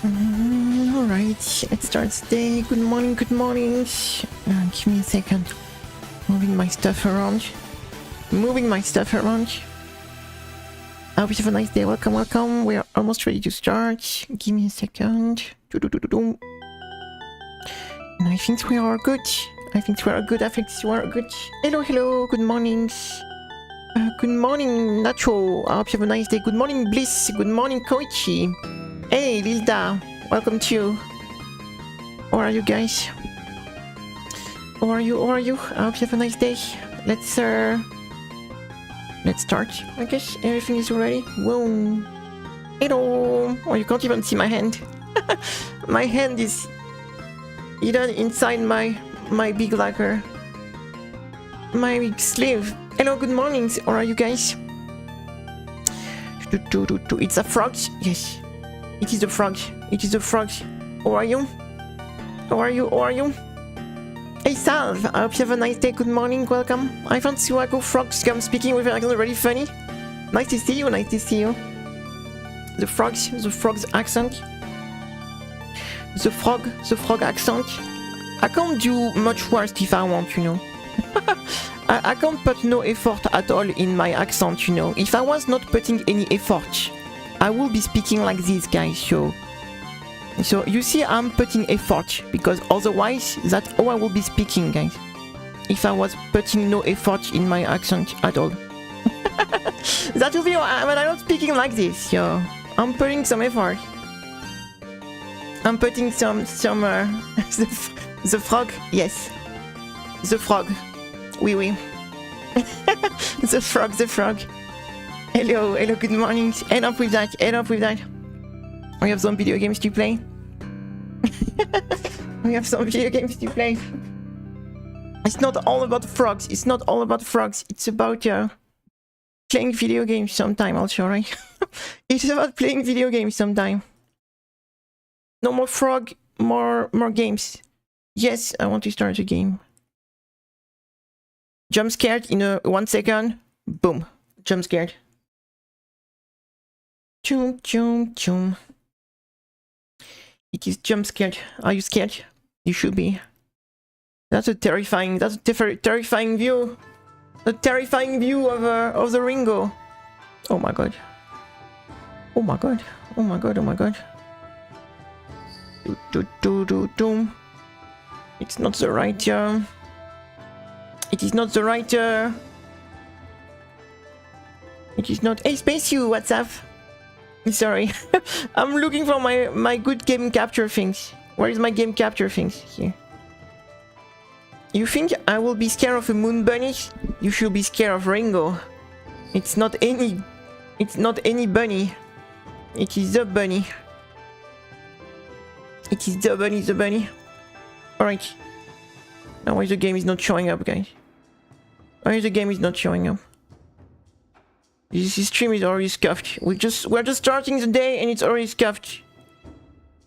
Alright, let's start today. Good morning, good morning. Give me a second. Moving my stuff around. I hope you have a nice day. Welcome, welcome. We are almost ready to start. Give me a second. And I think we are good. Hello, hello. Good morning. Good morning, Nacho. I hope you have a nice day. Good morning, Bliss. Good morning, Koichi. Hey, Lilda. Welcome to you. How are you guys? How are you? I hope you have a nice day. Let's start. I guess everything is ready. Whoa. Hello. Oh, you can't even see my hand. My hand is hidden inside my big lacquer. My big sleeve. Hello, good morning. How are you guys? It's a frog. Yes. It is a frog. How are you? Hey Salve, I hope you have a nice day. Good morning, welcome. I found Suwako Frog speaking with an accent really funny. Nice to see you. The frog's accent. The frog accent. I can't do much worse if I want, you know. I can't put no effort at all in my accent, you know. If I was not putting any effort, I will be speaking like this, guys. So you see, I'm putting effort because otherwise, that's how I will be speaking, guys. If I was putting no effort in my accent at all. That will be when I'm not speaking like this, yo. I'm putting some effort. I'm putting some the frog, yes. The frog. Oui. The frog. Hello, good morning. Enough with that. We have some video games to play. It's not all about frogs. It's about playing video games sometime also, right? It's about playing video games sometime. No more frog, more games. Yes, I want to start a game. Jump scared in 1 second. Boom. Jump scared. Chum. It is jump scared. Are you scared? You should be. That's a terrifying view. A terrifying view of the Ringo. Oh my god. It's not the right It is not. Hey, Space You, what's up? Sorry. I'm looking for my good game capture things. Where is my game capture things? Here. You think I will be scared of a moon bunny? You should be scared of Ringo. It's not any bunny. It is the bunny. Alright. Now why the game is not showing up, guys? This stream is already scuffed. We're just starting the day and it's already scuffed.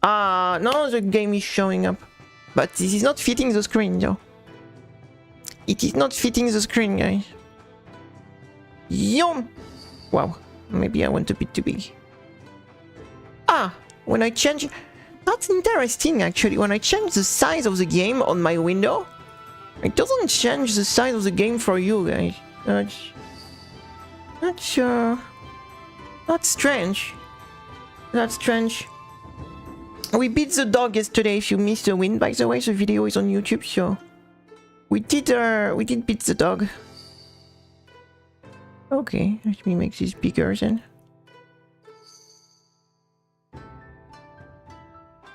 Now the game is showing up. But this is not fitting the screen, though. It is not fitting the screen, guys. Yum! Wow. Maybe I went a bit too big. When I change... That's interesting, actually. When I change the size of the game on my window, it doesn't change the size of the game for you, guys. That's strange. We beat the dog yesterday. If you missed the win, by the way, the video is on YouTube, so we did beat the dog. Okay, let me make this bigger then.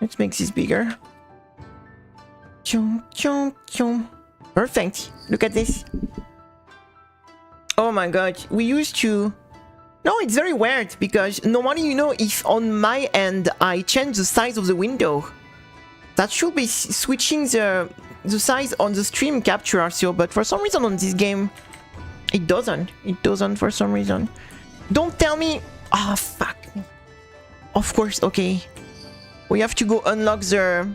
Let's make this bigger. Chum. Perfect. Look at this. Oh my god, we used to... No, it's very weird, because normally, you know, if on my end I change the size of the window, that should be switching the size on the stream capture also, but for some reason on this game, it doesn't. For some reason. Don't tell me... fuck me. Of course, okay. We have to go unlock the...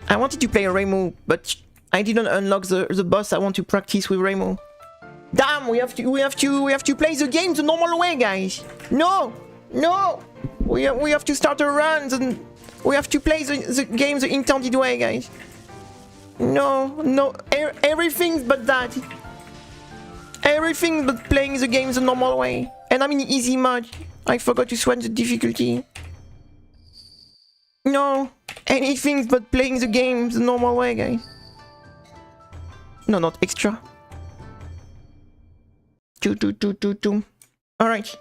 I wanted to play Remo, but I didn't unlock the boss I want to practice with Remo. Damn, we have to play the game the normal way, guys. No. We have to start a run We have to play the game the intended way, guys. No, everything but that. Everything but playing the game the normal way. And I'm in easy mode. I forgot to switch the difficulty. No, anything but playing the game the normal way, guys. No, not extra. Alright.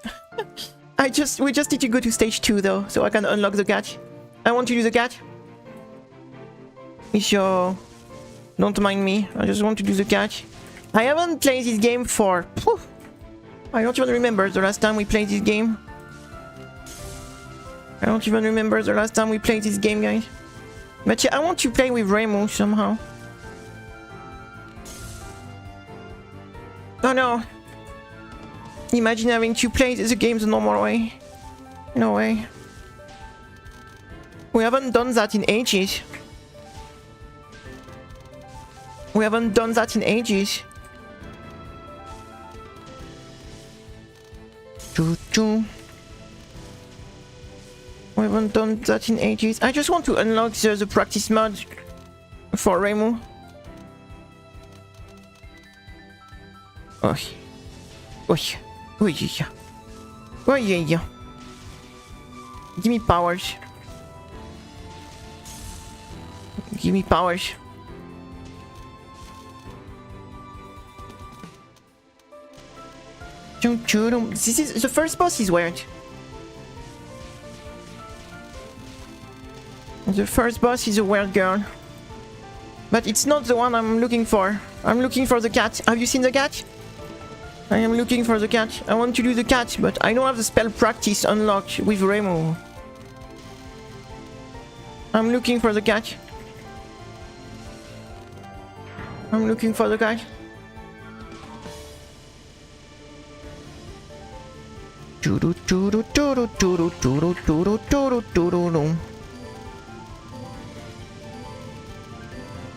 We just need to go to stage 2 though, so I can unlock the catch. I want to do the catch. If you don't mind me, I just want to do the catch. I haven't played this game for... Whew, I don't even remember the last time we played this game. I don't even remember the last time we played this game, guys. But yeah, I want to play with Remo somehow. Oh no. Imagine having to play the game the normal way. No way. We haven't done that in ages. We haven't done that in ages. We haven't done that in ages. I just want to unlock the practice mode for Remo. Oh. Oh. Oh yeah. Oh yeah. Give me powers. Give me powers. This is the first boss is weird. The first boss is a weird girl. But it's not the one I'm looking for. I'm looking for the cat. Have you seen the cat? I am looking for the cat. I want to do the cat, but I don't have the spell practice unlocked with Remo. I'm looking for the cat. I'm looking for the cat.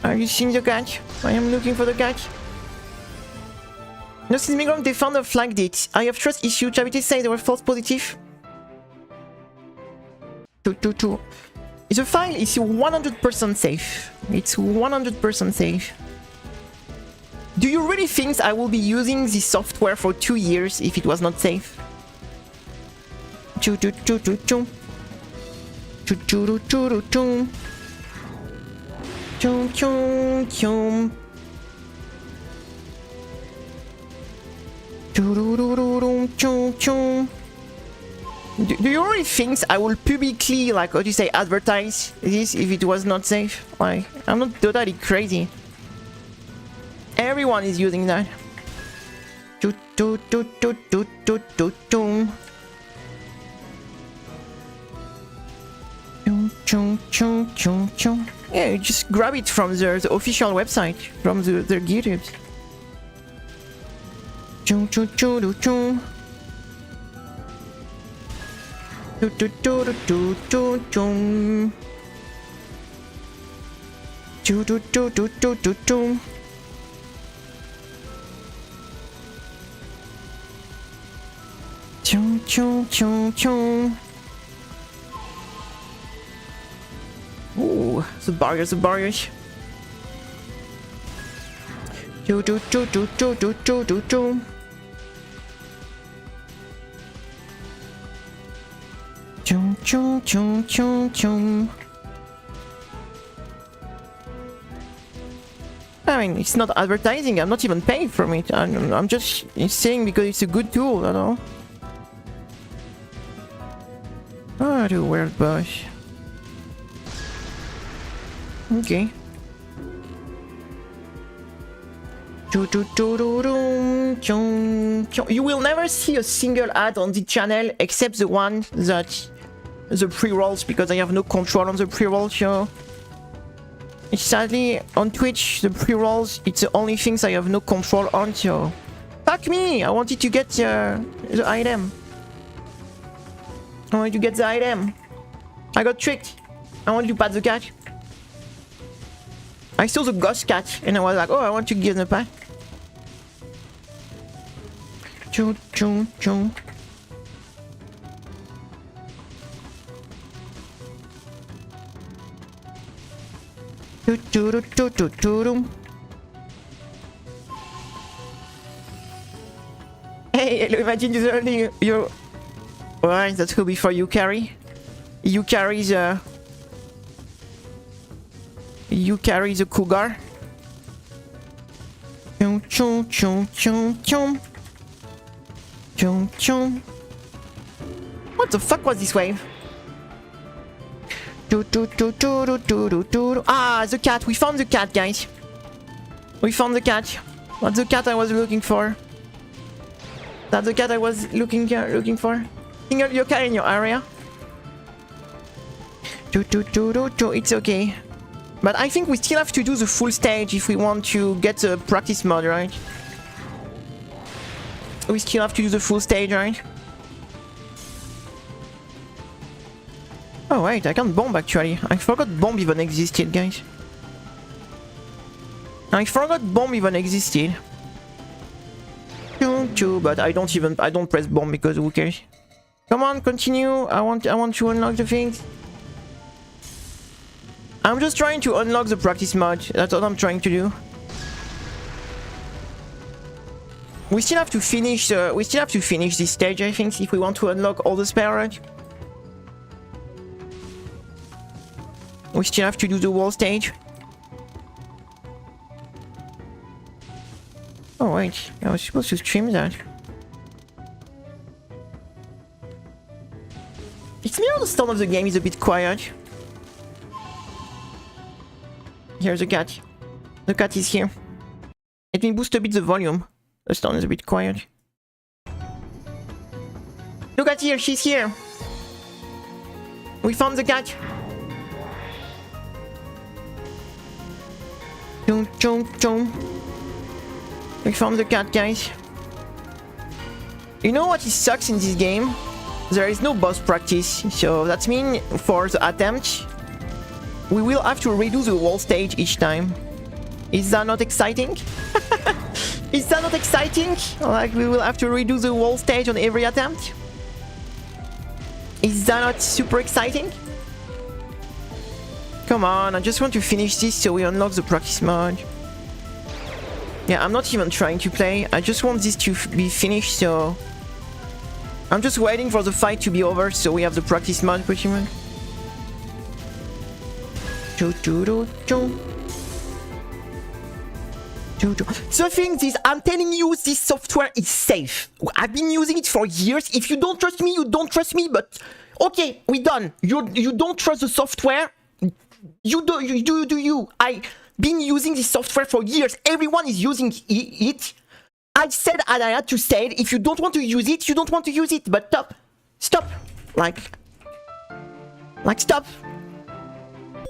Are you seeing the cat? I am looking for the cat. No Sismigram defender flagged it. I have trust issue. Charity says they were false positive. The file is 100% safe. It's 100% safe. Do you really think I will be using this software for 2 years if it was not safe? Do you really think I will publicly, like, what do you say, advertise this if it was not safe? Like, I'm not totally crazy. Everyone is using that. Yeah, you just grab it from the official website, from their GitHub. Ooh, the barriers, the barriers. I mean, it's not advertising. I'm not even paying from it. I'm just saying because it's a good tool, you know. Oh, the weird bush. Okay. You will never see a single ad on the channel except the one that the pre-rolls, because I have no control on the pre-rolls, so sadly on Twitch the pre-rolls, it's the only things I have no control on, so fuck me. I wanted to get the item. I wanted to get the item. I got tricked. I wanted to pat the cat. I saw the ghost cat and I was like, oh, I want to give the pat. Hey, imagine you're... Alright, that could be for you, carry. You carry the cougar. Chum chum chum chum chum. Chum chum. What the fuck was this wave? Ah, the cat. We found the cat, guys. We found the cat. That's the cat I was looking for. That's the cat I was looking for. Single your cat in your area. It's okay. But I think we still have to do the full stage if we want to get the practice mode, right? We still have to do the full stage, right? Oh wait, I can't bomb actually. I forgot bomb even existed, guys. I forgot bomb even existed. But I don't press bomb because who cares? Come on, continue. I want to unlock the things. I'm just trying to unlock the practice mode. That's what I'm trying to do. We still have to finish this stage, I think, if we want to unlock all the spell, right? We still have to do the wall stage. Oh wait, I was supposed to stream that. It's me or the sound of the game is a bit quiet. Here's the cat. The cat is here. Let me boost a bit the volume. The sound is a bit quiet. Look at here, she's here. We found the cat. Chung chung chung. We found the cat, guys. You know what sucks in this game? There is no boss practice, so that means for the attempt, we will have to redo the wall stage each time. Is that not exciting? Is that not exciting? Like, we will have to redo the wall stage on every attempt? Is that not super exciting? Come on, I just want to finish this so we unlock the practice mode. Yeah, I'm not even trying to play. I just want this to be finished, so... I'm just waiting for the fight to be over so we have the practice mode pretty much. The thing is, I'm telling you, this software is safe. I've been using it for years. If you don't trust me, you don't trust me, but... Okay, we're done. You don't trust the software. You do. I've been using this software for years. Everyone is using it. I said and I had to say it. If you don't want to use it, you don't want to use it. But stop. Like, stop.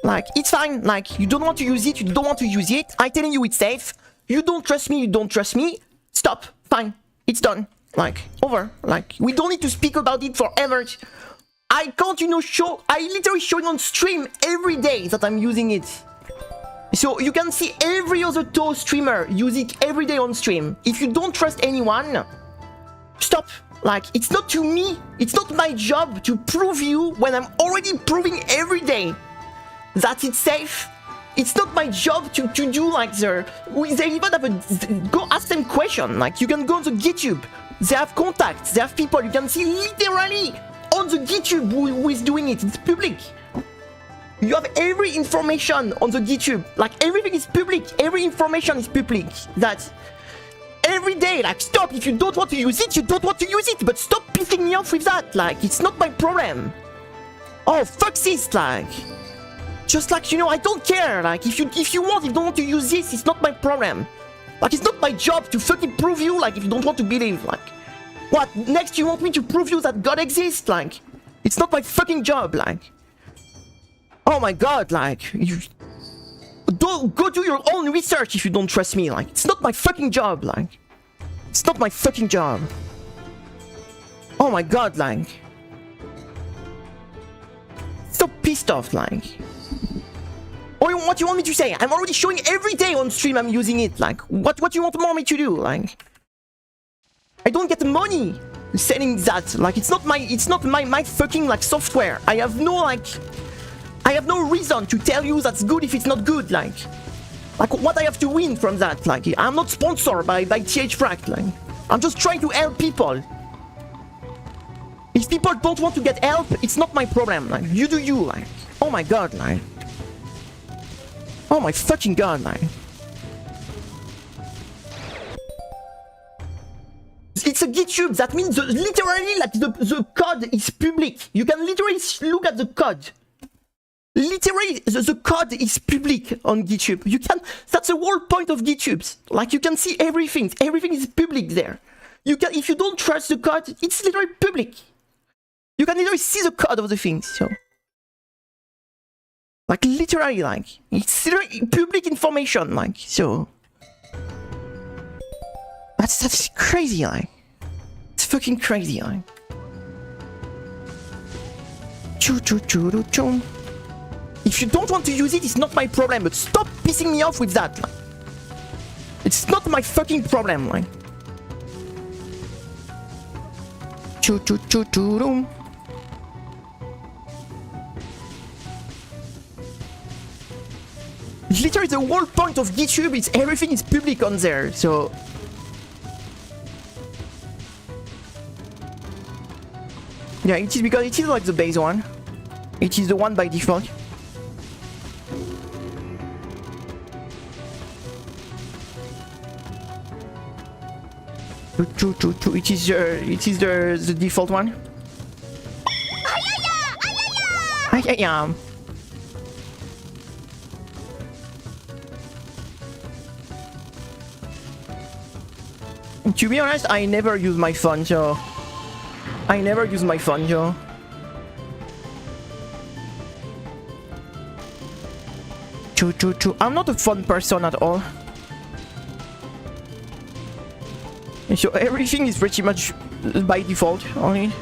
Like, it's fine. Like, you don't want to use it, you don't want to use it. I'm telling you it's safe. You don't trust me, you don't trust me. Stop. Fine. It's done. Like, over. Like, we don't need to speak about it forever. I can't, I literally show it on stream every day that I'm using it. So you can see every other touhou streamer use it every day on stream. If you don't trust anyone, stop. Like, it's not to me, it's not my job to prove you when I'm already proving every day that it's safe. It's not my job to do like they even have go ask them question. Like, you can go on the GitHub, they have contacts, they have people, you can see literally on the GitHub who is doing it. It's public. You have every information on the GitHub. Like, everything is public. Every information is public. That every day, like, stop. If you don't want to use it, you don't want to use it. But stop pissing me off with that. Like, it's not my problem. Oh, fuck this. Like, just like, I don't care. Like, if you don't want to use this, it's not my problem. Like, it's not my job to fucking prove you. Like, if you don't want to believe. Like, what? Next, you want me to prove you that God exists? Like, it's not my fucking job. Like, oh my god, like, you don't go do your own research if you don't trust me. Like, it's not my fucking job. Like, it's not my fucking job. Oh my god, like, so pissed off. Like, oh, what do you want me to say? I'm already showing every day on stream I'm using it. Like, what do you want more me to do? Like, I don't get money selling that. Like, it's not my fucking, like, software. I have no, like, I have no reason to tell you that's good if it's not good, like what I have to win from that, like I'm not sponsored by THFract, like I'm just trying to help people. If people don't want to get help, it's not my problem, like you do you, like oh my god, like oh my fucking god, like it's a GitHub, that means literally like the code is public. You can literally look at the code. Literally, the code is public on GitHub. You can, that's the whole point of GitHub. Like you can see everything. Everything is public there. You can, if you don't trust the code, it's literally public. You can literally see the code of the things. So, like literally, like it's literally public information. Like so, that's crazy. Like it's fucking crazy. Like choo choo choo choo choo. If you don't want to use it, it's not my problem, but stop pissing me off with that. Like. It's not my fucking problem. Like. Choo choo choo choo room. Literally, the whole point of GitHub is everything is public on there, so. Yeah, it is because it is like the base one. It is the one by default. It is the default one. Yeah. To be honest, I never use my phone, so I never use my phone, so. I'm not a fun person at all. So everything is pretty much by default only.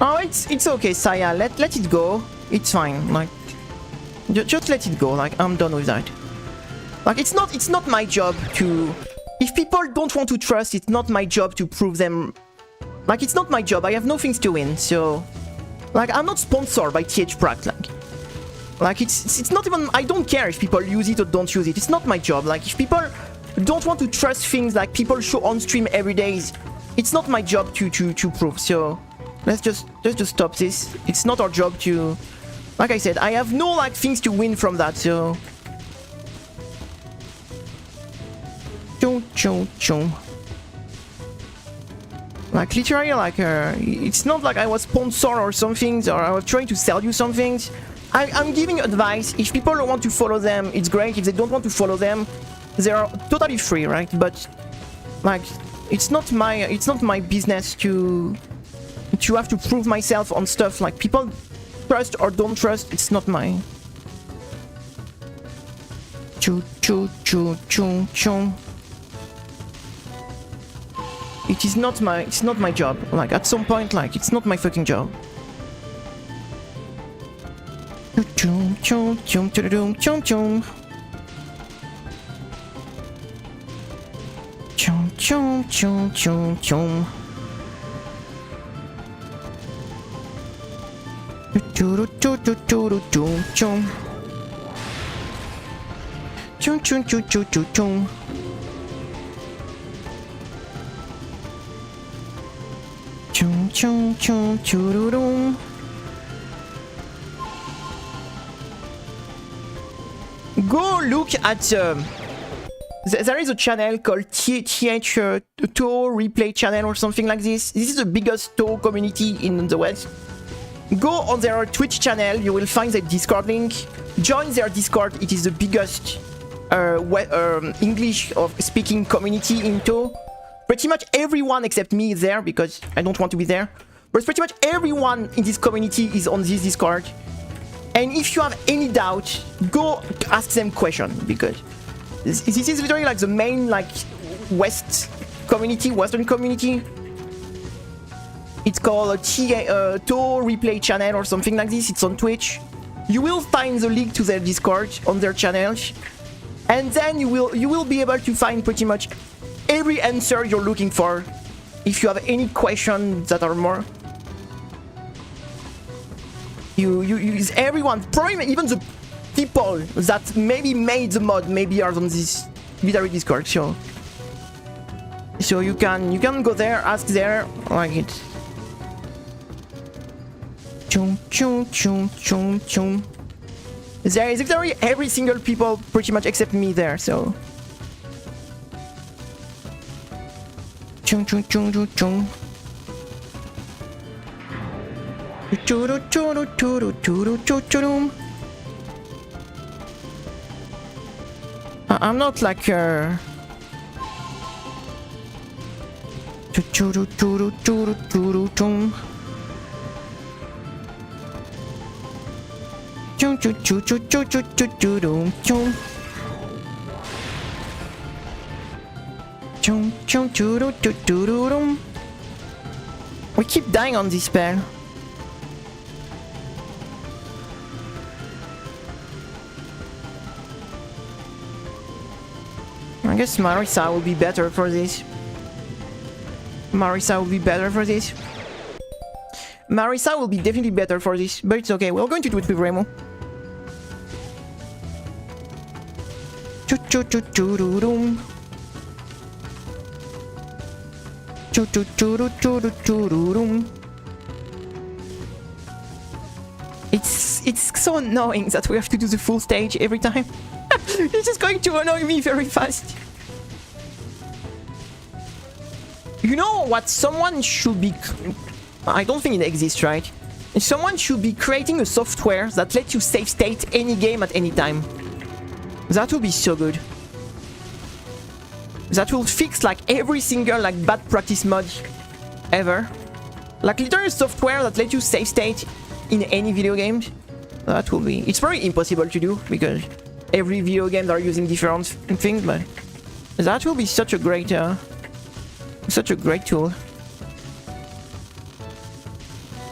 Oh, it's okay, Saya. Let it go. It's fine. Like, just let it go. Like, I'm done with that. Like, it's not my job to. If people don't want to trust, it's not my job to prove them. Like, it's not my job. I have no things to win, so... Like, I'm not sponsored by THFract, like it's not even... I don't care if people use it or don't use it. It's not my job. Like, if people don't want to trust things like people show on stream every day, it's not my job to prove, so... Let's just stop this. It's not our job to... Like I said, I have no, like, things to win from that, so... Choo. Like literally, like it's not like I was sponsored or something, or I was trying to sell you something. I'm giving advice. If people don't want to follow them, it's great. If they don't want to follow them, they are totally free, right? But like, it's not my business to have to prove myself on stuff. Like people trust or don't trust, it's not my. Choo. It's not my job. Like at some point, like it's not my fucking job. Go look at there is a channel called touhou replay channel or something like this. This is the biggest touhou community in the West. Go on their Twitch channel, you will find the Discord link. Join their Discord. It is the biggest English speaking community in touhou. Pretty much everyone except me is there because I don't want to be there. But pretty much everyone in this community is on this Discord. And if you have any doubt, go ask them questions because this is literally like the main like Western community. It's called a touhou replay channel or something like this. It's on Twitch. You will find the link to their Discord on their channel. And then you will be able to find pretty much every answer you're looking for. If you have any questions that are more, you use everyone, probably even the people that maybe made the mod, maybe are on this Vtuber Discord. So you can go there, ask there, like it. Chum chum chum chum chum. There is literally every single people pretty much except me there. So. Chung chung chung chung chung. I'm not like we keep dying on this spell. I guess Marisa will be better for this. Marisa will be definitely better for this, but it's okay. We're going to do it with Remo. It's so annoying that we have to do the full stage every time. It's just going to annoy me very fast. You know what someone should be... I don't think it exists, right? Someone should be creating a software that lets you save state any game at any time. That would be so good. That will fix like every single like bad practice mod ever. Like literally software that lets you save state in any video game. That will be... It's very impossible to do because every video games are using different things, but that will be such a great tool.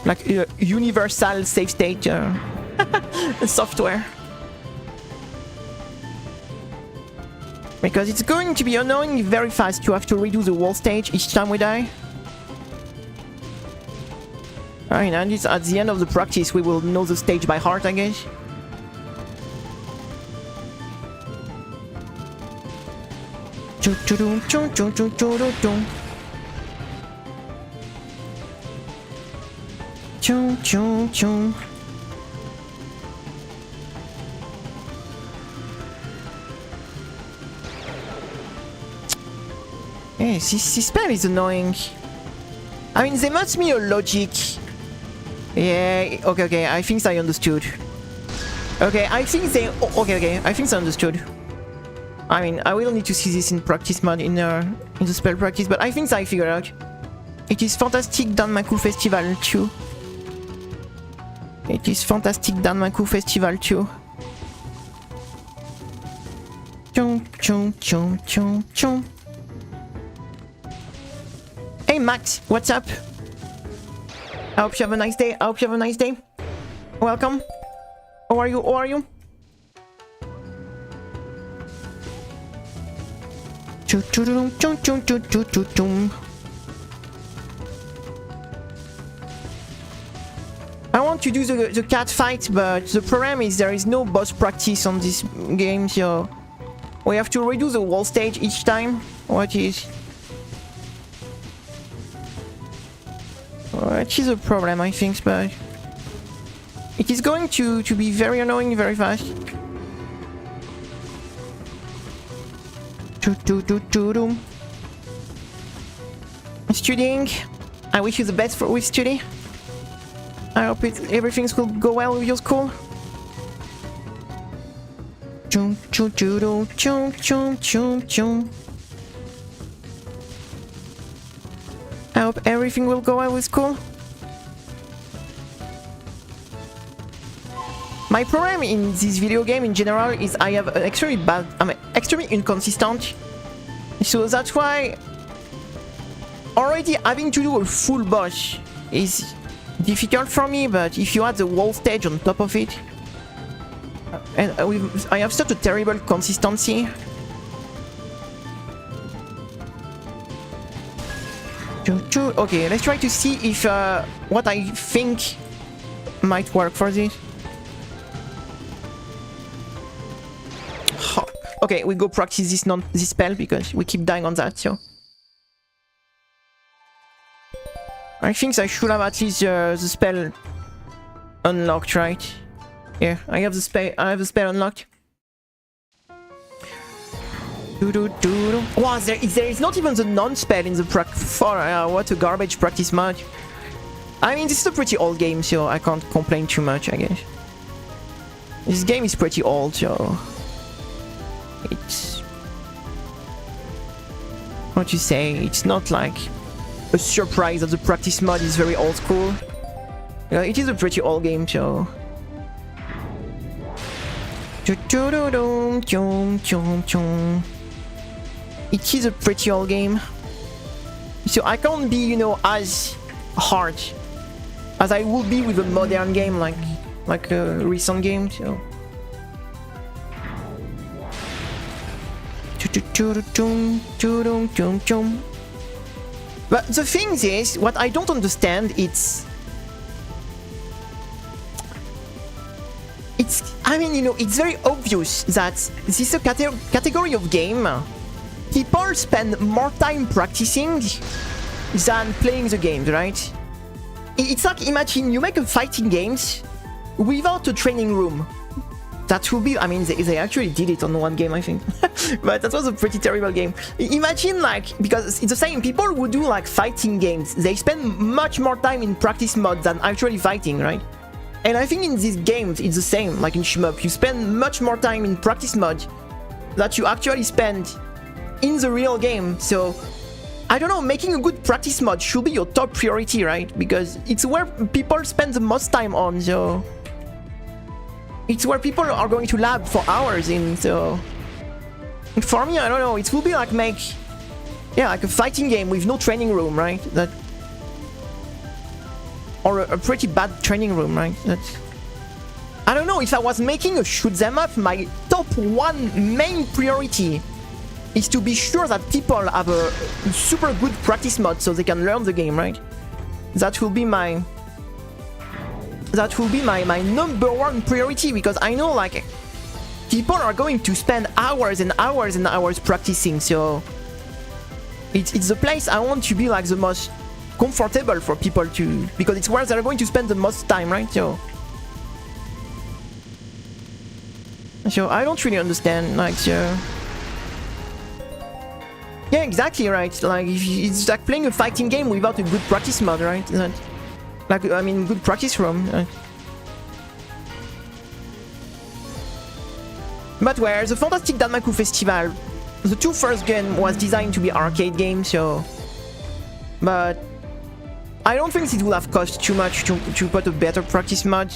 Like universal save state software. Because it's going to be annoying very fast to have to redo the whole stage each time we die. Alright, and it's at the end of the practice we will know the stage by heart, I guess. Yeah, this spell is annoying. I mean, there must be a logic. Yeah, okay, I think I understood. Okay, I think they... Okay, I think I understood. I mean, I will need to see this in practice mode, in the spell practice, but I think I figured out. It is fantastic Danmaku Festival too. It is fantastic Danmaku Festival too. Chong chong chong chong chong. Hey Max, what's up? I hope you have a nice day. Welcome. How are you? I want to do the cat fight, but the problem is there is no boss practice on this game, so we have to redo the whole stage each time. Which is a problem, I think, but it is going to be very annoying very fast. Studying. I wish you the best with study. I hope everything will go well with your school. I hope everything will go well with school. My problem in this video game in general is I have an I'm extremely inconsistent. So that's why already having to do a full boss is difficult for me, but if you add the whole stage on top of it, And I have such a terrible consistency. Okay, let's try to see if what I think might work for this. Okay, we go practice this spell because we keep dying on that, so. I think I should have at least the spell unlocked, right? Yeah, I have the spell unlocked. Wow, there is not even the non-spell in the what a garbage practice mod. I mean, this is a pretty old game, so I can't complain too much, I guess. This game is pretty old, so it's what you say. It's not like a surprise that the practice mod is very old school. It is a pretty old game, so. It is a pretty old game, so I can't be, you know, as hard as I would be with a modern game like a recent game. So. But the thing is, what I don't understand, I mean, you know, it's very obvious that this is a category of game. People spend more time practicing than playing the games, right? It's like, imagine you make a fighting games without a training room. That would be, I mean, they actually did it on one game, I think. But that was a pretty terrible game. Imagine, like, because it's the same, people who do like fighting games, they spend much more time in practice mode than actually fighting, right? And I think in these games, it's the same, like in shmup, you spend much more time in practice mode that you actually spend in the real game. So I don't know, making a good practice mod should be your top priority, right? Because it's where people spend the most time on, so it's where people are going to lab for hours in. So for me, I don't know, it will be like like a fighting game with no training room, right? That, or a pretty bad training room, right? That, I don't know, if I was making a shoot them up, my top one main priority is to be sure that people have a super good practice mod so they can learn the game, right? That will be my number one priority, because I know, like, people are going to spend hours and hours and hours practicing, so it's the place I want to be like the most comfortable for people to, because it's where they're going to spend the most time, right? So I don't really understand, like, yeah, exactly, right. Like, it's like playing a fighting game without a good practice mod, right? Like, I mean, good practice room. But where the Fantastic Danmaku Festival, the two first games was designed to be arcade games, so. But I don't think it would have cost too much to put a better practice mod,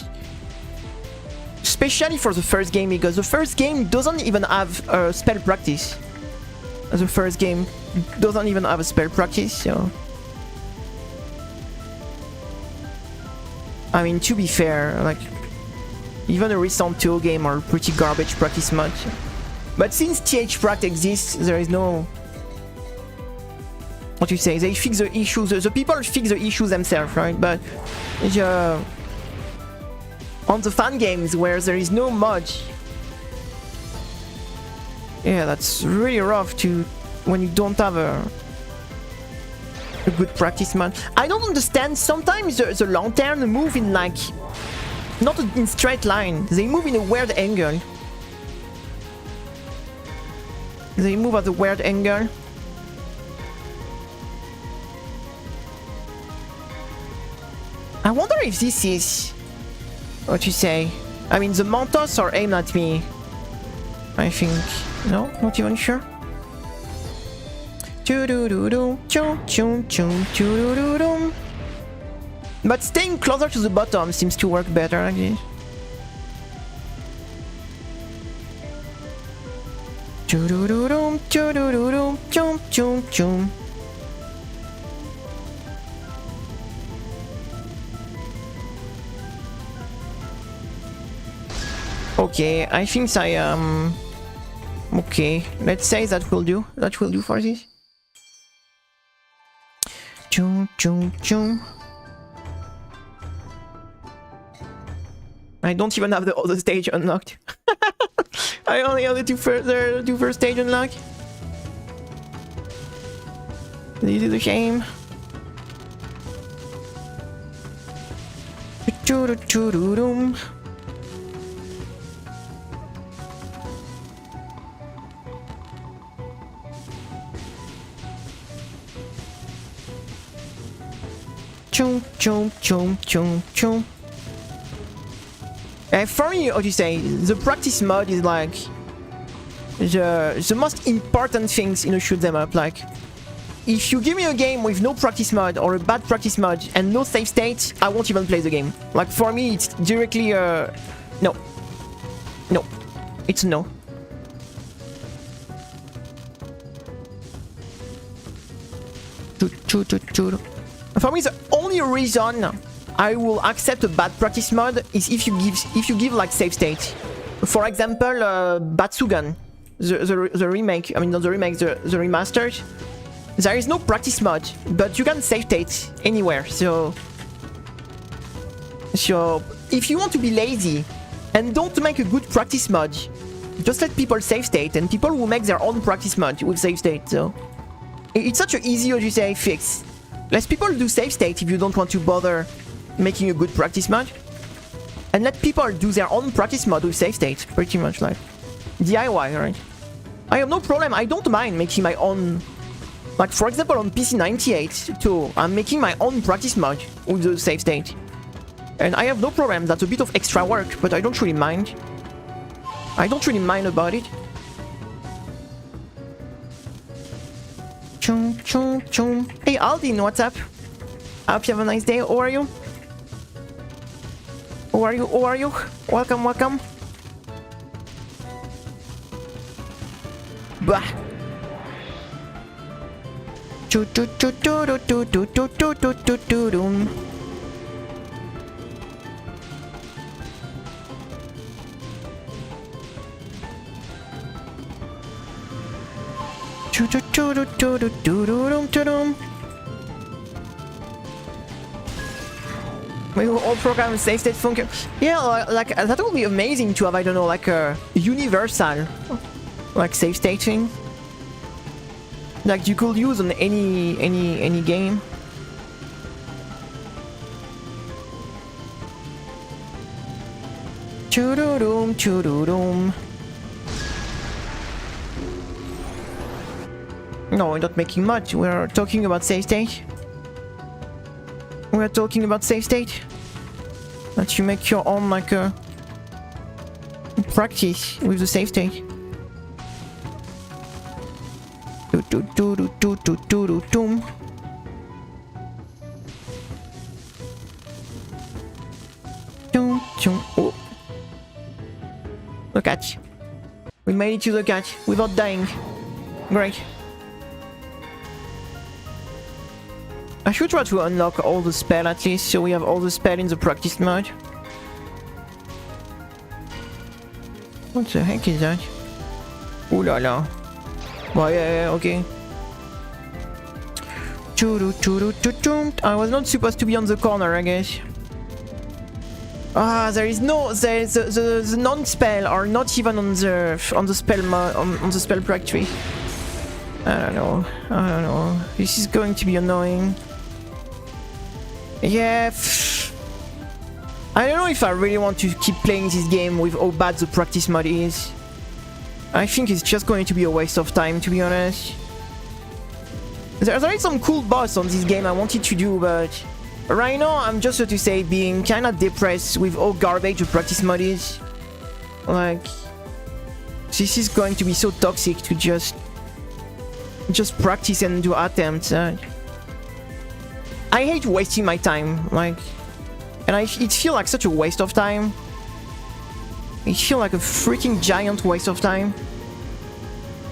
especially for the first game, because the first game doesn't even have a spell practice. The first game doesn't even have a spell practice, so. I mean, to be fair, like, even a recent touhou game are pretty garbage practice mods. But since touhouproject exists, there is no, what you say, they fix the issues, the people fix the issues themselves, right? But on the fan games where there is no mod, yeah, that's really rough to when you don't have a good practice mod. I don't understand, sometimes the lantern move in, like, not in straight line, they move in a weird angle. They move at a weird angle. I wonder if this is, what you say, I mean, the Mantos are aimed at me, I think. No, not even sure. But staying closer to the bottom seems to work better, I guess. Okay, I think I am... Okay, let's say that will do. That will do for this. Choo, choo, choo. I don't even have the other stage unlocked. I only have the two first stage unlocked. This is a shame. Choo-choo-choo-doo-doom. Chum chum chum chum chum. For me, how to say, the practice mode is like the most important things in a shoot 'em up. Like, if you give me a game with no practice mode or a bad practice mode and no save state, I won't even play the game. Like, for me, it's directly no, no, it's no. For me, the only reason I will accept a bad practice mode is if you give like save state. For example, Batsugan, the remake. I mean, not the remake, the remastered. There is no practice mode, but you can save state anywhere. So if you want to be lazy and don't make a good practice mode, just let people save state, and people will make their own practice mode with save state. So it's such an easy, how you say, fix. Let people do save state if you don't want to bother making a good practice mode. And let people do their own practice mode with save state, pretty much like DIY, right? I have no problem, I don't mind making my own. Like, for example, on PC 98 too, I'm making my own practice mode with the save state. And I have no problem, that's a bit of extra work, but I don't really mind. I don't really mind about it. Chum, chum, chum. Hey Aldin, what's up? I hope you have a nice day. How are you? How are you? How are you? Welcome, welcome. Bah. Choo choo choo choo choo choo choo choo choo choo choo choo. We will all program save state function. Yeah, like that would be amazing to have, I don't know, like a universal like save state thing. Like you could use on any game. Choo-doo-doom, choo-doo-doom. No, we're not making much. We're talking about save state. We're talking about save state. That you make your own like a practice with the save state. Oh. The catch. We made it to the catch without dying. Great. I should try to unlock all the spell at least, so we have all the spell in the practice mode. What the heck is that? Ooh la la. Well, yeah, okay. I was not supposed to be on the corner, I guess. Ah, there is no the non-spell are not even on the spell on the spell prac tree. I don't know. This is going to be annoying. Yeah. I don't know if I really want to keep playing this game with how bad the practice mode is. I think it's just going to be a waste of time, to be honest. There is some cool boss on this game I wanted to do, but right now I'm just, so to say, being kinda depressed with how garbage the practice mode is. Like, this is going to be so toxic to just practice and do attempts. I hate wasting my time, like, and it feels like such a waste of time. It feels like a freaking giant waste of time.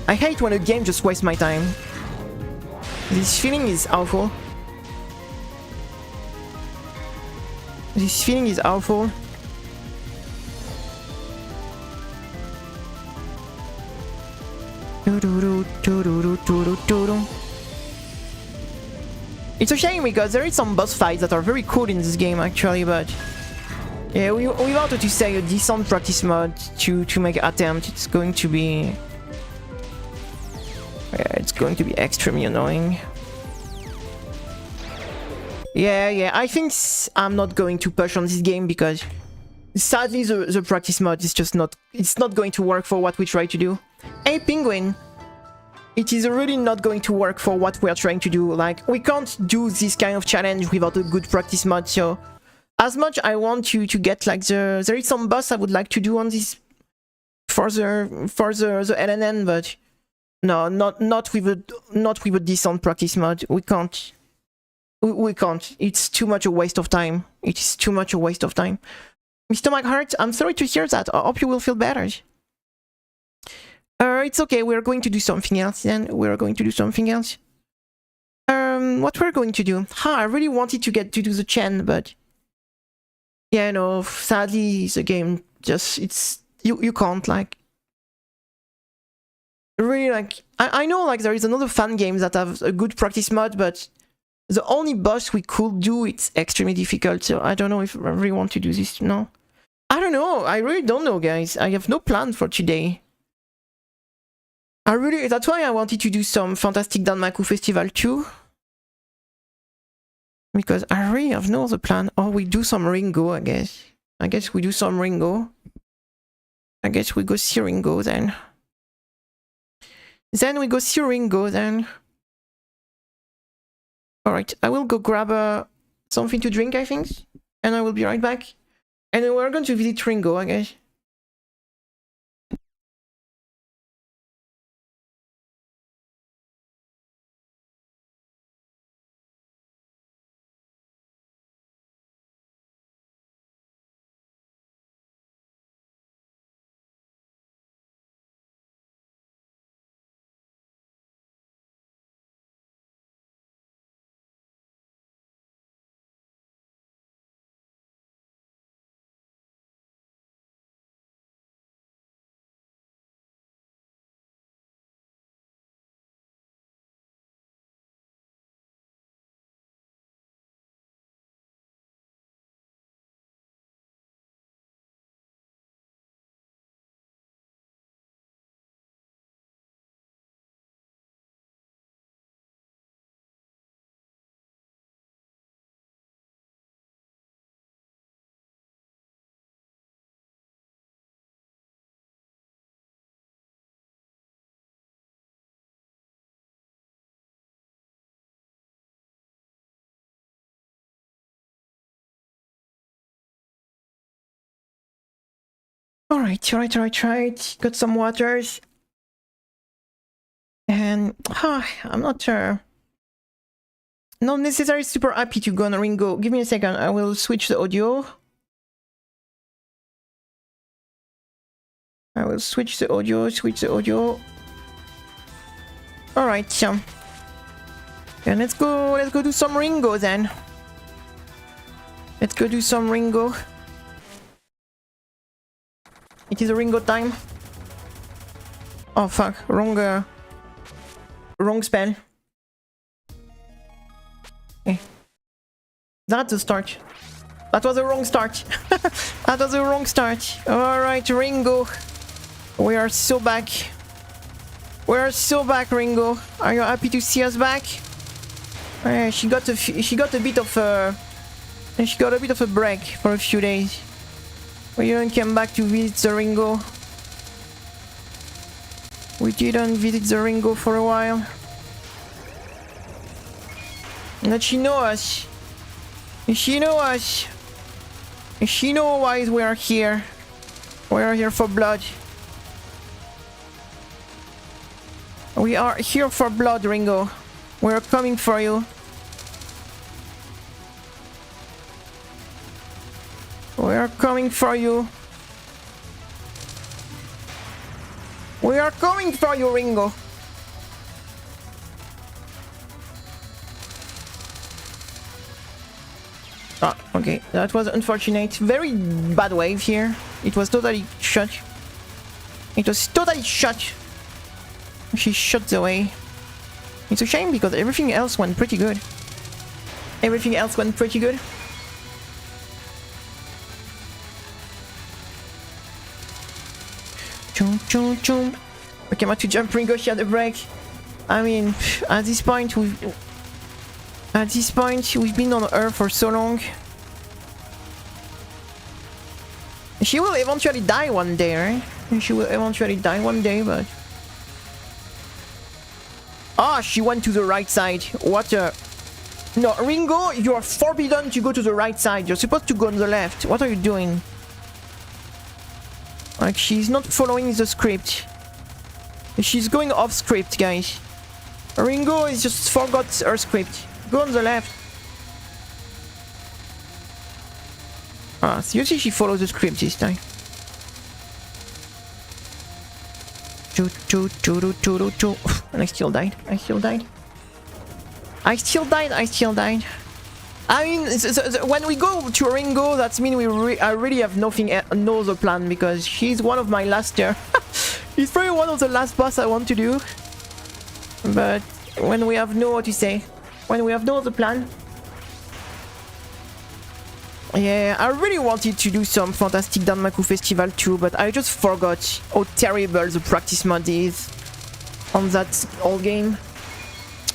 I hate when a game just wastes my time. This feeling is awful. This feeling is awful. It's a shame because there is some boss fights that are very cool in this game actually, but yeah, we wanted to say a decent practice mode to make an attempt. It's going to be extremely annoying. Yeah, I think I'm not going to push on this game because sadly the practice mode is just not going to work for what we try to do. Hey Penguin, it is really not going to work for what we are trying to do. Like, we can't do this kind of challenge without a good practice mode, so as much I want you to get like there is some boss I would like to do on this for the LNN, but no, not with a decent practice mode. We can't. It's too much a waste of time. It is too much a waste of time. Mr. McHart, I'm sorry to hear that. I hope you will feel better. It's okay. We're going to do something else then. We're going to do something else. What we're going to do? I really wanted to get to do the Chen, but yeah, no. Sadly, the game just you can't like. Really, like I know like there is another fan game that have a good practice mode, but the only boss we could do, it's extremely difficult, so I don't know if I really want to do this. No, I don't know. I really don't know, guys. I have no plan for today. That's why I wanted to do some Fantastic Danmaku Festival too, because I really have no other plan. Oh, we do some Ringo, I guess. I guess we do some Ringo. I guess we go see Ringo then. Then we go see Ringo then. Alright, I will go grab something to drink, I think. And I will be right back. And then we're going to visit Ringo, I guess. Alright. Got some waters. And I'm not not necessarily super happy to go on Ringo. Give me a second, I will switch the audio. Switch the audio. Alright, so and let's go do some Ringo then. Let's go do some Ringo. It is a Ringo time. Oh fuck, wrong spell. Okay. That's a start. That was a wrong start. That was a wrong start. Alright, Ringo. We are so back. We are so back, Ringo. Are you happy to see us back? She got a bit of a break for a few days. We didn't come back to visit the Ringo. We didn't visit the Ringo for a while. But she knows us. She knows us. She knows why we are here. We are here for blood. We are here for blood, Ringo. We are coming for you. We are coming for you. We are coming for you, Ringo. Ah, okay. That was unfortunate. Very bad wave here. It was totally shut. It was totally shut. She shot away. It's a shame because everything else went pretty good. Everything else went pretty good. Chum chum chum. Okay, I'm about to jump Ringo, she had a break. I mean, at this point we've been on Earth for so long. She will eventually die one day, right? She will eventually die one day, but... Ah, she went to the right side. What a... No, Ringo, you are forbidden to go to the right side. You're supposed to go on the left. What are you doing? Like, she's not following the script. She's going off script, guys. Ringo is just forgot her script. Go on the left. Ah, seriously, she follows the script this time. And I still died. I still died. I still died. I still died. I mean, when we go to Ringo, that means I really have nothing, no other plan, because she's one of my last tier. She's probably one of the last boss I want to do. But when we have no, what to say, when we have no other plan. Yeah, I really wanted to do some Fantastic Danmaku Festival too, but I just forgot how terrible the practice mode is on that old game.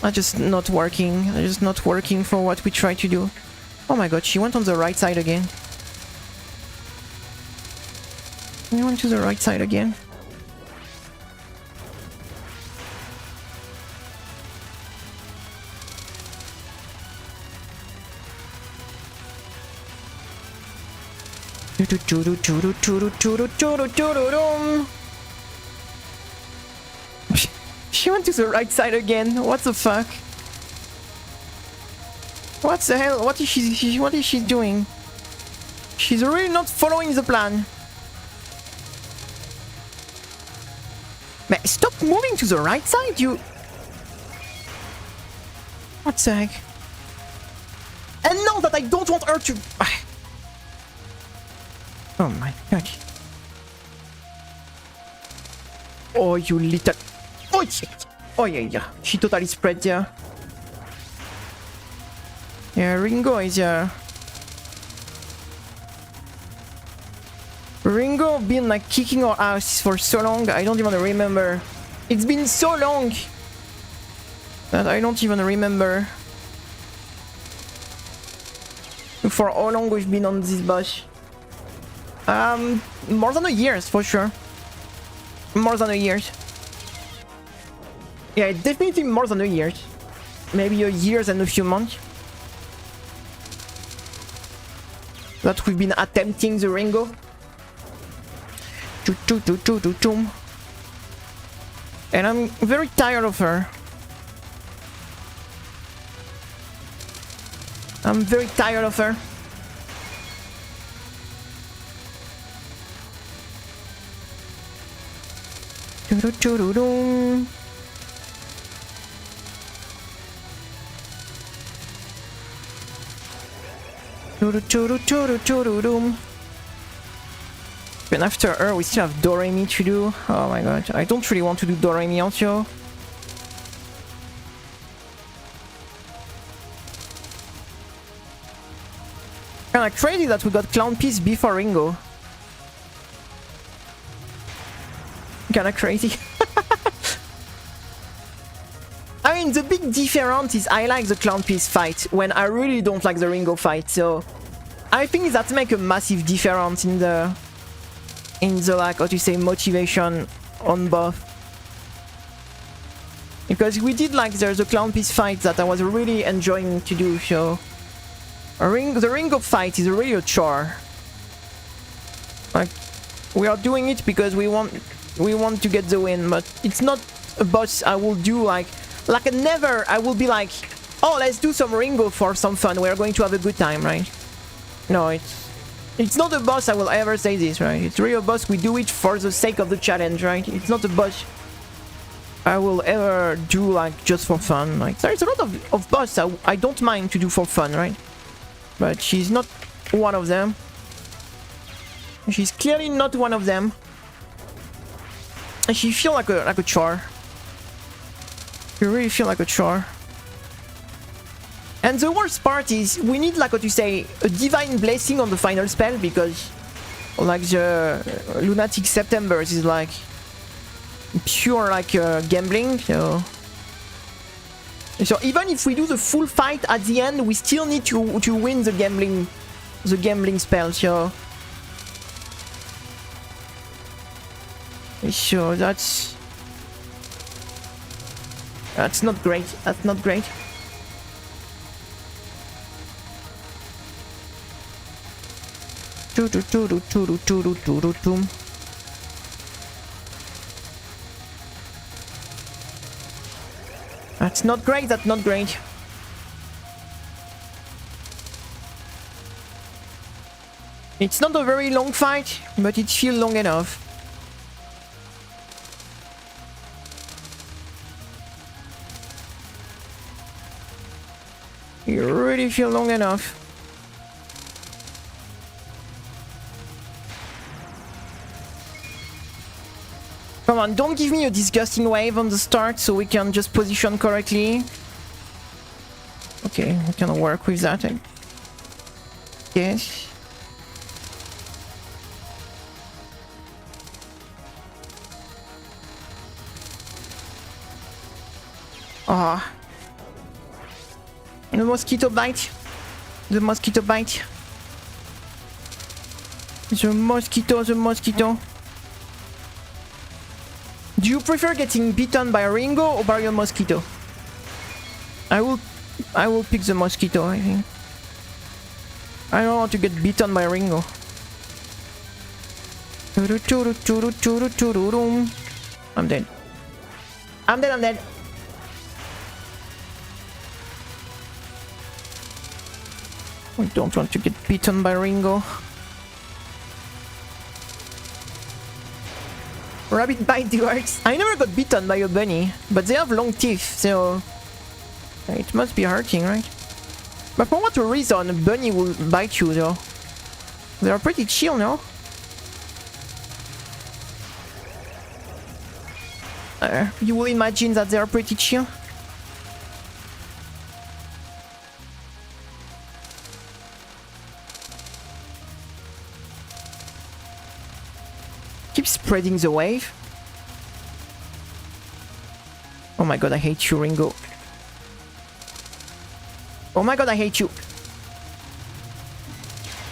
It's just not working. It's just not working for what we try to do. Oh my god, she went on the right side again. She went to the right side again. She went to the right side again. What the fuck? What the hell? What is she doing? She's really not following the plan. Man, stop moving to the right side, you... What the heck? And now that I don't want her to... Oh my god. Oh, you little... Oh, shit. Oh, yeah. She totally spread there. Yeah, Ringo is... Ringo been like kicking our ass for so long, I don't even remember. It's been so long that I don't even remember for how long we've been on this boss. More than a year, for sure. More than a year. Yeah, definitely more than a year. Maybe a year and a few months. That we've been attempting the Ringo. And I'm very tired of her. I'm very tired of her. And after her, we still have Doremi to do. Oh my god, I don't really want to do Doremi also. Kinda crazy that we got Clown Piece before Ringo. Kinda crazy. I mean, the big difference is I like the Clown Piece fight when I really don't like the Ringo fight, so I think that makes a massive difference in the like, how to say, motivation on both. Because we did like there's a Clown Piece fight that I was really enjoying to do, so the Ringo fight is really a chore. Like, we are doing it because we want to get the win, but it's not a boss I will do like never I will be like, oh, let's do some Ringo for some fun, we're going to have a good time, right? No, it's not a boss I will ever say this, right? It's really a boss we do it for the sake of the challenge, right? It's not a boss I will ever do like just for fun. Like, there's a lot of boss I don't mind to do for fun, right? But she's not one of them. She's clearly not one of them. And she feels like a chore. You really feel like a chore. And the worst part is we need, like what you say, a divine blessing on the final spell, because like the Lunatic September is like pure like gambling. So even if we do the full fight at the end, we still need to win the gambling spell. So that's not great. That's not great. That's not great. That's not great. It's not a very long fight, but it feels long enough. You really feel long enough. Come on, don't give me a disgusting wave on the start so we can just position correctly. Okay, we can work with that. Yes. Ah. The mosquito bite. The mosquito bite. The mosquito. Do you prefer getting bitten by a Ringo or by a mosquito? I will pick the mosquito, I think. I don't want to get bitten by a Ringo. I'm dead. I'm dead. I don't want to get bitten by Ringo. Rabbit bite works. I never got bitten by a bunny, but they have long teeth, so it must be hurting, right? But for what reason a bunny will bite you, though? They are pretty chill, no? You will imagine that they are pretty chill. Keep spreading the wave. Oh my god, I hate you, Ringo. Oh my god, I hate you.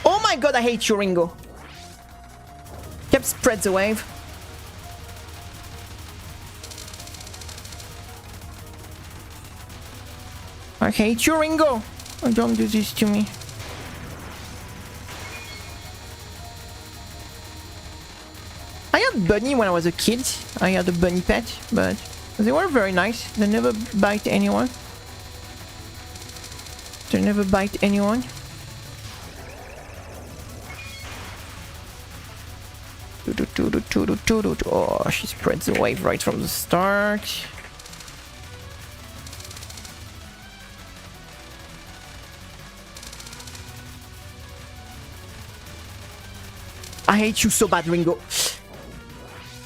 Oh my god, I hate you, Ringo. Keep spread the wave. I hate you, Ringo. Oh, don't do this to me. I had bunny when I was a kid. I had a bunny pet, but they were very nice. They never bite anyone. They never bite anyone. Oh, she spreads the wave right from the start. I hate you so bad, Ringo.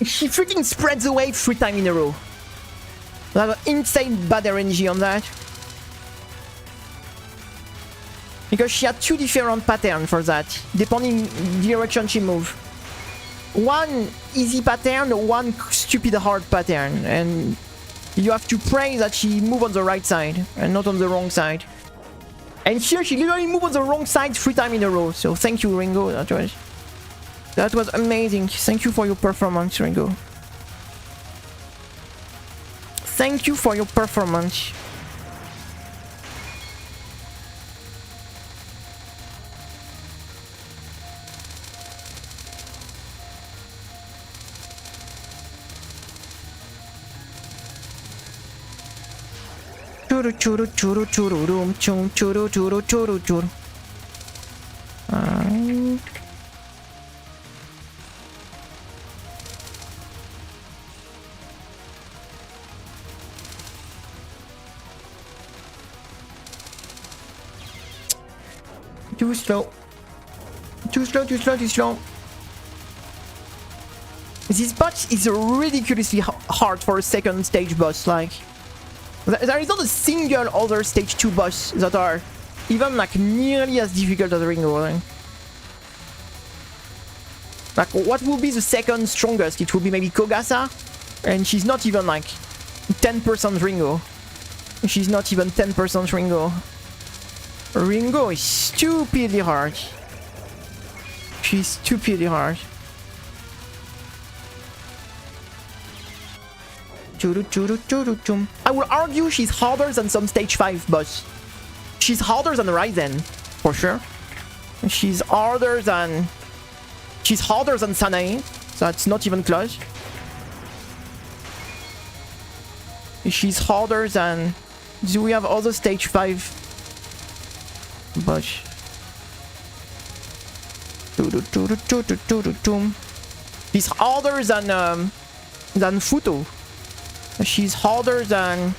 She freaking spreads the wave 3 times in a row. I have an insane bad RNG on that. Because she had 2 different patterns for that, depending the direction she moved. One easy pattern, one stupid hard pattern, and you have to pray that she move on the right side and not on the wrong side. And here she literally moved on the wrong side 3 times in a row. So thank you, Ringo. That was amazing. Thank you for your performance, Ringo. Thank you for your performance. Churu churu churu churu rum chum churu churu churu churu. Too slow. Too slow, too slow, too slow. This boss is ridiculously hard for a second stage boss, like. There is not a single other stage 2 boss that are even like nearly as difficult as Ringo. Like what will be the second strongest? It will be maybe Kogasa, and she's not even like 10% Ringo. She's not even 10% Ringo. Ringo is stupidly hard. She's stupidly hard. I would argue she's harder than some stage 5 boss. She's harder than Ryzen, for sure. She's harder than Sanae, so that's not even close. She's harder than... Do we have other stage 5 boss? She's harder than Futo. She's harder than...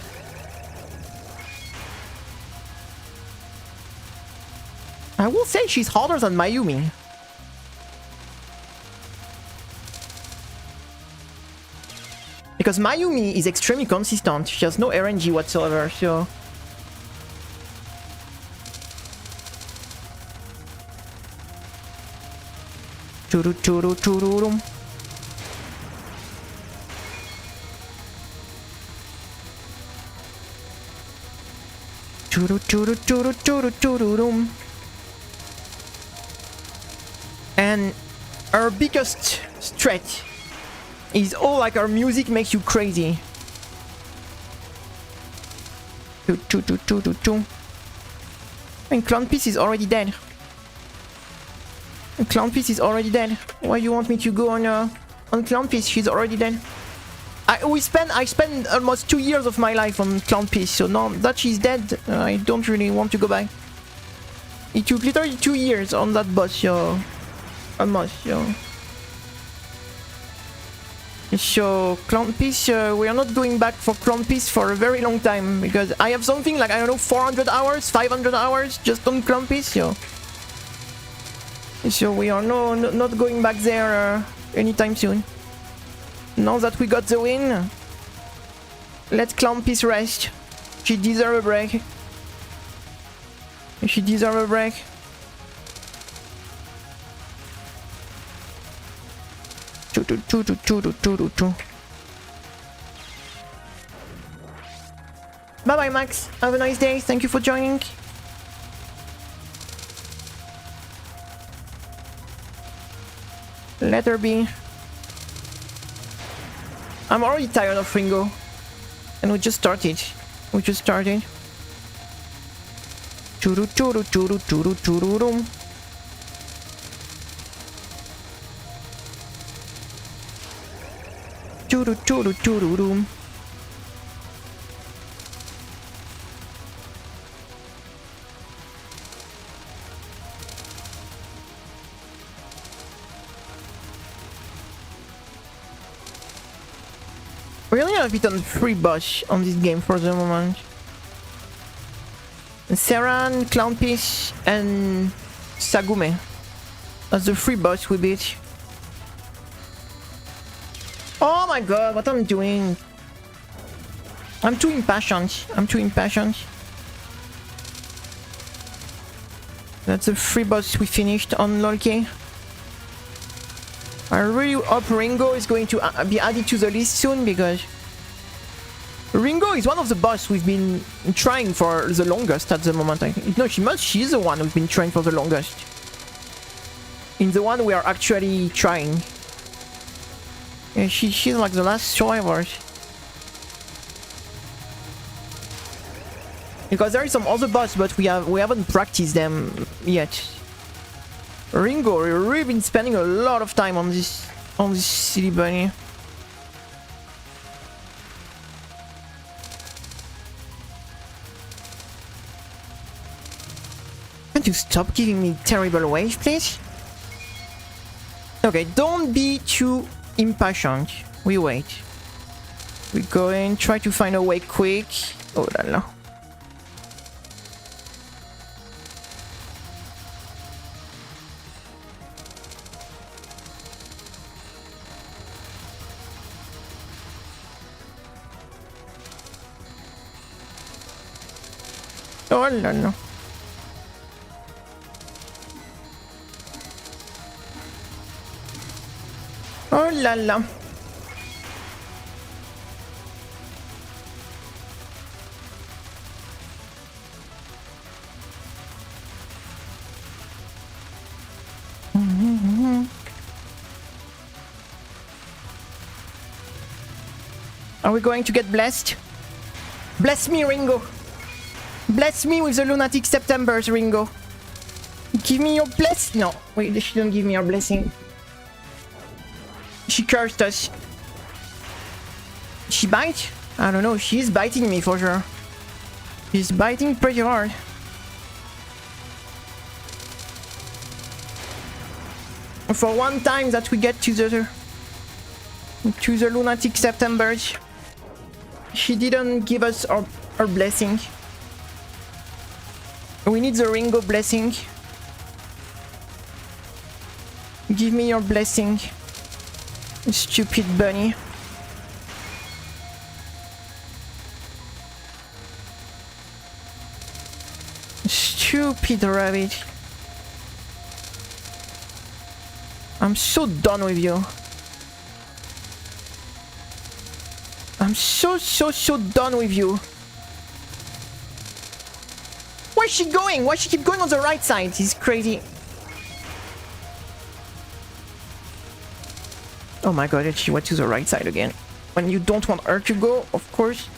I will say she's harder than Mayumi. Because Mayumi is extremely consistent. She has no RNG whatsoever, so... And our biggest threat is all like our music makes you crazy. And Clown Piece is already dead. Clown Piece is already dead. Why do you want me to go on Clown Piece? She's already dead. I spent almost 2 years of my life on Clown Piece, so now that she's dead, I don't really want to go back. It took literally 2 years on that boss, yo. Almost, yo. So, Clown Piece, we are not going back for Clown Piece for a very long time, because I have something like, I don't know, 400 hours, 500 hours just on Clown Piece, yo. So we are not going back there anytime soon. Now that we got the win, let Clown Piece rest. She deserves a break. She deserves a break. Bye bye, Max. Have a nice day. Thank you for joining. Let her be. I'm already tired of Ringo. And we just started. We just started. Churu churu churu churu chururum. Churu churu chururum. We only have beaten 3 boss on this game for the moment. Seran, Clown Piece, and Sagume. That's the 3 boss we beat. Oh my god, what I'm doing? I'm too impatient. I'm too impatient. That's the 3 boss we finished on Lolke. I really hope Ringo is going to be added to the list soon, because Ringo is one of the boss we've been trying for the longest at the moment. No, she's the one we've been trying for the longest. In the one we are actually trying. Yeah, she's like the last survivor. Because there is some other boss, but we haven't practiced them yet. Ringo, we've really been spending a lot of time on this silly bunny. Can you stop giving me terrible wave, please? Okay, don't be too impatient. We wait. We go in, try to find a way quick. Oh la la. Oh là là. Oh là là. Are we going to get blessed? Bless me, Ringo. Bless me with the Lunatic Septembers, Ringo. Give me your bless. No, wait, she don't give me her blessing. She cursed us. She bite? I don't know, she's biting me for sure. She's biting pretty hard. For one time that we get to the Lunatic Septembers, she didn't give us our blessing. We need the Ringo blessing. Give me your blessing, stupid bunny. Stupid rabbit. I'm so done with you. I'm so done with you. Where's she going? Why she keep going on the right side? She's crazy. Oh my god, she went to the right side again. When you don't want her to go, of course.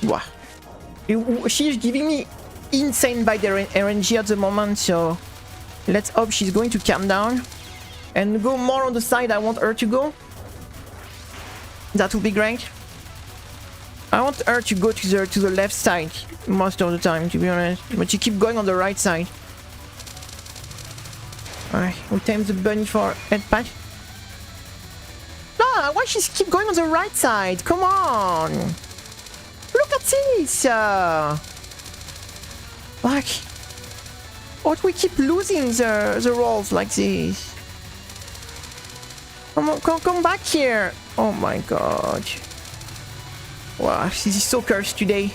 Wow. She's giving me insane by the RNG at the moment, so let's hope she's going to calm down and go more on the side I want her to go. That would be great. I want her to go to the left side most of the time, to be honest, but she keep going on the right side. Alright, we tame the bunny for head pat. Ah, why she keep going on the right side? Come on! Look at this! Like, what we keep losing the rolls like this. Come on, come back here! Oh my god. Wow, this is so cursed today.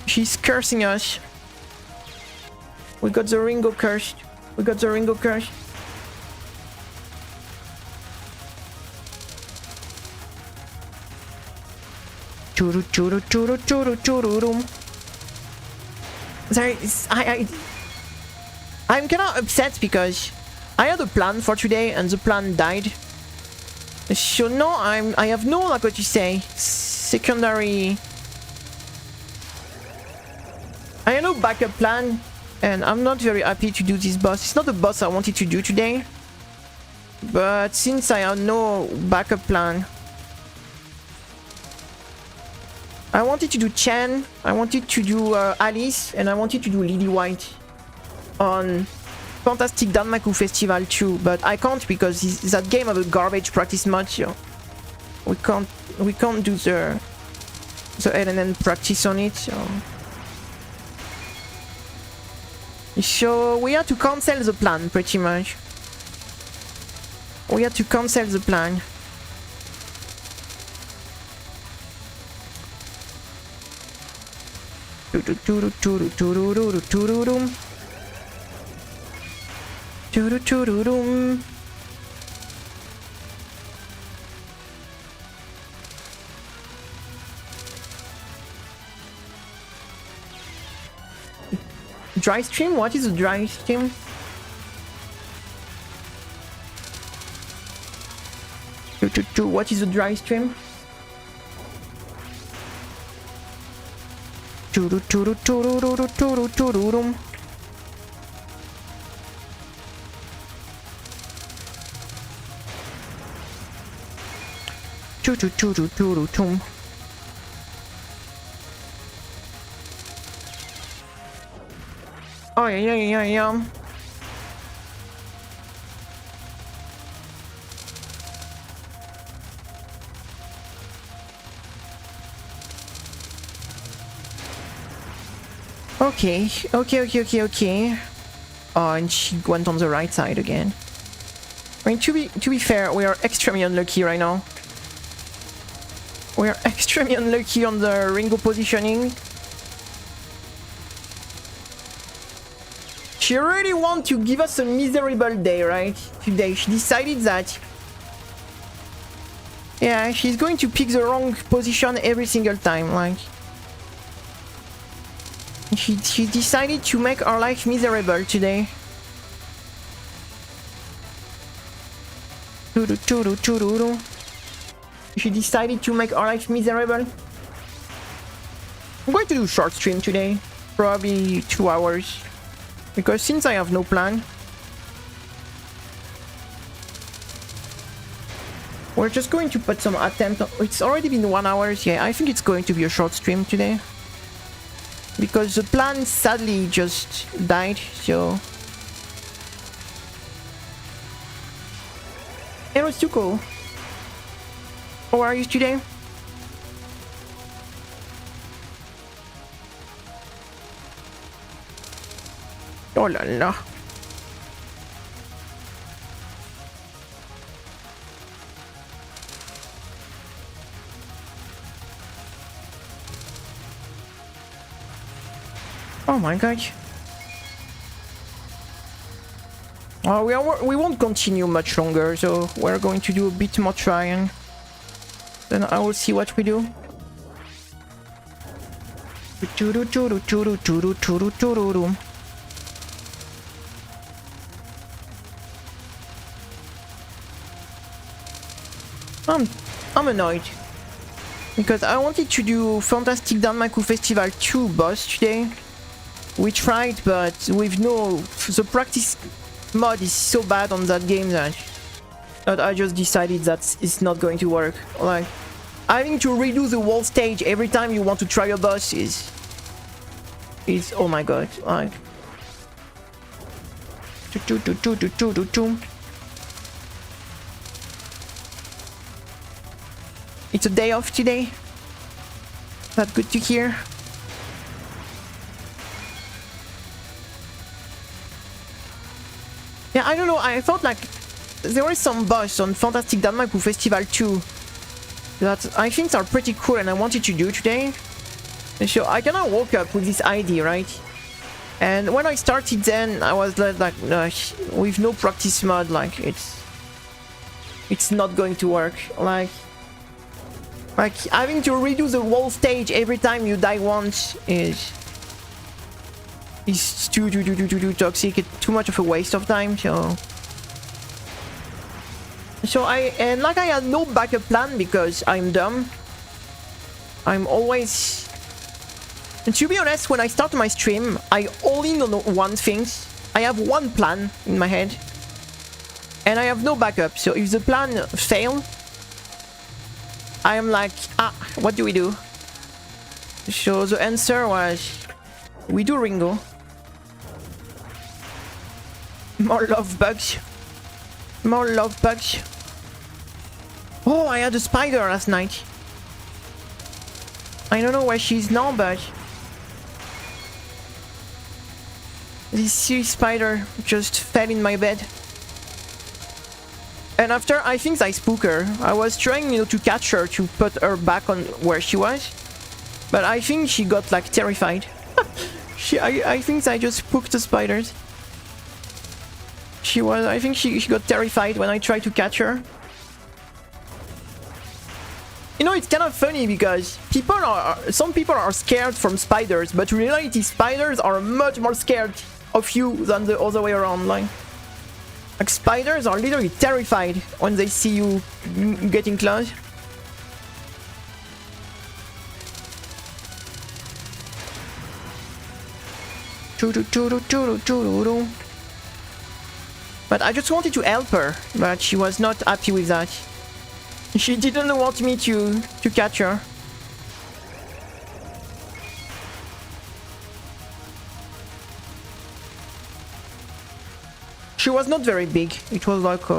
She's cursing us. We got the Ringo cursed. We got the Ringo cursed. Churu churu churu churu chururum. Sorry, I'm kinda upset because I had a plan for today and the plan died. So no, I have no, like what you say, secondary. I have no backup plan, and I'm not very happy to do this boss. It's not the boss I wanted to do today, but since I have no backup plan, I wanted to do Chen, I wanted to do Alice, and I wanted to do Lily White on Fantastic Danmaku Festival too, but I can't because that game have a garbage practice mod, so we can't do the LNN practice on it. So we had to cancel the plan pretty much. We had to cancel the plan. Dry stream? What is a dry stream? What is a dry stream? Oh yeah. Okay. Oh, and she went on the right side again. I mean, to be fair, we are extremely unlucky right now. We are extremely unlucky on the Ringo positioning. She really wants to give us a miserable day, right? Today, she decided that... Yeah, she's going to pick the wrong position every single time, like... She decided to make our life miserable today. She decided to make our life miserable. I'm going to do a short stream today. Probably 2 hours. Because since I have no plan, we're just going to put some attempt. It's already been 1 hour. Yeah, I think it's going to be a short stream today. Because the plan sadly just died, so... Hello, Suko. How are you today? Oh la la. Oh my god. We won't continue much longer, so we're going to do a bit more trying. Then I will see what we do. I'm annoyed because I wanted to do Fantastic Danmaku Festival 2 boss today. We tried, but with the practice mod is so bad on that game that I just decided that it's not going to work. Like, having to redo the whole stage every time you want to try a boss is oh my god. Like, it's a day off today. That's good to hear. Yeah, I don't know, I thought like there was some boss on Fantastic Danmaku Festival 2 that I think are pretty cool and I wanted to do today. And so I kinda woke up with this idea, right? And when I started then, I was like with no practice mod, like it's not going to work. Like having to redo the whole stage every time you die once is too toxic. It's too much of a waste of time. So I had no backup plan because I'm dumb. I'm always... And to be honest, when I start my stream, I only know one thing. I have one plan in my head. And I have no backup. So if the plan fails, I am like, what do we do? So the answer was, we do Ringo. More love bugs. More love bugs. Oh, I had a spider last night. I don't know where she is now, but this silly spider just fell in my bed. And after, I think I spooked her. I was trying, to catch her, to put her back on where she was. But I think she got, like, terrified. I think I just spooked the spiders. I think she got terrified when I tried to catch her. It's kind of funny because some people are scared from spiders, but in reality spiders are much more scared of you than the other way around. Like spiders are literally terrified when they see you getting close. But I just wanted to help her, but she was not happy with that. She didn't want me to catch her. She was not very big. It was like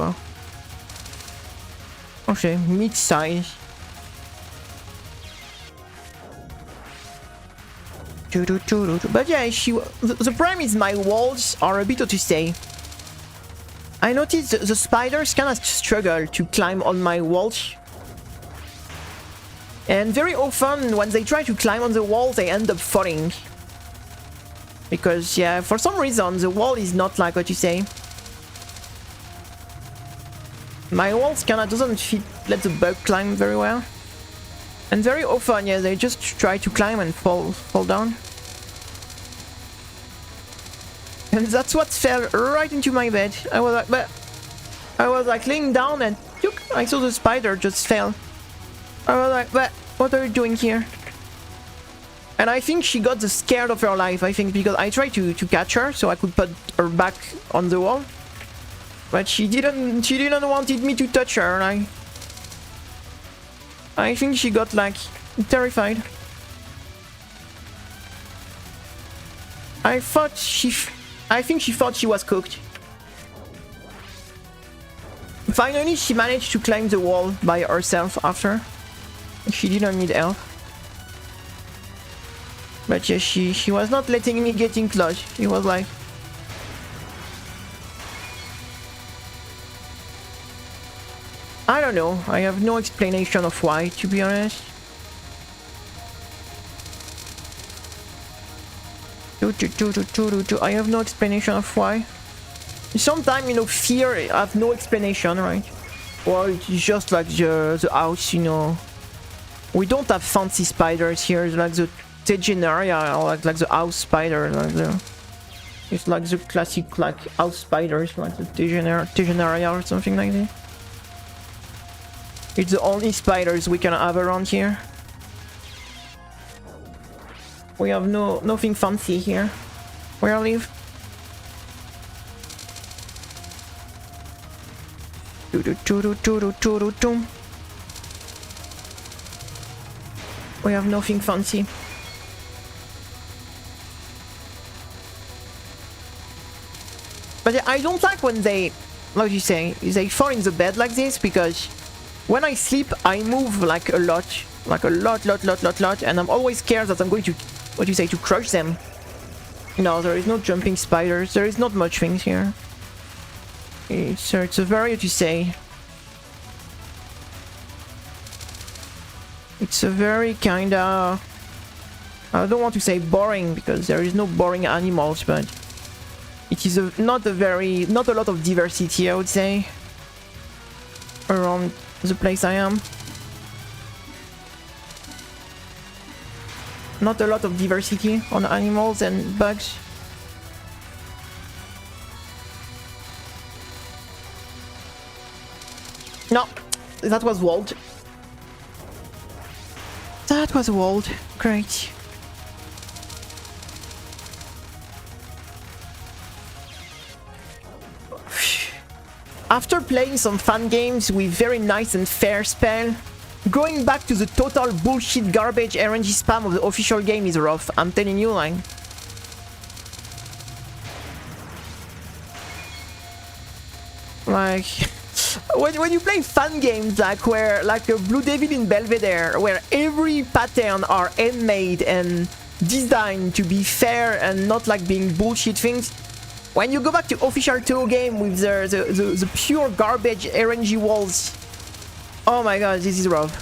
okay, mid-size. But yeah, the problem is my walls are a bit, how to say, I noticed the spiders kind of struggle to climb on my walls. And very often when they try to climb on the wall, they end up falling. Because, yeah, for some reason, the wall is not like what you say. My walls kind of doesn't let the bug climb very well. And very often, yeah, they just try to climb and fall down. And that's what fell right into my bed. I was like laying down and look, I saw the spider just fell. I was like, but what are you doing here? And I think she got scared of her life, I think, because I tried to catch her so I could put her back on the wall. But she didn't wanted me to touch her, and I think she got like terrified. I think she thought she was cooked. Finally, she managed to climb the wall by herself after. She didn't need help. But yeah, she was not letting me get in close. She was like... I don't know. I have no explanation of why, to be honest. I have no explanation of why. Sometimes, you know, fear have no explanation, right? Or it's just like the house, you know. We don't have fancy spiders here, like the Tegenaria, or like the house spider, like it's like the classic like house spiders, like the Tegenaria or something like that. It's the only spiders we can have around here. We have nothing fancy here where I live. We have nothing fancy. But yeah, I don't like when they, like you say, they fall in the bed like this, because when I sleep, I move like a lot, and I'm always scared that I'm going to, what you say, to crush them. No, there is no jumping spiders. There is not much things here. It's a very, what you say, it's a very kinda, I don't want to say boring, because there is no boring animals, but it is not a lot of diversity, I would say, around the place I am. Not a lot of diversity on animals and bugs. No, that was walled. That was walled. Great. After playing some fun games with very nice and fair spell, going back to the total bullshit garbage RNG spam of the official game is rough, I'm telling you, like. Like, when you play fun games like a Blue Devil in Belvedere, where every pattern are handmade and designed to be fair and not like being bullshit things, when you go back to official touhou game with the pure garbage RNG walls, oh my god, this is rough.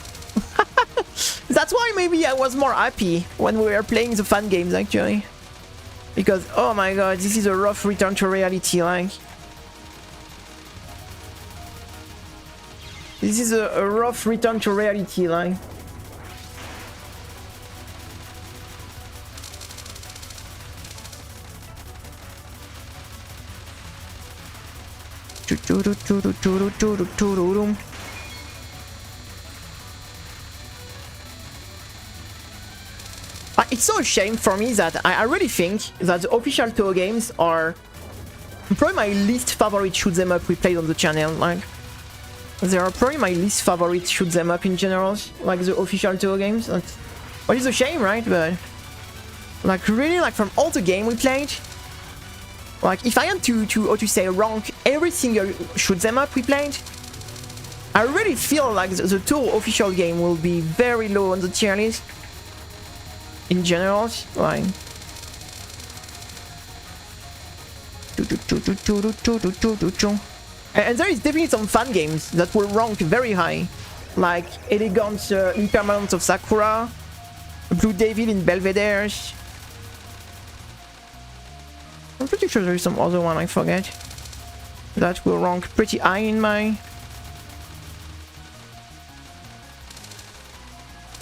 That's why maybe I was more happy when we were playing the fun games, actually. Because, oh my god, this is a rough return to reality, like. This is a rough return to reality, like. It's so a shame for me that I really think that the official touhou games are probably my least favorite shoot 'em up we played on the channel. Like, they are probably my least favorite shoot 'em up in general, like the official touhou games. What is a shame, right? But like, really, like, from all the game we played, like, if I had to say rank every single shoot 'em up we played, I really feel like the touhou official game will be very low on the tier list. In general, like. And there is definitely some fun games that will rank very high, like Elegant Impermanence of Sakura, Blue Devil in Belvedere. I'm pretty sure there is some other one I forget that will rank pretty high in my...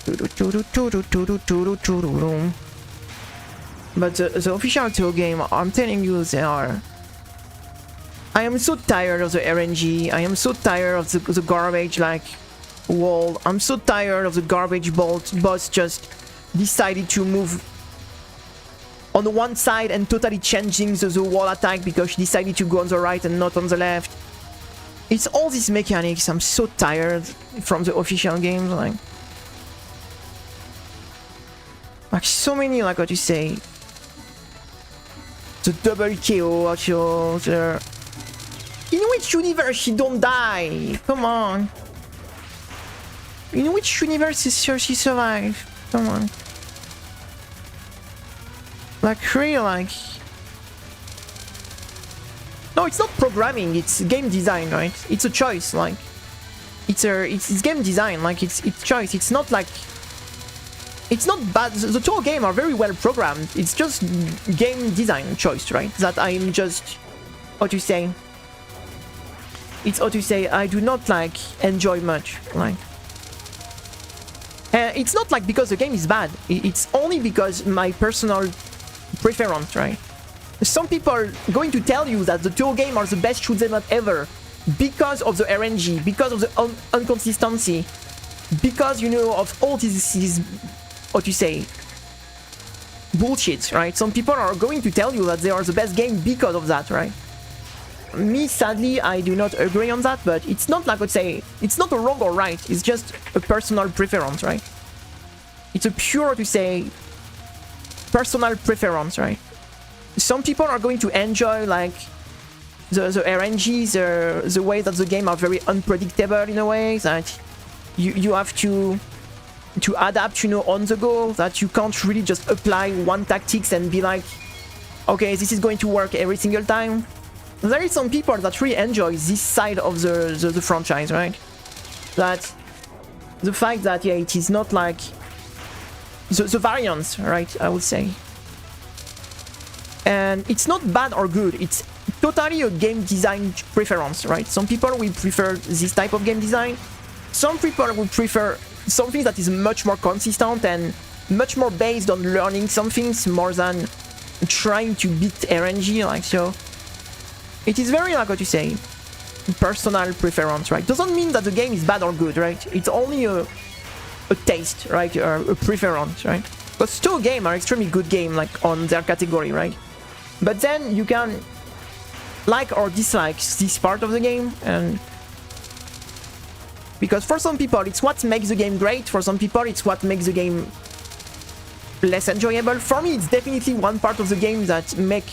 But the official touhou game, I'm telling you, they are... I am so tired of the RNG, I am so tired of the garbage like wall, I'm so tired of the garbage boss just decided to move on the one side and totally changing the wall attack because she decided to go on the right and not on the left. It's all these mechanics, I'm so tired from the official games, like so many, like what you say, the double KO also, in which universe she don't die? Come on. In which universe is she survive? Come on. Like really, like... No, it's not programming, it's game design, right? It's a choice, like... It's game design, like it's choice, it's not like... It's not bad, the touhou game are very well programmed, it's just game design choice, right? That I'm just... What you say? It's how to say, I do not like enjoy much, like. It's not like because the game is bad, it's only because my personal preference, right? Some people are going to tell you that the touhou game are the best shoot 'em up ever because of the RNG, because of the inconsistency, because, you know, of all these what you say, bullshit, right? Some people are going to tell you that they are the best game because of that, right? Me, sadly, I do not agree on that, but it's not like I would say, it's not a wrong or right, it's just a personal preference, right? It's a pure, to say, personal preference, right? Some people are going to enjoy, like, the RNG, the way that the game are very unpredictable in a way, that you have to adapt, you know, on the go, that you can't really just apply one tactics and be like, okay, this is going to work every single time. There is some people that really enjoy this side of the franchise, right? That the fact that, yeah, it is not like the variance, right, I would say. And it's not bad or good, it's totally a game design preference, right? Some people will prefer this type of game design, some people will prefer something that is much more consistent and much more based on learning some things more than trying to beat RNG, like so. It is very, like what you say, personal preference, right? Doesn't mean that the game is bad or good, right? It's only a taste, right? A preference, right? Because touhou games are extremely good game, like on their category, right? But then you can like or dislike this part of the game, and because for some people it's what makes the game great, for some people it's what makes the game less enjoyable. For me, it's definitely one part of the game that make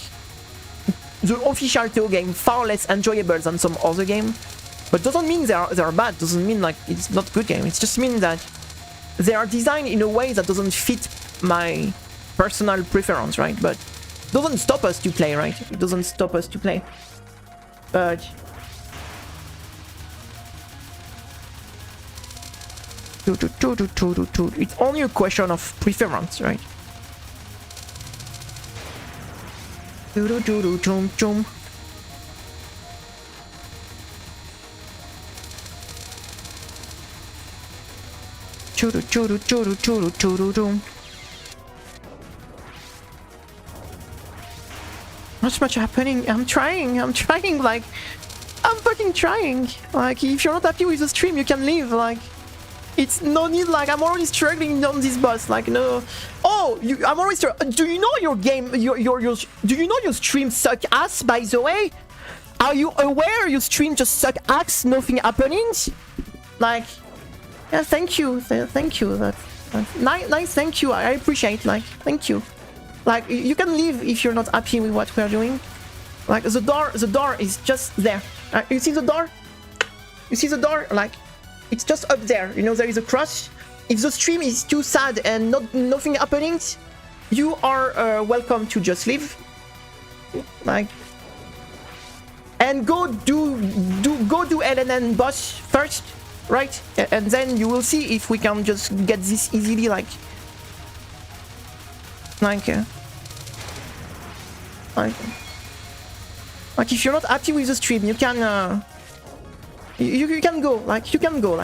the official touhou game far less enjoyable than some other game. But doesn't mean they are bad, doesn't mean like it's not good game. It just means that they are designed in a way that doesn't fit my personal preference, right? But doesn't stop us to play, right? It doesn't stop us to play. But it's only a question of preference, right? Not much happening. I'm trying, like, I'm fucking trying. Like, if you're not happy with the stream, you can leave, like, it's no need, like, I'm already struggling on this boss, like, no. Oh, I'm already do you know your game, do you know your stream suck ass, by the way? Are you aware your stream just suck ass, nothing happening? Like, yeah, thank you, that's nice, thank you, I appreciate, like, thank you. Like, you can leave if you're not happy with what we're doing. Like, the door is just there. You see the door? You see the door? Like, it's just up there. You know, there is a cross. If the stream is too sad and nothing happening, you are welcome to just leave. Like, and go do LNN boss first, right? And then you will see if we can just get this easily, like if you're not happy with the stream, you can you can go, like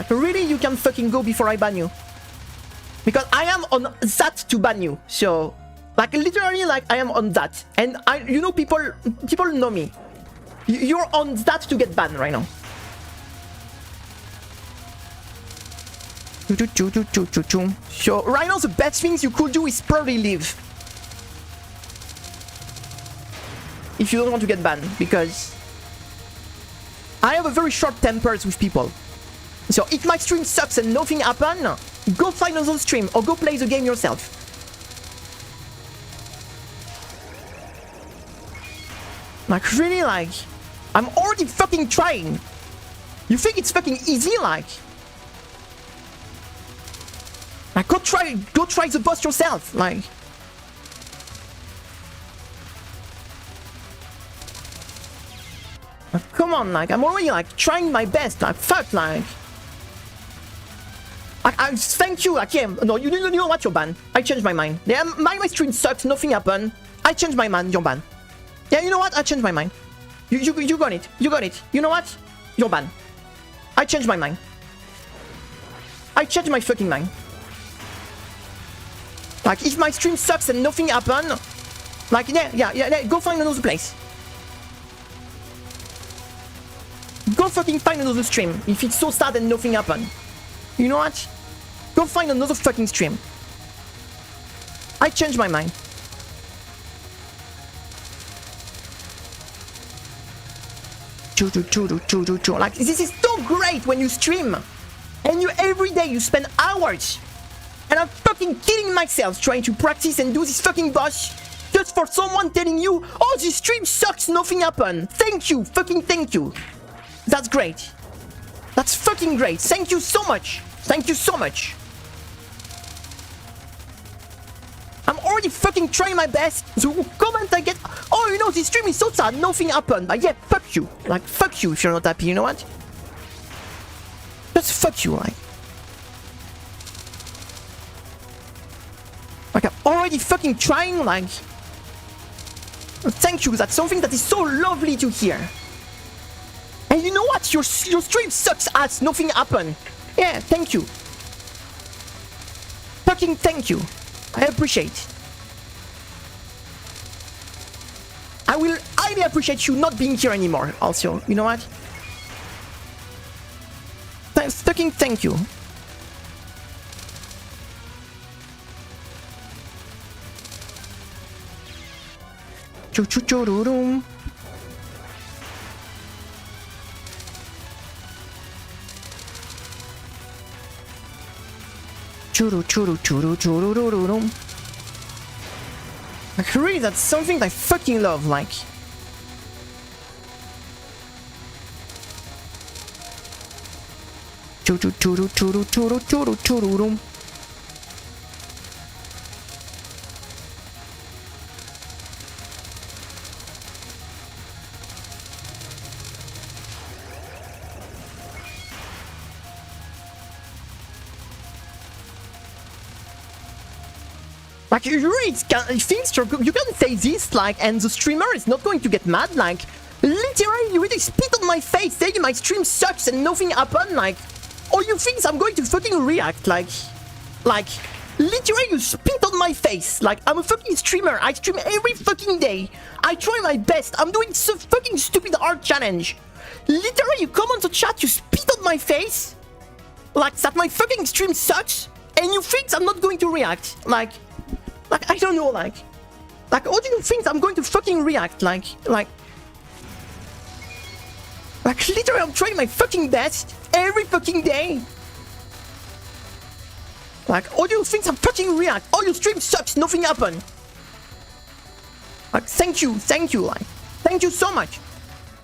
really you can fucking go before I ban you, because I am on that to ban you. So like literally, like I am on that, and you know, people know me. You're on that to get banned right now. So right now the best things you could do is probably leave if you don't want to get banned, because I have a very short tempers with people. So if my stream sucks and nothing happen, go find another stream or go play the game yourself. Like really, like I'm already fucking trying. You think it's fucking easy? Like go try the boss yourself. Like come on, like I'm already like trying my best. Like fuck, like I thank you. Like yeah, no, you know what? You're banned. I changed my mind. Yeah, my stream sucks. Nothing happened. I changed my mind. You're banned. Yeah, you know what? I changed my mind. You got it. You got it. You know what? You're banned. I changed my mind. I changed my fucking mind. Like, if my stream sucks and nothing happened, like, yeah, go find another place. Go fucking find another stream if it's so sad and nothing happened. You know what? Go find another fucking stream. I changed my mind. Like, this is so great when you stream and you every day you spend hours, and I'm fucking killing myself trying to practice and do this fucking boss just for someone telling you, oh, this stream sucks, nothing happened. Thank you, fucking thank you. That's great. That's fucking great. Thank you so much. Thank you so much. I'm already fucking trying my best. The comment I get, oh, you know, this stream is so sad, nothing happened. But yeah, fuck you. Like, fuck you if you're not happy, you know what? Just fuck you, like. Like, I'm already fucking trying, like. Thank you, that's something that is so lovely to hear. And you know what? Your stream sucks ass, nothing happened. Yeah, thank you. Fucking thank you. I appreciate. I will highly appreciate you not being here anymore, also. You know what? Fucking thank you. Choo-choo-choo-doo-doo. Churu-churu-churu-churu-ru-ru-rum. Like, really, that's something I fucking love, like. Churu-churu-churu-churu-churu-churu-rum. Like, you really things you can say this, like, and the streamer is not going to get mad, like, literally, you really spit on my face saying my stream sucks and nothing happened, like, or you think I'm going to fucking react, like, literally, you spit on my face, like, I'm a fucking streamer, I stream every fucking day, I try my best, I'm doing so fucking stupid hard challenge, literally, you come on the chat, you spit on my face, like, that my fucking stream sucks, and you think I'm not going to react, like, I don't know, like, how do you think I'm going to fucking react, like, literally, I'm trying my fucking best every fucking day. Like, how do you think I'm fucking react? Oh, your stream sucks, nothing happened. Like, thank you, like, thank you so much.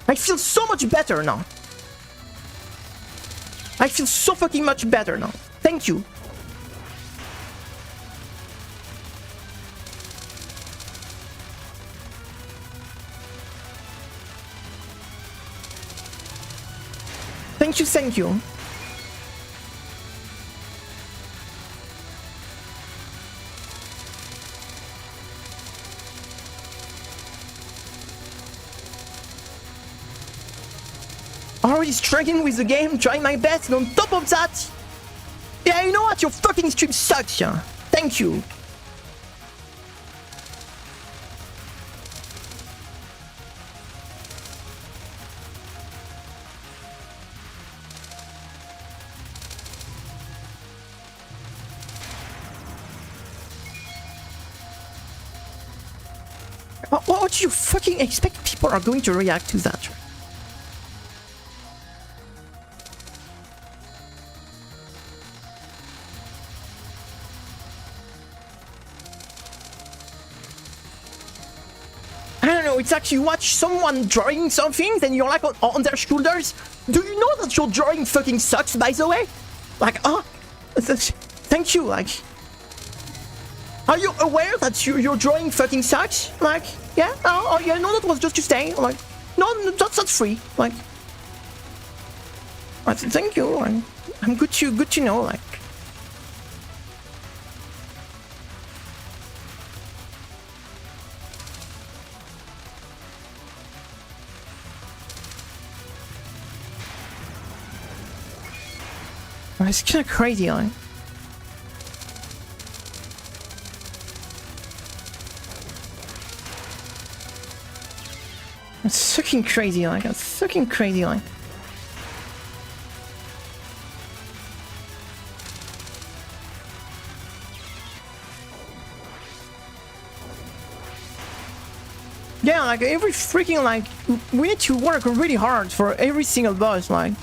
I feel so much better now. I feel so fucking much better now. Thank you. Thank you, thank you. Already struggling with the game, trying my best, and on top of that, yeah, you know what? Your fucking stream sucks, yeah. Thank you. What do you fucking expect people are going to react to that? I don't know, it's like you watch someone drawing something, then you're like on their shoulders. Do you know that your drawing fucking sucks, by the way? Like, oh, thank you, like... Are you aware that your drawing fucking sucks? Like, yeah? Oh, yeah, no, that was just to say. Like, no, that's free. Like, thank you. I'm good to know. Like, it's kind of crazy. Like. It's fucking crazy, like, it's fucking crazy, like. Yeah, like, every freaking, like, we need to work really hard for every single boss, like.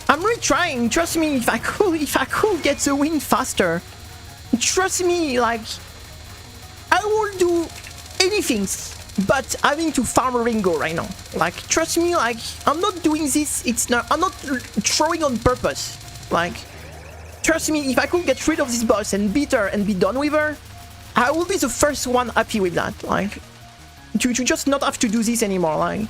I'm really trying, trust me, if I could get the win faster, trust me, like, I will do anything but having to farm a Ringo right now. Like, trust me, like, I'm not doing this, I'm not throwing on purpose. Like, trust me, if I could get rid of this boss and beat her and be done with her, I will be the first one happy with that. Like, to just not have to do this anymore. Like,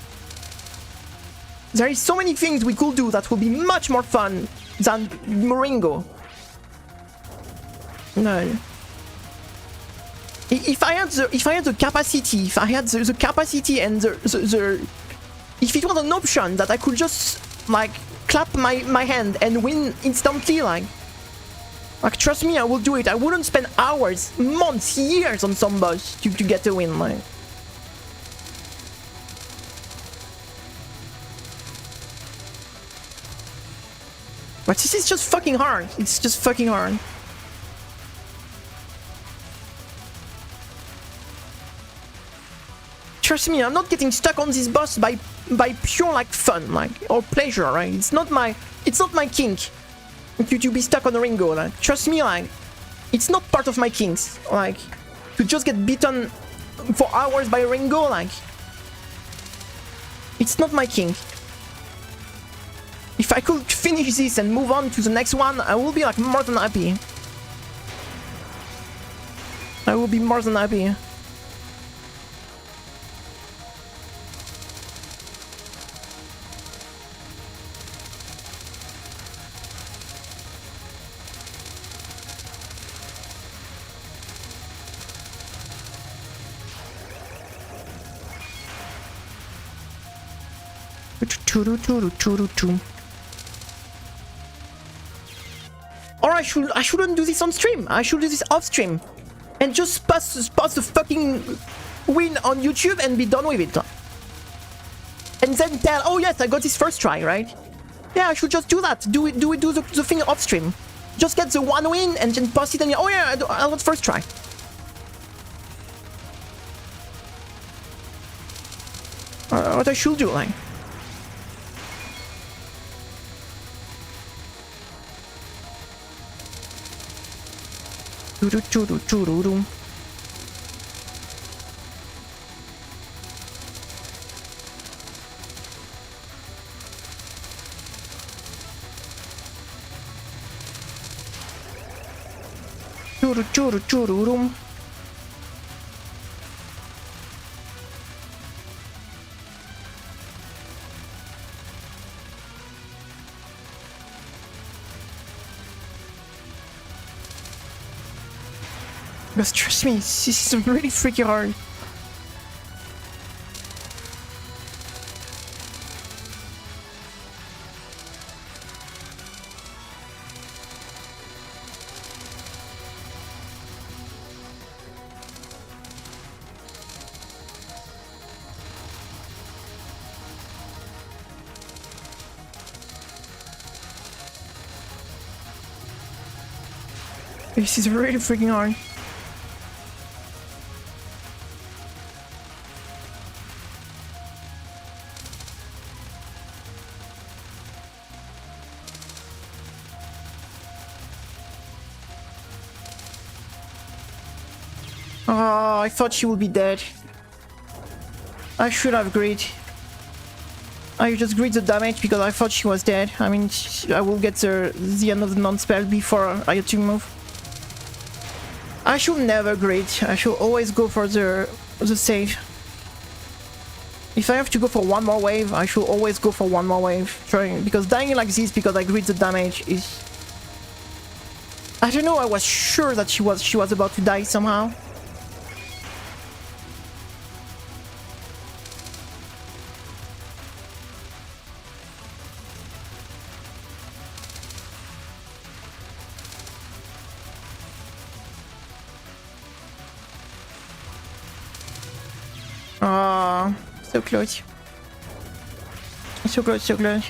there is so many things we could do that will be much more fun than Ringo. No. If I had the capacity, if I had the capacity and if it was an option that I could just like clap my hand and win instantly, like trust me, I will do it. I wouldn't spend hours, months, years on some boss to get a win, like. But this is just fucking hard. It's just fucking hard. Trust me, I'm not getting stuck on this boss by pure like fun, like, or pleasure, right? It's not my kink to be stuck on a Ringo, like. Trust me, like, it's not part of my kinks, like, to just get beaten for hours by a Ringo, like, it's not my kink. If I could finish this and move on to the next one, I will be like more than happy. I will be more than happy. Or I shouldn't do this on stream. I should do this off stream and just post the fucking win on YouTube and be done with it. And then tell, oh yes, I got this first try, right? Yeah, I should just do that. Do the thing off stream. Just get the one win and then post it and oh yeah, I got first try. What I should do, like. Because trust me, this is really freaking hard. This is really freaking hard. Oh, I thought she would be dead. I should have greed. I just greed the damage because I thought she was dead. I mean, I will get the end of the non-spell before I had to move. I should never greed. I should always go for the save. If I have to go for one more wave, I should always go for one more wave. Because dying like this because I greed the damage is... I don't know, I was sure that she was about to die somehow. Oh, so close. So close, so close.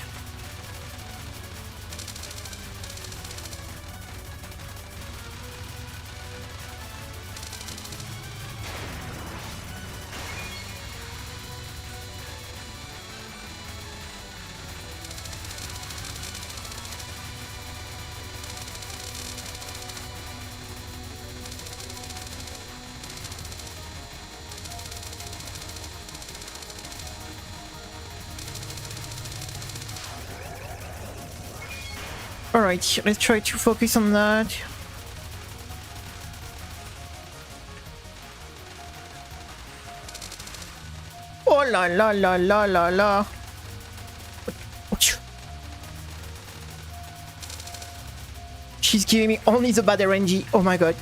Alright, let's try to focus on that. Oh la la la la la la. She's giving me only the bad RNG. Oh my god.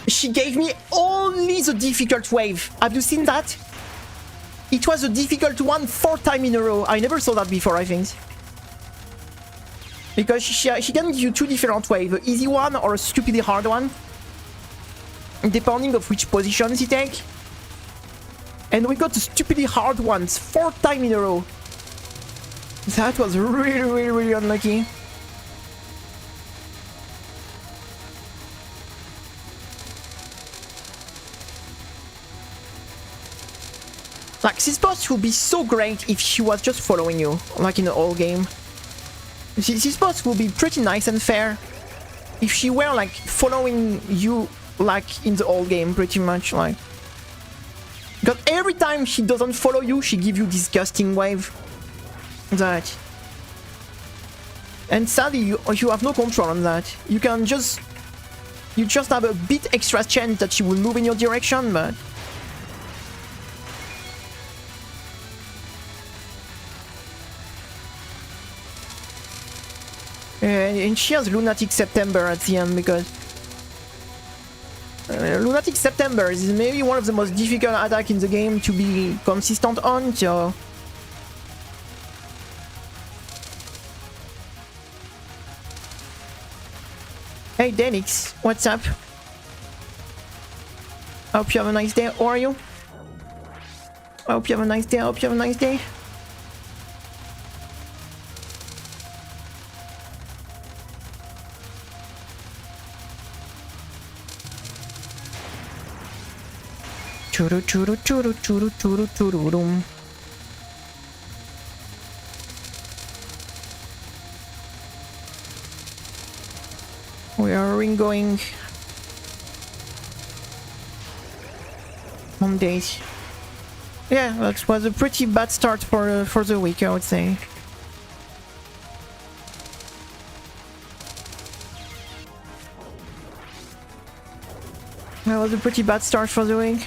She gave me only the difficult wave. Have you seen that? It was a difficult one 4 times in a row. I never saw that before, I think. Because she can give you 2 different waves, an easy one or a stupidly hard one, depending of which positions you take. And we got the stupidly hard ones 4 times in a row. That was really unlucky. Like, this boss would be so great if she was just following you, like in the whole game. This boss would be pretty nice and fair if she were like following you like in the old game, pretty much like. Because every time she doesn't follow you, she gives you disgusting wave. That. And sadly, you have no control on that. You just have a bit extra chance that she will move in your direction, but. And she has Lunatic September at the end because Lunatic September is maybe one of the most difficult attacks in the game to be consistent on, so... Hey Denix, what's up? I hope you have a nice day. How are you? I hope you have a nice day. I hope you have a nice day. Churu churu churu churu churu churu dum. We are going Mondays. Yeah, that was a pretty bad start for the week, I would say. That was a pretty bad start for the week.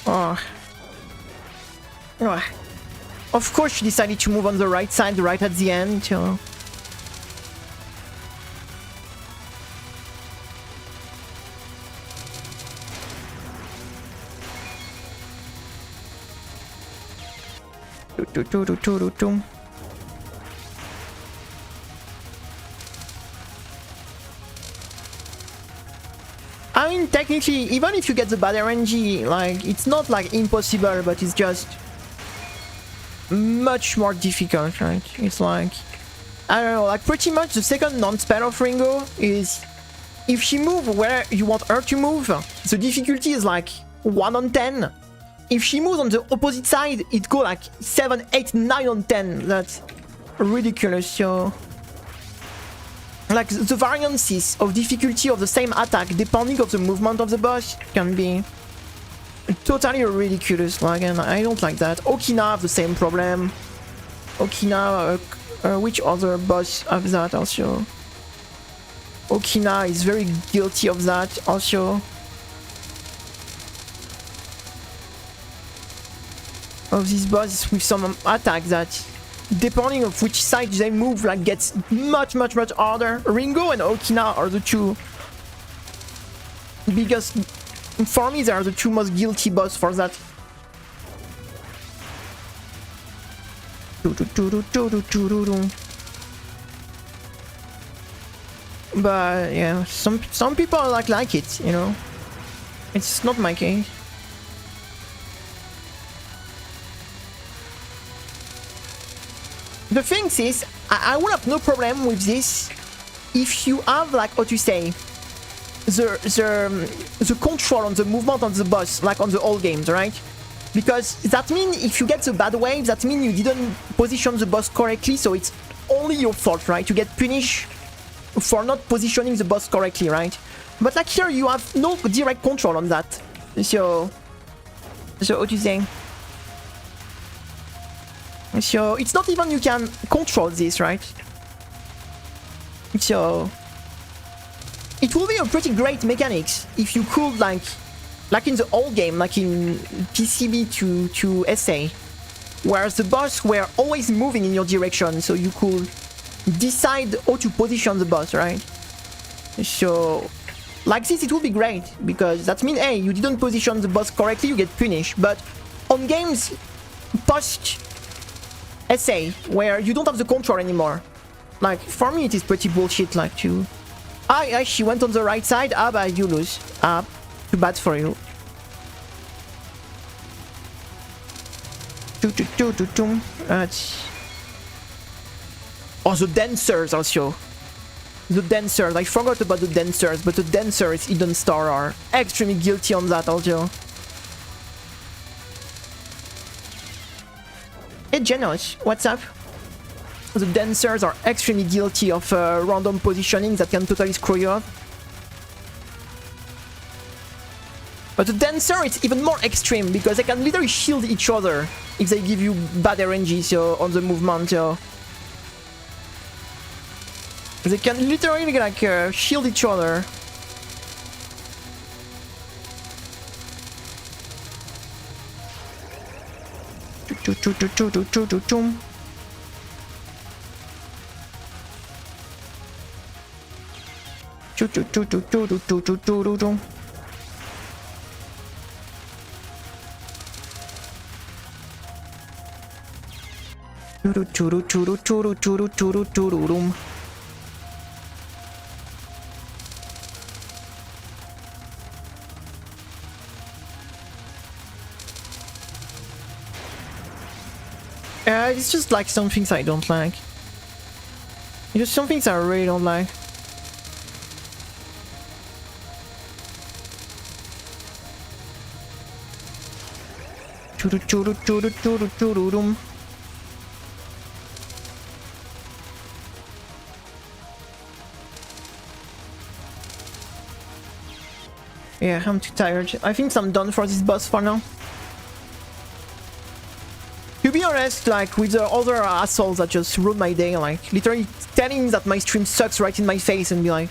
Oh. Oh. Of course she decided to move on the right side, right at the end, so... I mean, technically, even if you get the bad RNG, like, it's not like impossible, but it's just much more difficult, right? It's like, I don't know, like pretty much the second non-spell of Ringo is if she moves where you want her to move, the difficulty is like 1 on 10. If she moves on the opposite side, it go like 7, 8, 9 on 10. That's ridiculous. So, like the variances of difficulty of the same attack, depending on the movement of the boss, can be totally ridiculous. Like, and I don't like that. Okina have the same problem. Okina, which other boss have that also? Okina is very guilty of that also. Of these bosses with some attack that, depending on which side they move, like gets much harder. Ringo and Okina are the two biggest. For me, they are the two most guilty boss for that. But yeah, some people like it, you know. It's not my case. The thing is, I would have no problem with this if you have, like, how to say, the control on the movement of the boss, like on the old games, right? Because that means if you get the bad wave, that means you didn't position the boss correctly, so it's only your fault, right? You get punished for not positioning the boss correctly, right? But like here, you have no direct control on that. So how to say? So it's not even you can control this, right? So it will be a pretty great mechanics if you could like in the old game, like in PCB to SA, where the boss were always moving in your direction, so you could decide how to position the boss, right? So like this, it will be great because that means, hey, you didn't position the boss correctly, you get punished. But on games post SA, where you don't have the control anymore, like for me it is pretty bullshit. Like to she went on the right side, but you lose. Too bad for you. Oh, the dancers also. The dancers, I forgot about the dancers, but the dancers Hidden Star are extremely guilty on that also. Hey Genos, what's up? The dancers are extremely guilty of random positioning that can totally screw you up. But the dancer, it's even more extreme because they can literally shield each other if they give you bad RNG so, on the movement. So. They can literally like shield each other. It's just like some things I don't like. It's just some things I really don't like. Yeah, I'm too tired. I think I'm done for this boss for now. To be honest, like with the other assholes that just ruined my day, like literally telling that my stream sucks right in my face and be like,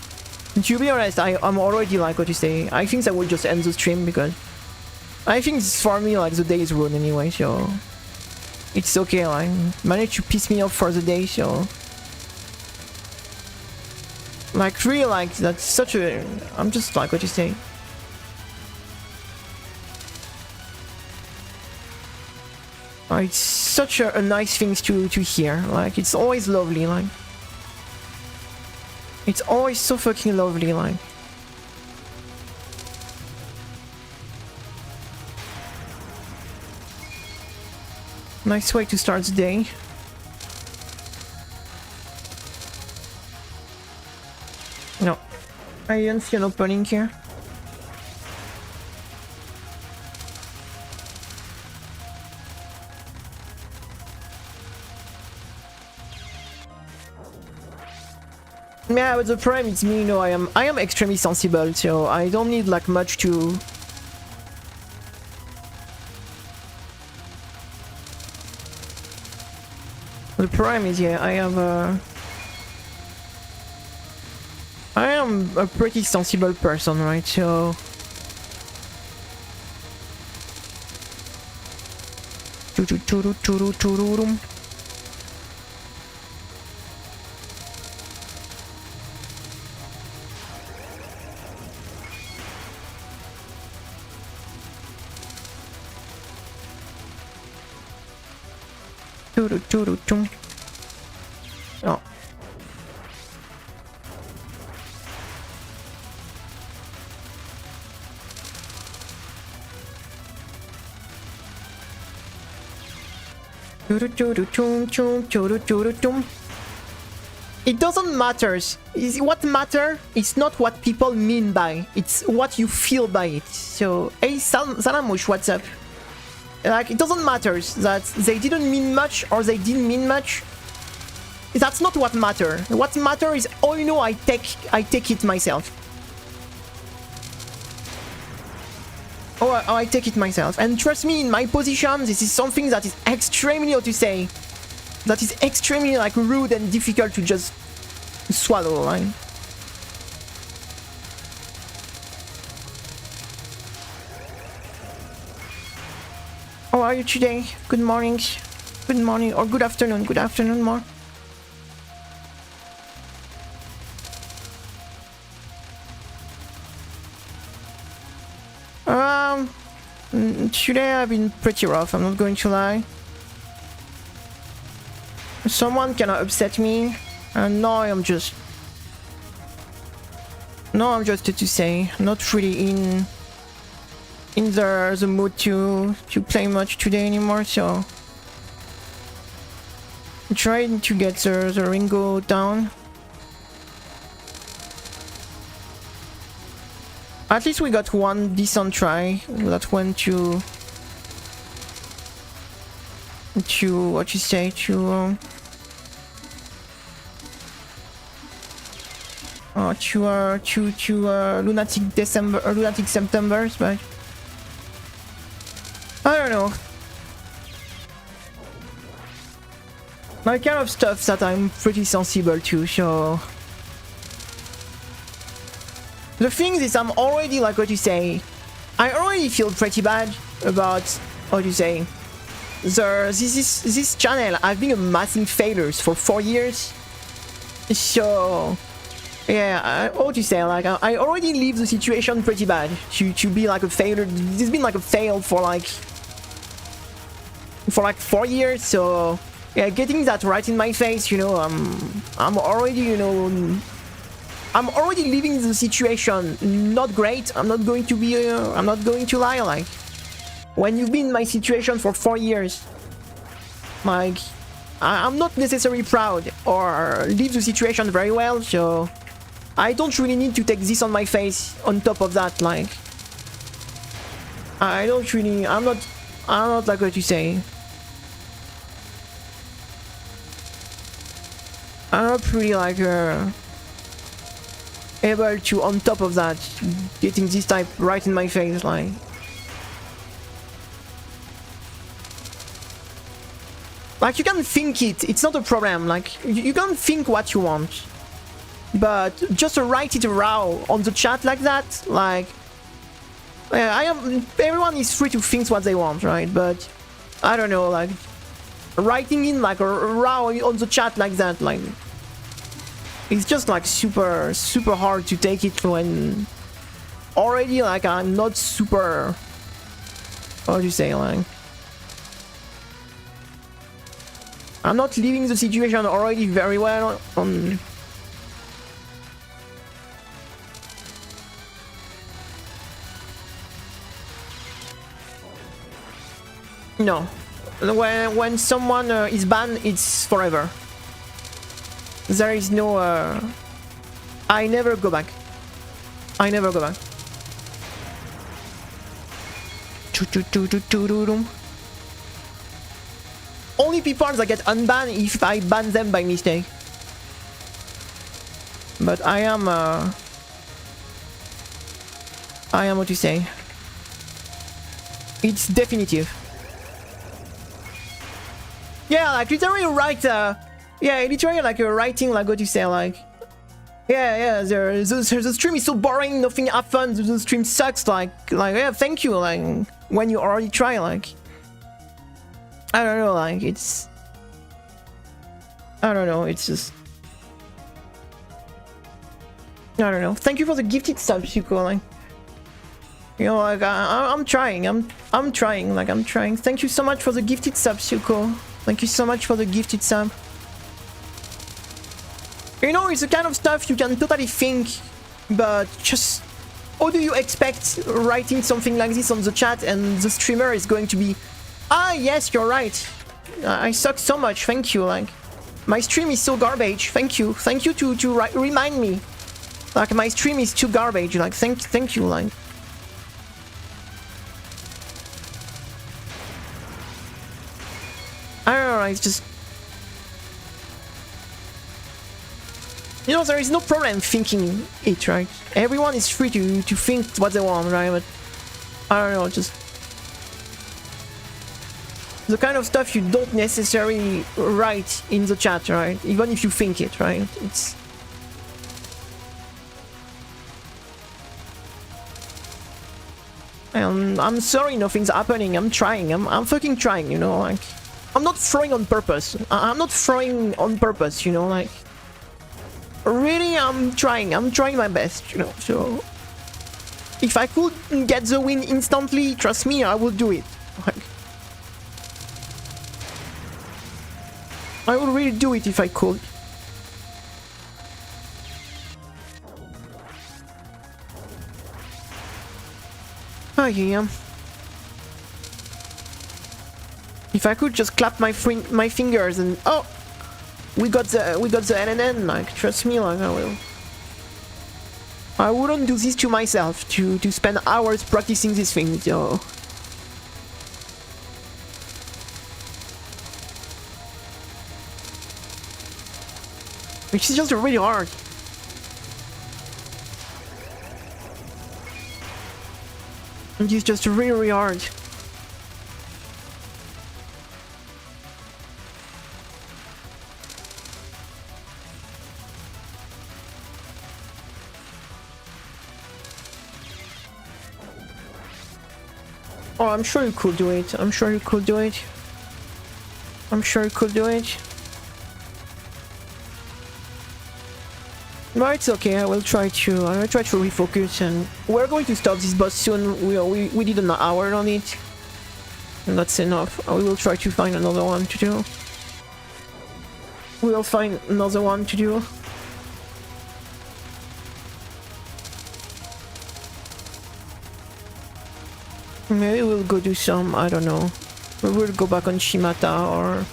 to be honest, I'm already like, what you say, I think I will just end the stream because I think it's for me like the day is ruined anyway, so it's okay. Like managed to piss me off for the day, so like really like that's such a. I'm just like what you say. It's such a nice thing to hear. Like it's always lovely. Like it's always so fucking lovely. Like. Nice way to start the day. No, I didn't see an opening here. Yeah, but the problem is me, you know, I am extremely sensible, so I don't need like much to. The problem is, yeah, I am a pretty sensible person, right? So oh. It doesn't matter. What matter is not what people mean by, it's what you feel by it. So, hey Salamush, what's up? Like, it doesn't matter that they didn't mean much or they didn't mean much. That's not what matters. What matters is, oh, you know, I take it myself. Oh, I take it myself. And trust me, in my position, this is something that is extremely, how to say, that is extremely like rude and difficult to just swallow, right? How are you today? Good morning. Good morning or good afternoon. Good afternoon, more. Today I've been pretty rough, I'm not going to lie. Someone kinda upset me, and now I'm just to say, not really in the mood to play much today anymore, so I'm trying to get the Ringo down. At least we got one decent try that went to what you say, to Lunatic December or Lunatic September, but I don't know. My kind of stuff that I'm pretty sensible to, so the thing is, I'm already like what you say. I already feel pretty bad about what you say. This channel, I've been amassing failures for 4 years. So yeah, what you say? Like I already leave the situation pretty bad to be like a failure. This has been like a fail for like 4 years. So yeah, getting that right in my face, you know, I'm already, you know. I'm already leaving the situation not great. I'm not going to be. I'm not going to lie. Like, when you've been in my situation for 4 years, like, I'm not necessarily proud or leave the situation very well. So, I don't really need to take this on my face. On top of that, like, I don't really. I'm not like what you say. I'm not really like able to, on top of that, getting this type right in my face, like. Like, you can think it, it's not a problem, like, you can think what you want. But just to write it raw on the chat like that, like, Everyone is free to think what they want, right? But I don't know, like writing in like a row on the chat like that, like it's just like super hard to take it when already like I'm not super. How do you say, like I'm not leaving the situation already very well on. No, when someone is banned, it's forever. There is no. I never go back. I never go back. Only people that get unbanned if I ban them by mistake. But I am what you say. It's definitive. Yeah, like literally write. Yeah, literally like you're writing like what you say, like. Yeah, the stream is so boring, nothing happens, the stream sucks, like yeah, thank you, like when you already try, like I don't know, like it's I don't know, it's just I don't know. Thank you for the gifted sub, Suko, like you know, like I'm trying, I'm trying, like I'm trying. Thank you so much for the gifted sub, Suko. Thank you so much for the gifted sub. You know, it's the kind of stuff you can totally think, but just how do you expect writing something like this on the chat and the streamer is going to be, ah, yes, you're right. I suck so much, thank you, like, my stream is so garbage, thank you to remind me, like, my stream is too garbage, like, thank you, like. I don't know, it's just, you know, there is no problem thinking it, right? Everyone is free to think what they want, right? But I don't know, just the kind of stuff you don't necessarily write in the chat, right? Even if you think it, right? It's I'm sorry, nothing's happening. I'm trying. I'm fucking trying, you know, like I'm not throwing on purpose. I'm not throwing on purpose, you know, like really, I'm trying my best, you know, so if I could get the win instantly, trust me, I will do it. Like, I would really do it if I could. Oh yeah. If I could just clap my fingers and oh, we got the NNN, like, trust me, like, I wouldn't do this to myself, to spend hours practicing this thing, so. Which is just really hard. It's just really hard. Oh, I'm sure you could do it. I'm sure you could do it. I'm sure you could do it. But it's okay. I will try to refocus, and we're going to stop this boss soon. We did an hour on it, and that's enough. We will try to find another one to do. We will find another one to do. Maybe we'll go do some, I don't know. Maybe we'll go back on Shimata or...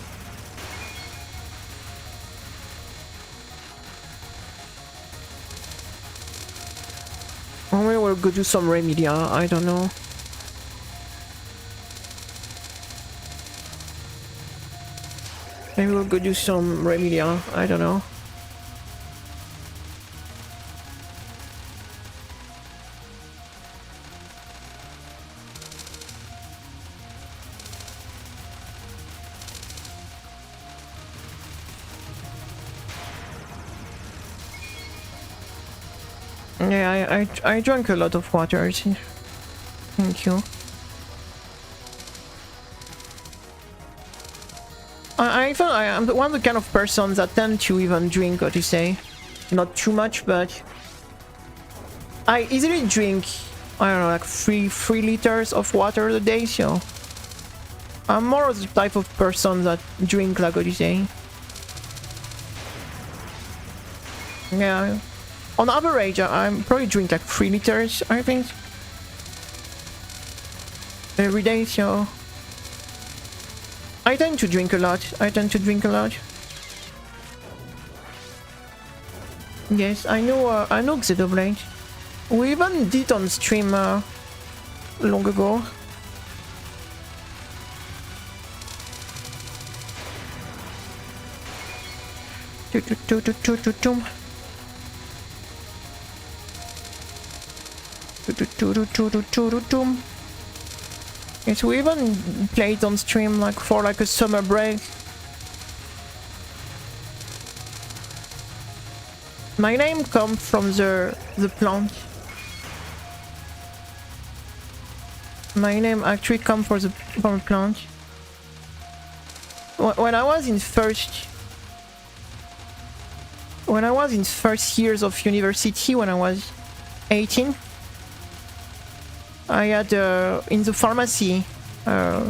Or maybe we'll go do some Remedia, I don't know. Maybe we'll go do some Remedia, I don't know. Yeah, I drank a lot of water. Thank you. I feel I'm one of the kind of persons that tend to even drink, what you say. Not too much, but I easily drink, I don't know, like 3 liters of water a day, so I'm more of the type of person that drink, like what you say. Yeah. On average, I'm probably drink like 3 liters, I think. Every day, so I tend to drink a lot. Yes, I know Xenoblade. We even did on stream long ago. Yes, we even played on stream like for like a summer break. My name comes from the plant. My name actually comes from a plant. When I was in first years of university, when I was 18, I had in the pharmacy. I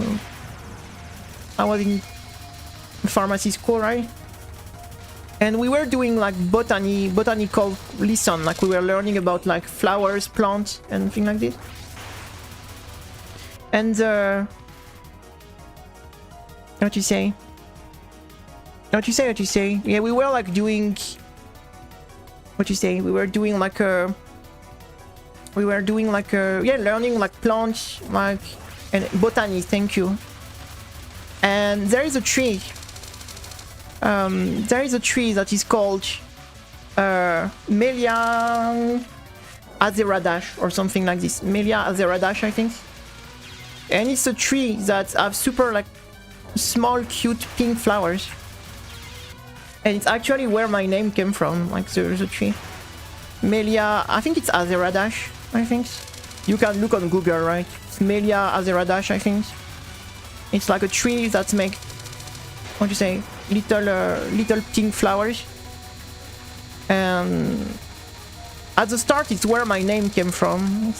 was in pharmacy school, right? And we were doing like botanical lesson, like we were learning about like flowers, plants, and things like this. And what you say? Yeah, we were like doing. What you say? We were doing like learning like plants, like and botany. Thank you. And there is a tree. There is a tree that is called Melia Azeradash or something like this. Melia Azeradash, I think. And it's a tree that have super like small, cute pink flowers. And it's actually where my name came from. Like there's a tree. Melia, I think it's Azeradash. I think you can look on Google, right? It's Melia Azeradash, I think. It's like a tree that make, what do you say, little pink flowers. And at the start, it's where my name came from.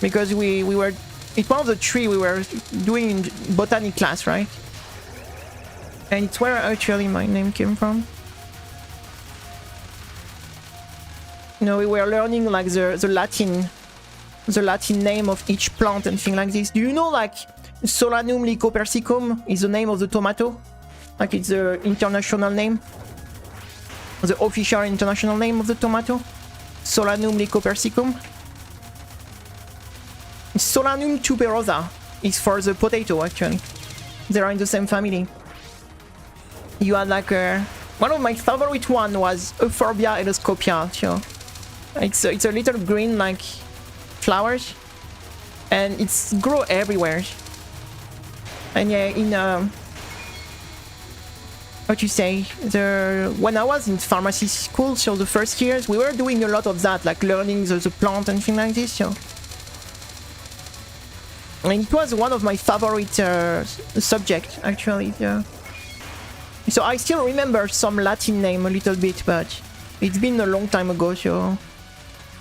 Because we were, it's one of the tree we were doing in botany class, right? And it's where actually my name came from. You know, we were learning like the Latin name of each plant and things like this. Do you know like Solanum lycopersicum is the name of the tomato? Like it's the international name, the official international name of the tomato. Solanum lycopersicum. Solanum tuberosa is for the potato actually. They are in the same family. You had like one of my favorite one was Euphorbia eloscopia. So it's a little green like flowers, and it's grow everywhere. And yeah, in what you say, when I was in pharmacy school, so the first years we were doing a lot of that, like learning the plant and things like this. So. And it was one of my favorite subjects, actually. Yeah. So I still remember some Latin name a little bit, but it's been a long time ago. So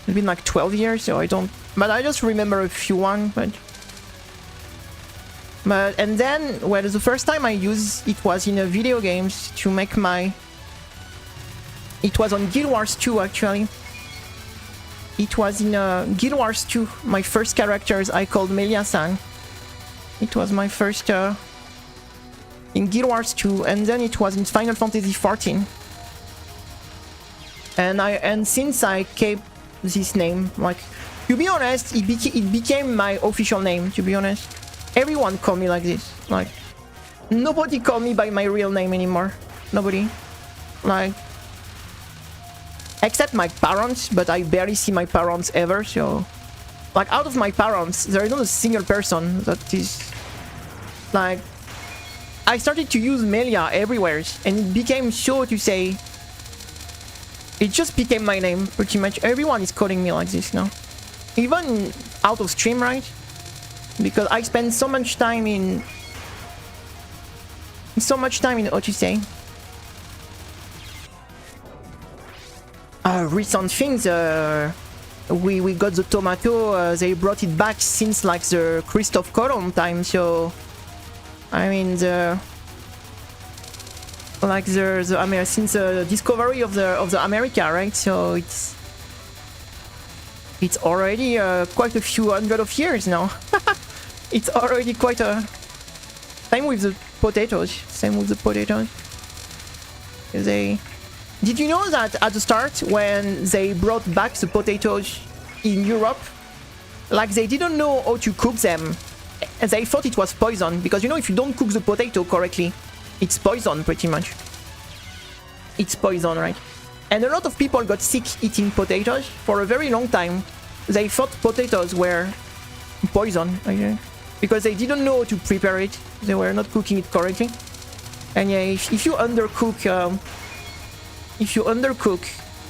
it's been like 12 years. So I don't. But I just remember a few one. But and then, well, the first time I used it was in a video games to make my. It was on Guild Wars 2 actually. It was in Guild Wars 2. My first characters I called Melia-san. It was my first in Guild Wars 2, and then it was in Final Fantasy 14. And since I kept this name, like to be honest, it became my official name. To be honest, everyone called me like this. Like nobody called me by my real name anymore. Nobody, like. Except my parents, but I barely see my parents ever, so... Like, out of my parents, there is not a single person that is... Like... I started to use Melia everywhere, and it became so to say... It just became my name, pretty much. Everyone is calling me like this now. even out of stream, right? Because I spend so much time in what you say. Recent things. We got the tomato. They brought it back since like the Christoph Columb time. So I mean since the discovery of the America, right? So it's already quite a few hundred of years now. It's already quite a... Same with the potatoes. Did you know that at the start, when they brought back the potatoes in Europe, like they didn't know how to cook them, and they thought it was poison, because you know, if you don't cook the potato correctly, it's poison pretty much. It's poison, right? And a lot of people got sick eating potatoes for a very long time. They thought potatoes were poison, okay? Because they didn't know how to prepare it. They were not cooking it correctly. And yeah, if you undercook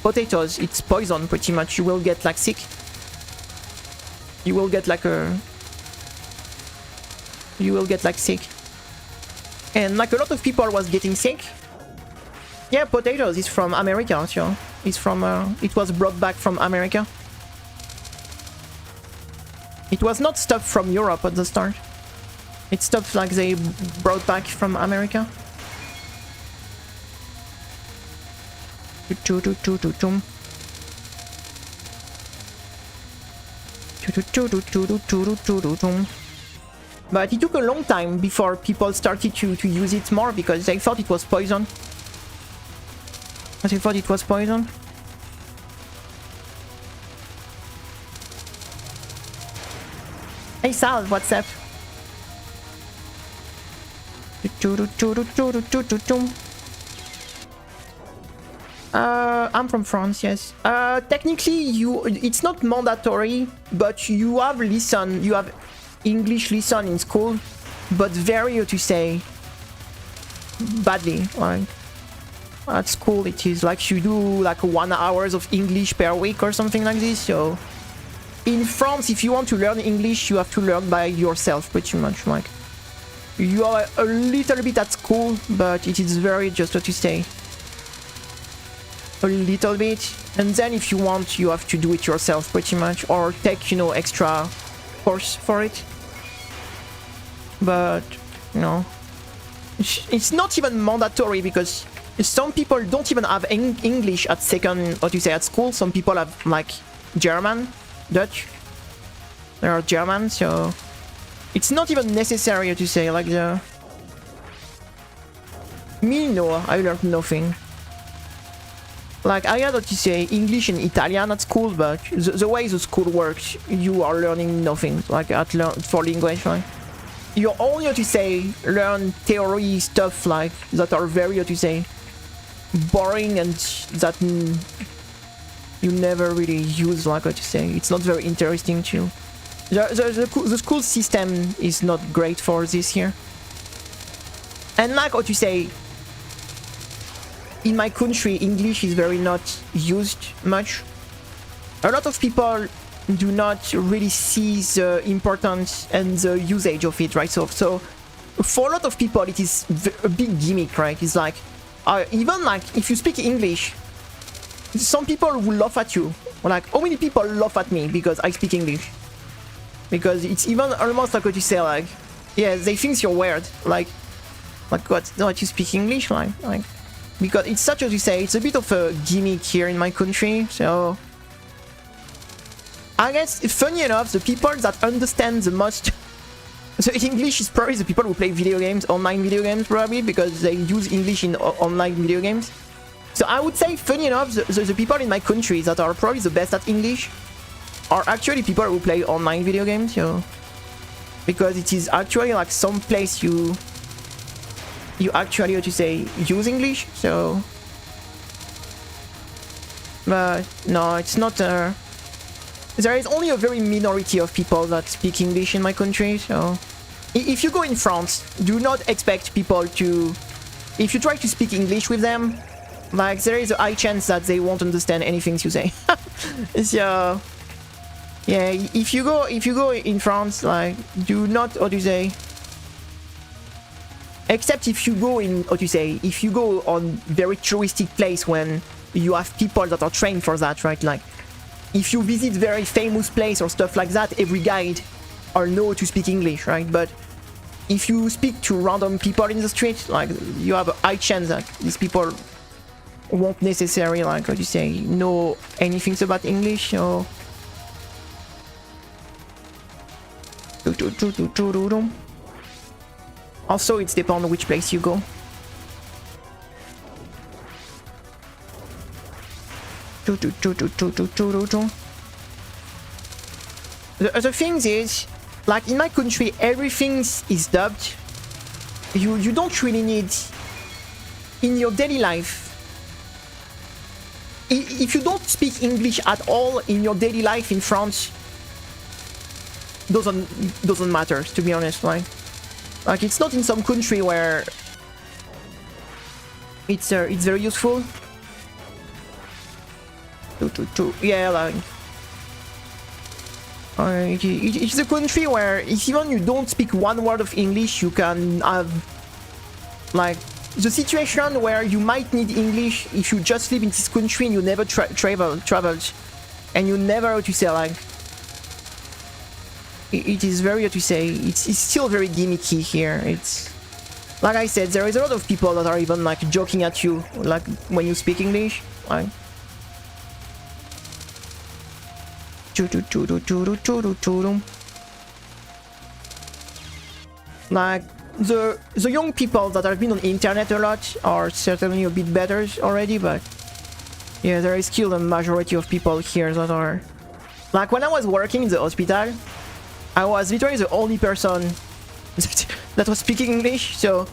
potatoes, it's poison pretty much. You will get like sick. You will get like sick. And like a lot of people was getting sick. Yeah, potatoes is from America, so it's from it was brought back from America. It was not stuff from Europe at the start. It's stuff like they brought back from America. But it took a long time before people started to use it more, because they thought it was poison. Hey Sal, what's up? I'm from France, yes. Technically, it's not mandatory, but you have English lesson in school, but very, how to say, badly. Like at school, it is like you do like 1 hour of English per week or something like this. So in France, if you want to learn English, you have to learn by yourself, pretty much. Like you are a little bit at school, but it is very, just what to say, a little bit. And then if you want, you have to do it yourself, pretty much, or take, you know, extra course for it. But you know, it's not even mandatory, because some people don't even have English at second, what you say, at school. Some people have like German, Dutch. They are German, so it's not even necessary to say like the... Me, no, I learned nothing. Like I had, what you say, English and Italian at school, but the way the school works, you are learning nothing. Like for language, right? You only, what you say, learn theory stuff like that are very, what you say, boring, and that you never really use, like what you say. It's not very interesting to... The school system is not great for this here. And like what you say, in my country, English is very not used much. A lot of people do not really see the importance and the usage of it, right? So for a lot of people, it is a big gimmick, right? It's like, even like if you speak English, some people will laugh at you. Like, how many people laugh at me because I speak English? Because it's even almost like what you say, like, yeah, they think you're weird. Like what? No, you speak English, like because it's such, as you say, it's a bit of a gimmick here in my country. So I guess, funny enough, the people that understand the most the English is probably the people who play video games, online video games, probably, because they use English in online video games. So I would say, funny enough, the people in my country that are probably the best at English are actually people who play online video games, you know, because it is actually like some place you actually, what you say, use English. So, but no, it's not. There is only a very minority of people that speak English in my country. So, if you go in France, do not expect people to. If you try to speak English with them, like there is a high chance that they won't understand anything you say. So Yeah, if you go in France, like, do not, how to say, except if you go in, how to say, if you go on very touristic place when you have people that are trained for that, right? Like, if you visit very famous place or stuff like that, every guide or know to speak English, right? But if you speak to random people in the street, like, you have a high chance that these people won't necessarily, like, how do you say, know anything about English, or... Also, it's depends on which place you go. The thing is, like, in my country, everything is dubbed. You don't really need, in your daily life, if you don't speak English at all in your daily life in France, doesn't matter, to be honest. Like it's not in some country where it's very useful. Yeah, like it's a country where if even you don't speak one word of English, you can have, like, the situation where you might need English if you just live in this country and you never traveled, and you never, how to say, like, it is very, how to say, it's still very gimmicky here. It's like I said, there is a lot of people that are even, like, joking at you, like, when you speak English, like. Like, the young people that have been on the internet a lot are certainly a bit better already, but yeah, there is still a majority of people here that are, like, when I was working in the hospital, I was literally the only person that was speaking English. So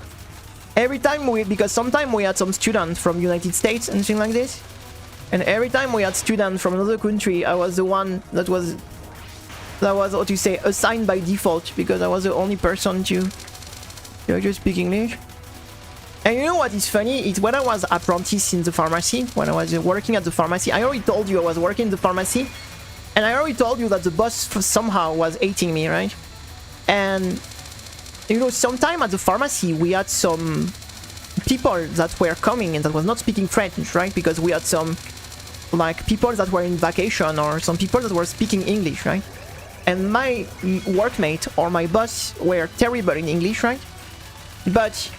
every time because sometimes we had some students from United States and things like this, and every time we had students from another country, I was the one that was how to say, assigned by default, because I was the only person to just speak English. And you know what is funny? It's when I was apprentice in the pharmacy, when I was working at the pharmacy, I already told you I was working in the pharmacy, and I already told you that the boss somehow was hating me, right? And, you know, sometime at the pharmacy, we had some people that were coming and that was not speaking French, right? Because we had some, like, people that were in vacation, or some people that were speaking English, right? And my workmate or my boss were terrible in English, right? But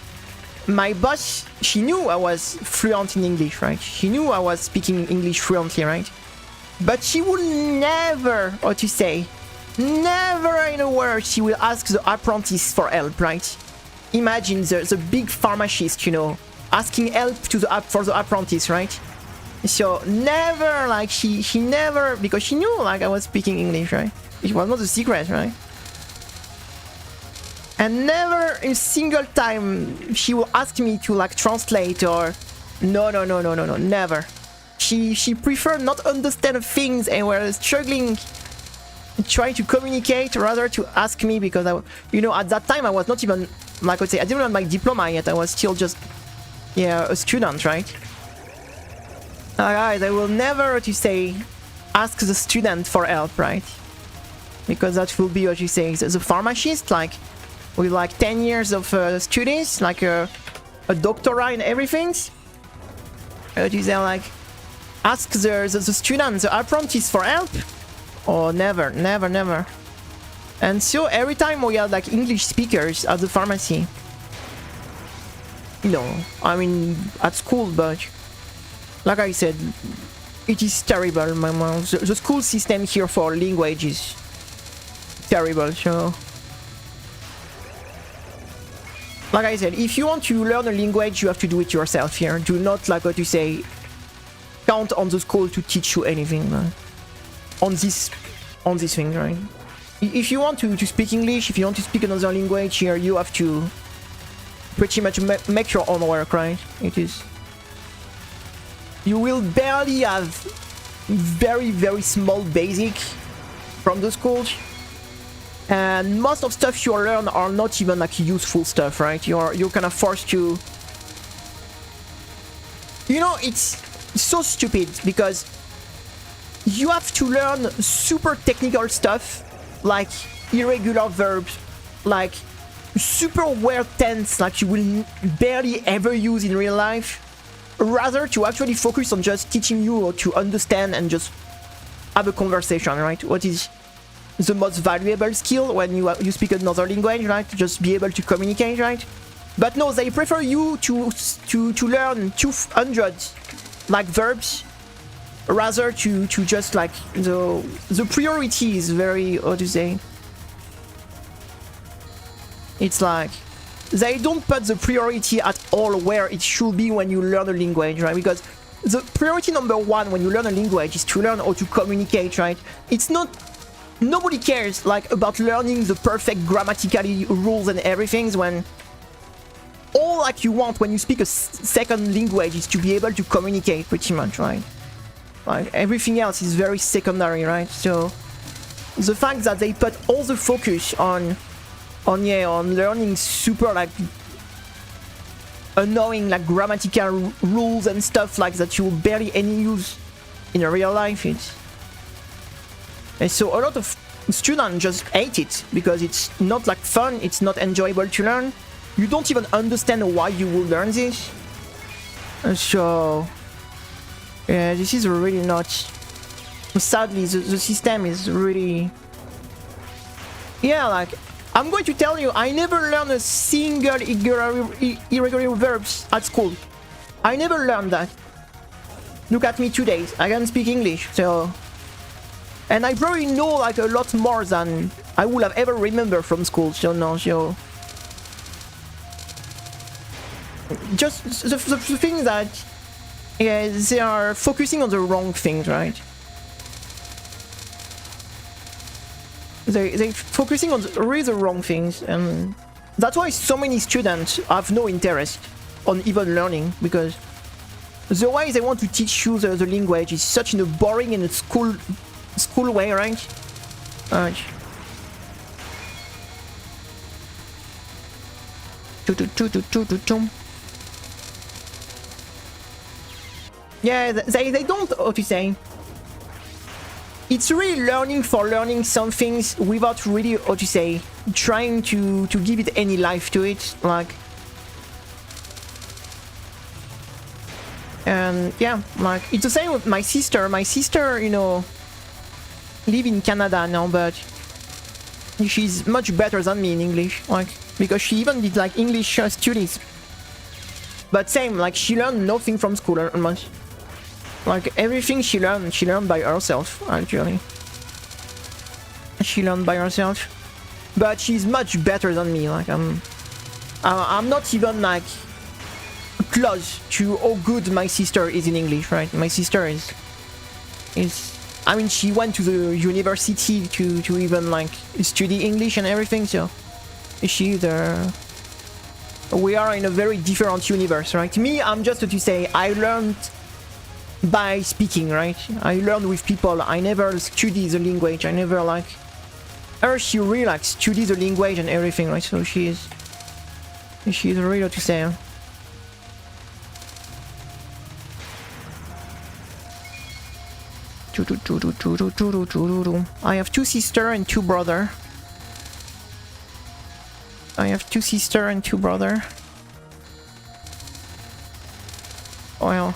my boss, she knew I was fluent in English, right? She knew I was speaking English fluently, right? But she would never, how to say, never in a word she will ask the apprentice for help, right? Imagine the big pharmacist, you know, asking help to for the apprentice, right? So never, like, she never, because she knew, like, I was speaking English, right? It was not a secret, right? And never a single time she will ask me to, like, translate, or no, never. She preferred not understand things and were struggling trying to communicate rather to ask me, because I, you know, at that time I was not even, like I would say, I didn't have my diploma yet. I was still just, yeah, a student, right? Alright, I will never, to say, ask the student for help, right? Because that will be, what you say, the pharmacist, like, with like 10 years of studies, like a doctorate and everything. What you say, like, ask the student, the apprentice for help? Oh, never. And so every time we had, like, English speakers at the pharmacy, you know, I mean, at school, but like I said, it is terrible. The school system here for language is terrible. So, like I said, if you want to learn a language, you have to do it yourself here. Do not, like, what you say, count on the school to teach you anything on this thing, right? If you want to speak English, if you want to speak another language here, you have to pretty much make your own work, right? It is. You will barely have very, very small basic from the school, and most of stuff you learn are not even, like, useful stuff, right? You're kind of forced to, you know, it's so stupid, because you have to learn super technical stuff like irregular verbs, like super weird tense like you will barely ever use in real life, rather to actually focus on just teaching you or to understand and just have a conversation, right? What is the most valuable skill when you speak another language, right? Just be able to communicate, right? But no, they prefer you to learn 200 like verbs, rather to just like the priority is very, how to say, it's like they don't put the priority at all where it should be when you learn a language, right? Because the priority number one when you learn a language is to learn how to communicate, right? It's not, nobody cares like about learning the perfect grammatically rules and everything, when all like you want when you speak a second language is to be able to communicate, pretty much, right? Like everything else is very secondary, right? So the fact that they put all the focus on learning super like annoying like grammatical rules and stuff like that you barely any use in a real life, and so a lot of students just hate it because it's not like fun, it's not enjoyable to learn. You don't even understand why you will learn this. So yeah, this is really not, sadly the system is really, yeah, like I'm going to tell you, I never learned a single irregular verbs at school. I never learned that. Look at me today, I can speak English, so, and I probably know like a lot more than I would have ever remembered from school. So no, so just the thing that, yeah, they are focusing on the wrong things, right? They focusing on really the wrong things, and that's why so many students have no interest on even learning, because the way they want to teach you the language is such in a boring and a school way, right? Yeah, they don't, how to say, it's really learning for learning some things without really, how to say, trying to give it any life to it, like, and yeah, like it's the same with my sister. My sister, you know, live in Canada now, but she's much better than me in English, like, because she even did like English studies, but same, like she learned nothing from school almost. Like everything she learned by herself, actually. She learned by herself, but she's much better than me. Like I'm not even like close to how good my sister is in English, right? My sister is I mean, she went to the university to even like study English and everything, so we are in a very different universe, right? Me, I'm just to say I learned by speaking, right? I learned with people. I never study the language. I never like her. She really like study the language and everything, right? So she's really, how to say. I have 2 sisters and 2 brothers. Well,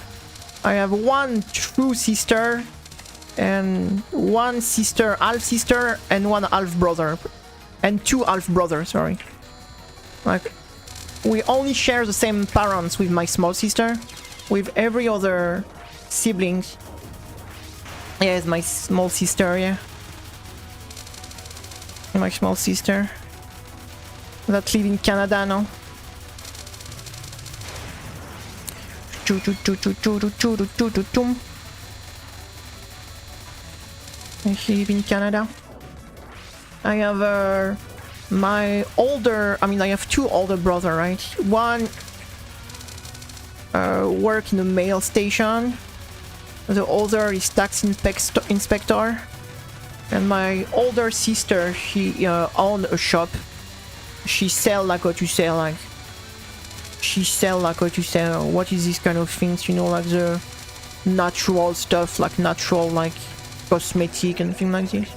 I have 1 true sister and 1 sister, half sister, and 1 half brother, and 2 half brothers. Sorry, like we only share the same parents with my small sister. With every other siblings, yeah, it's my small sister. Yeah, my small sister that live in Canada now. I live in Canada. I have my older, I mean, I have 2 older brothers, right? One work in a mail station. The other is tax inspector. And my older sister, she owned a shop. She sell like what you sell, like. She sell like what you sell. What is this kind of things, you know, like the natural stuff, like natural, like cosmetic and things like this.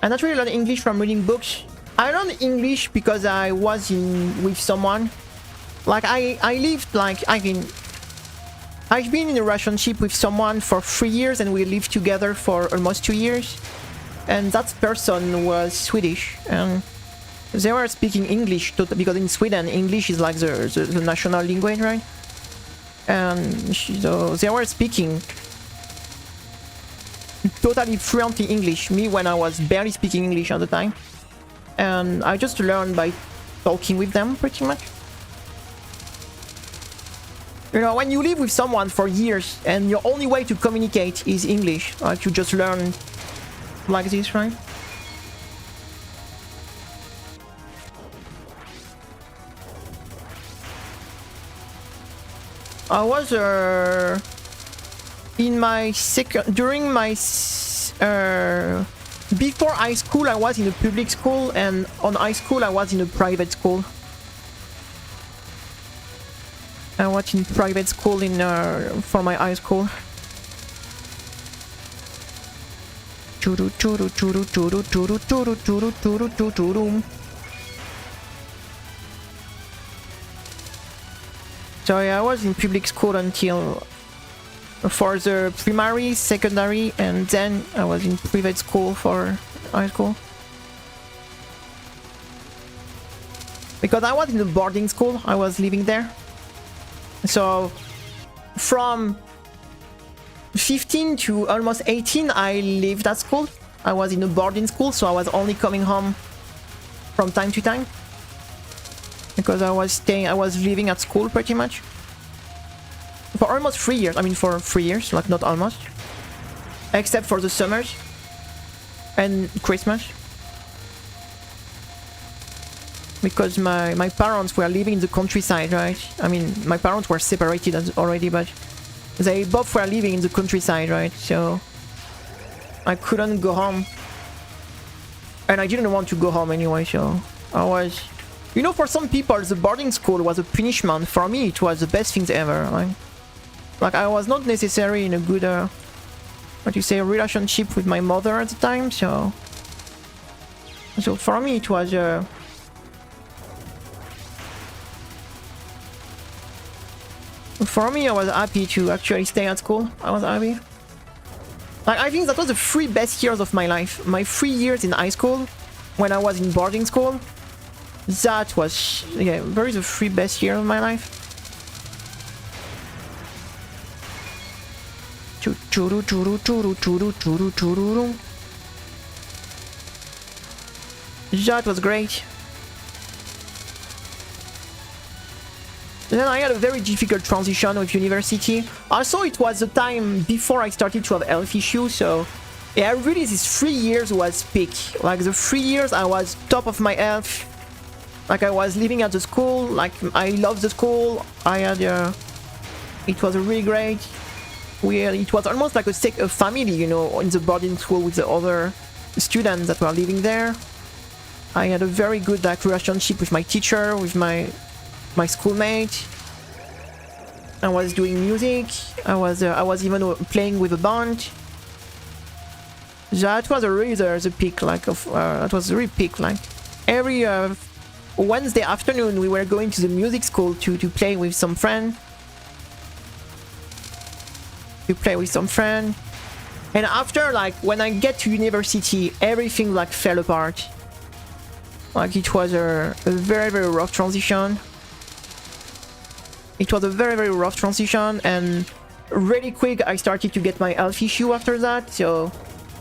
I not really learn English from reading books. I learned English because I was with someone. Like I lived like I've been in a relationship with someone for 3 years and we lived together for almost 2 years. And that person was Swedish and they were speaking English because in Sweden English is like the national language, right? And so they were speaking totally fluent in English, me when I was barely speaking English at the time. And I just learned by talking with them pretty much. You know, when you live with someone for years and your only way to communicate is English, like you just learn like this, right? I was in my during my before high school I was in a public school, and on high school I was in a private school. I was in private school for my high school. So yeah, I was in public school until for the primary, secondary, and then I was in private school for high school. Because I was in a boarding school, I was living there. So from 15 to almost 18 I lived at school. I was in a boarding school, so I was only coming home from time to time. Because I was living at school pretty much. For almost 3 years, I mean for 3 years, like not almost. Except for the summers and Christmas. Because my parents were living in the countryside, right? I mean, my parents were separated already, but they both were living in the countryside, right? So I couldn't go home. And I didn't want to go home anyway, so I was... You know, for some people, the boarding school was a punishment. For me, it was the best things ever. Like I was not necessarily in a good, what you say, relationship with my mother at the time. So for me, it was for me, I was happy to actually stay at school. I was happy. Like I think that was the 3 best years of my life. My 3 years in high school, when I was in boarding school. That was, yeah, very the 3 best years of my life. That was great. Then I had a very difficult transition with university. Also, it was the time before I started to have health issues, so yeah, really these 3 years was peak. Like the 3 years I was top of my health. Like I was living at the school, like I loved the school. I had it was really great. It was almost like a family, you know, in the boarding school with the other students that were living there. I had a very good like relationship with my teacher, with my schoolmate. I was doing music. I was even playing with a band. That was really the peak, like of that was really peak. Like every Wednesday afternoon we were going to the music school to play with some friend. And after, like when I get to university, everything like fell apart. Like it was a very, very rough transition. It was a very, very rough transition, and really quick I started to get my health issue after that. So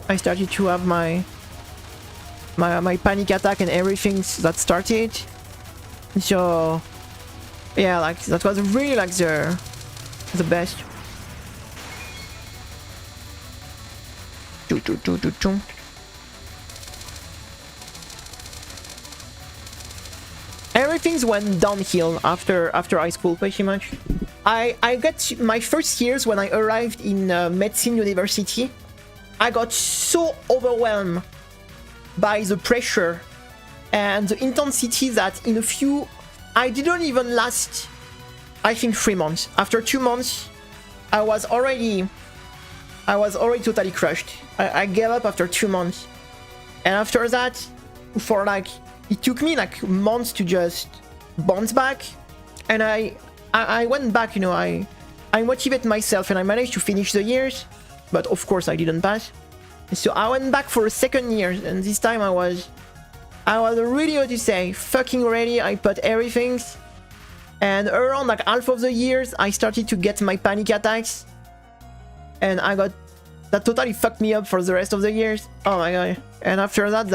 I started to have my panic attack and everything that started. So yeah, like that was really like the best. Everything went downhill after high school pretty much. I got my first years when I arrived in medicine university. I got so overwhelmed by the pressure and the intensity that in a few, I didn't even last, I think 3 months. After 2 months, I was already totally crushed. I gave up after 2 months. And after that, for like, it took me like months to just bounce back. And I went back, you know, I motivated myself and I managed to finish the years. But of course I didn't pass. So I went back for a second year, and this time I was really, what to say, fucking ready. I put everything. And around like half of the years, I started to get my panic attacks. And that totally fucked me up for the rest of the years. Oh my god. And after that,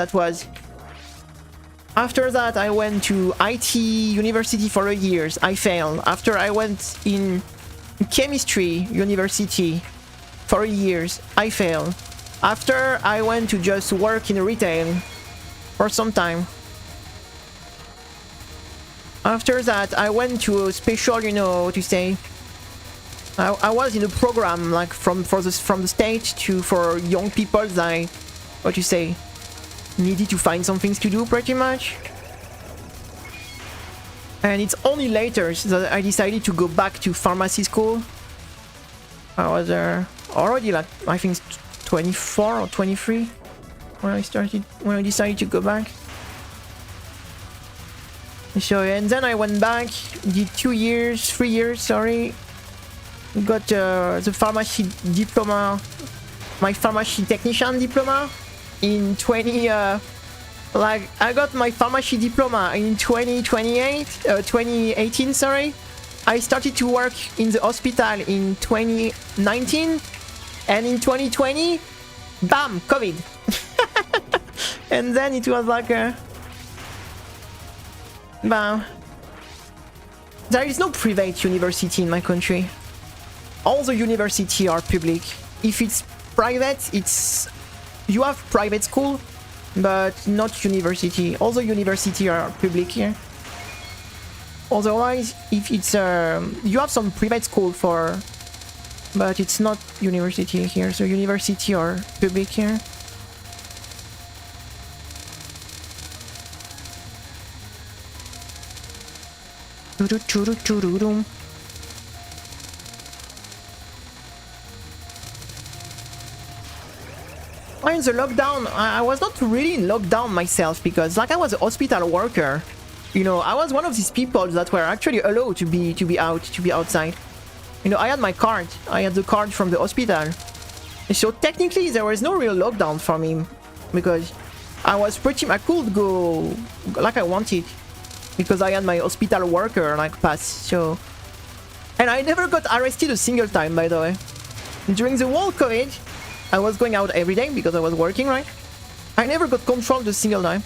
after that, I went to IT university for a year. I failed. After I went in chemistry university for a year. I failed. After I went to just work in retail for some time. After that, I went to a special, you know, what to say. I was in a program like from the state for young people that what you say, needed to find some things to do pretty much. And it's only later that I decided to go back to pharmacy school. I was already like, I think 24 or 23 when I decided to go back. So, and then I went back, did 3 years, sorry. Got the pharmacy diploma, my pharmacy technician diploma in 20, I got my pharmacy diploma in 2018, sorry. I started to work in the hospital in 2019, and in 2020, bam, COVID. And then it was like bam. There is no private university in my country. All the universities are public. If it's private, you have private school, but not university. All the universities are public here. Otherwise, if it's you have some private school but it's not university here. So university are public here. In the lockdown, I was not really in lockdown myself because, like, I was a hospital worker. You know, I was one of these people that were actually allowed to be outside. You know, I had my card. I had the card from the hospital. So technically, there was no real lockdown for me because I could go like I wanted because I had my hospital worker like pass. So, and I never got arrested a single time, by the way. During the whole COVID, I was going out every day because I was working, right? I never got controlled a single time.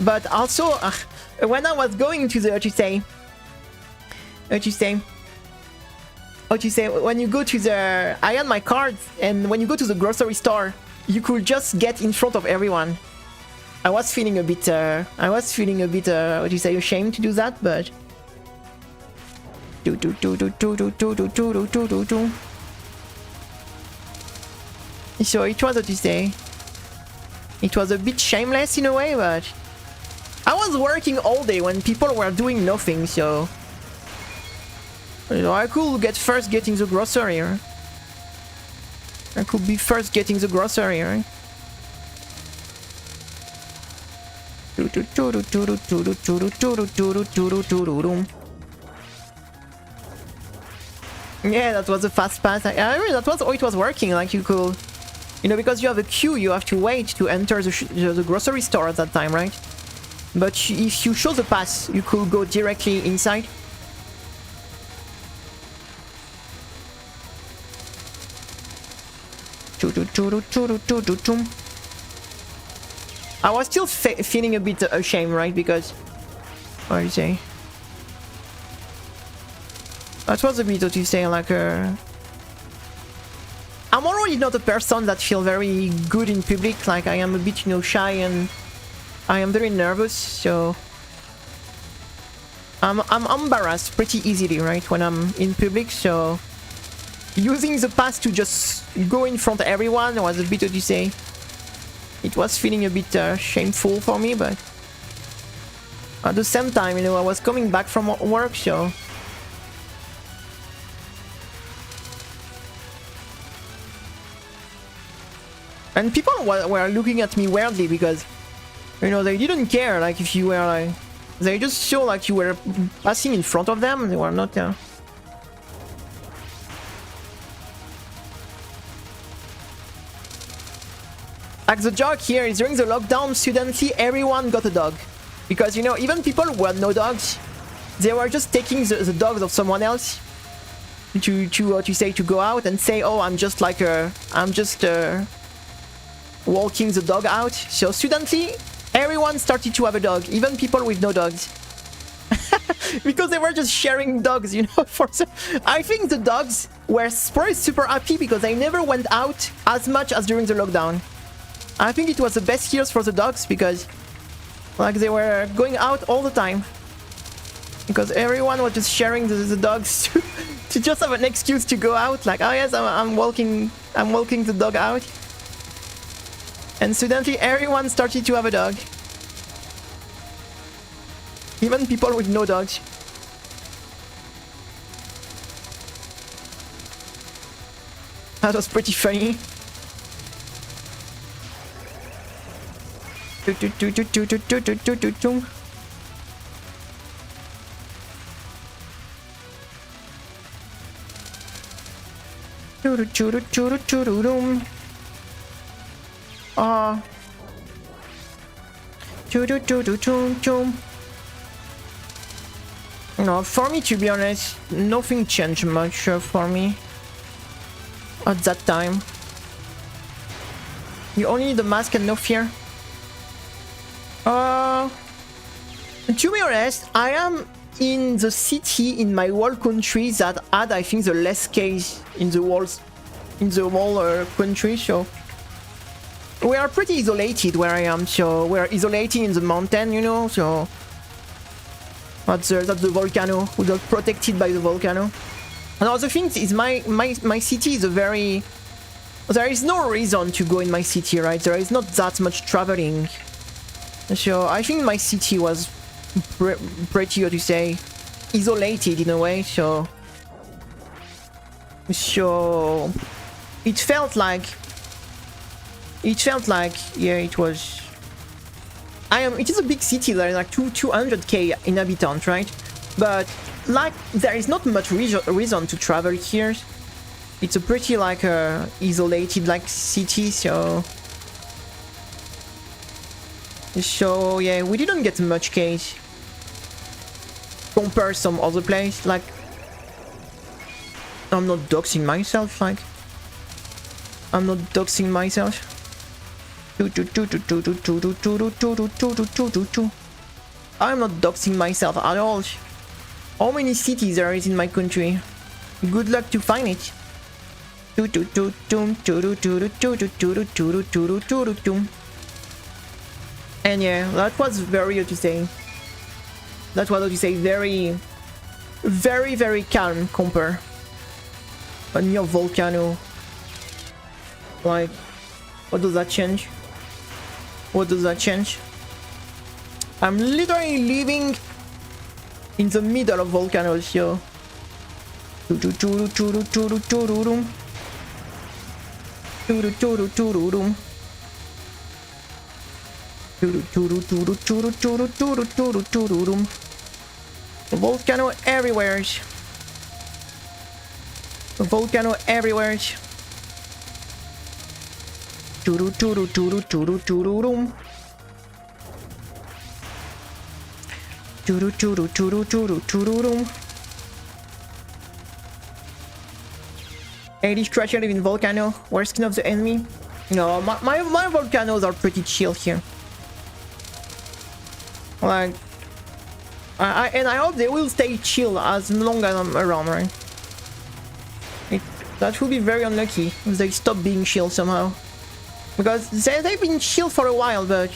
But also, when I was going to the, when you go to the, I had my card, and when you go to the grocery store, you could just get in front of everyone. I was feeling a bit, ashamed to do that, but... So it was, it was a bit shameless in a way, but... I was working all day when people were doing nothing, so... You know, I could first getting the grocery, right? I could be first getting the grocery, right? Yeah, that was a fast pass. I mean, that was how it was working. Like, you could, you know, because you have a queue, you have to wait to enter the grocery store at that time, right? But if you show the pass, you could go directly inside. I was still feeling a bit ashamed, right? Because, what do you say? That was a bit, what you say, like I'm already not a person that feels very good in public. Like, I am a bit, you know, shy, and I am very nervous. So I'm embarrassed pretty easily, right, when I'm in public, so using the pass to just go in front of everyone was a bit, what do you say? It was feeling a bit shameful for me, but at the same time, you know, I was coming back from work, so and people were looking at me weirdly because, you know, they didn't care, like, if you were, like, they just saw, like, you were passing in front of them, they were not, Like, the joke here is during the lockdown, suddenly everyone got a dog. Because, you know, even people who had no dogs, they were just taking the dogs of someone else to go out and say, oh, I'm just like, I'm just, walking the dog out. So suddenly everyone started to have a dog, even people with no dogs. Because they were just sharing dogs, you know. I think the dogs were probably super happy because they never went out as much as during the lockdown. I think it was the best years for the dogs because, like, they were going out all the time because everyone was just sharing the dogs to just have an excuse to go out, like, oh yes, I'm walking the dog out. And suddenly everyone started to have a dog. Even people with no dogs. That was pretty funny. No, for me, to be honest, nothing changed much for me at that time. You only need the mask and no fear. To be honest, I am in the city in my whole country that had, I think, the less case in the whole country, so we are pretty isolated where I am, so we're isolating in the mountain, you know, so that's the volcano. We got protected by the volcano. And other things is my city is a very... There is no reason to go in my city, right? There is not that much traveling. So I think my city was pretty, what do you say, isolated in a way, so it felt like, yeah, it was... It is a big city, there is like 200k inhabitants, right? But, like, there is not much reason to travel here. It's a pretty, like, isolated, like, city, so yeah, we didn't get much case compared to some other place. Like, I'm not doxing myself, like, I'm not doxing myself. I'm not doxing myself at all. How many cities there is in my country? Good luck to find it. And yeah, that was very, what you say, that was, what you say, very, very, very calm compare a near volcano. Like, what does that change? What does that change? I'm literally living in the middle of volcanoes, yo. Volcano everywhere. Volcano everywhere. Eddie Scratcher live in volcano. Worst skin of the enemy. No, my volcanoes are pretty chill here. Like, I hope they will stay chill as long as I'm around, right? That would be very unlucky if they stop being chill somehow. Because they've been chill for a while, but...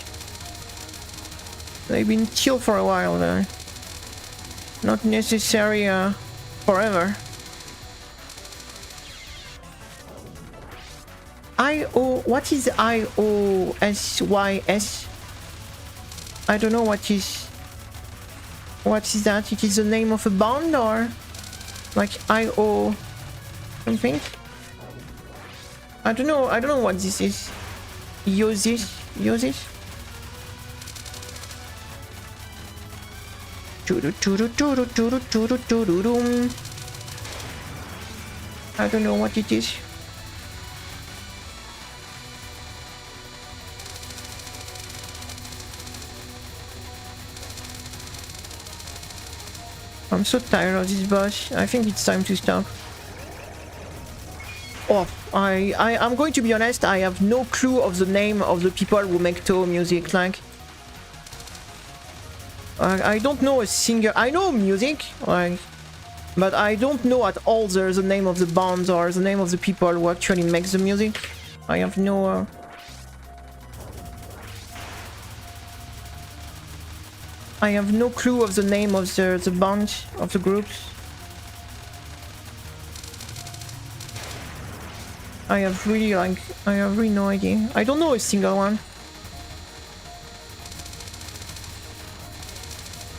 They've been chill for a while, Not necessary forever. I-O... What is I-O-S-Y-S? I don't know what is... What is that? It is the name of a band or... Like I-O... something? I don't know what this is. Yosis? I don't know what it is. I'm so tired of this boss. I think it's time to stop. Oh, I'm going to be honest, I have no clue of the name of the people who make touhou music, like... I don't know a singer... I know music, like... But I don't know at all the name of the bands or the name of the people who actually make the music. I have no... I have no clue of the name of the band, of the groups. I have really no idea. I don't know a single one.